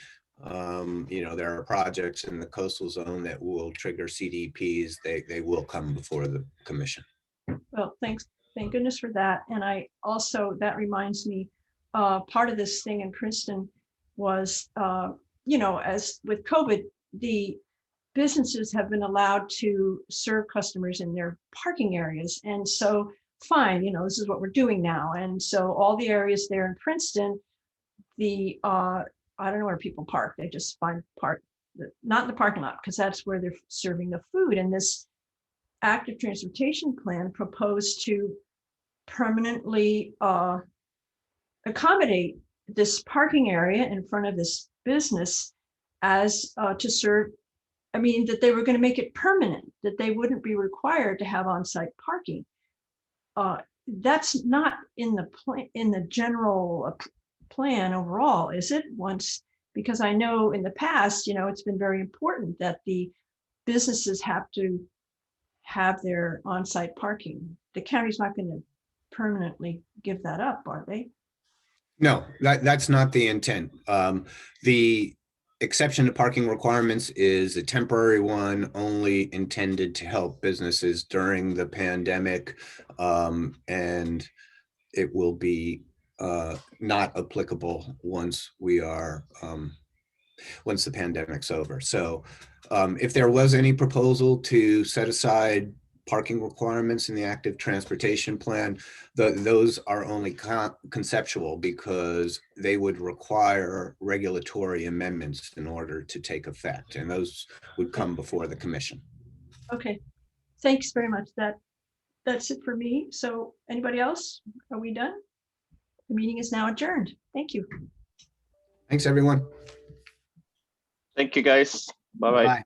there are projects in the coastal zone that will trigger CDPs. They will come before the commission. Well, thank goodness for that. And I also, that reminds me, part of this thing in Princeton was, as with COVID, the businesses have been allowed to serve customers in their parking areas. And so, fine, this is what we're doing now. And so all the areas there in Princeton, I don't know where people park. They just find not in the parking lot, because that's where they're serving the food. And this active transportation plan proposed to permanently accommodate this parking area in front of this business as to serve, that they were going to make it permanent, that they wouldn't be required to have on-site parking. That's not in the general plan overall, is it? Because I know in the past, it's been very important that the businesses have to have their on-site parking. The county's not going to permanently give that up, are they? No, that's not the intent. The exception to parking requirements is a temporary one, only intended to help businesses during the pandemic, and it will be not applicable once once the pandemic's over. So if there was any proposal to set aside parking requirements in the active transportation plan, those are only conceptual, because they would require regulatory amendments in order to take effect, and those would come before the commission. Okay, thanks very much. That's it for me. So anybody else? Are we done? The meeting is now adjourned. Thank you. Thanks, everyone. Thank you, guys. Bye-bye. Bye.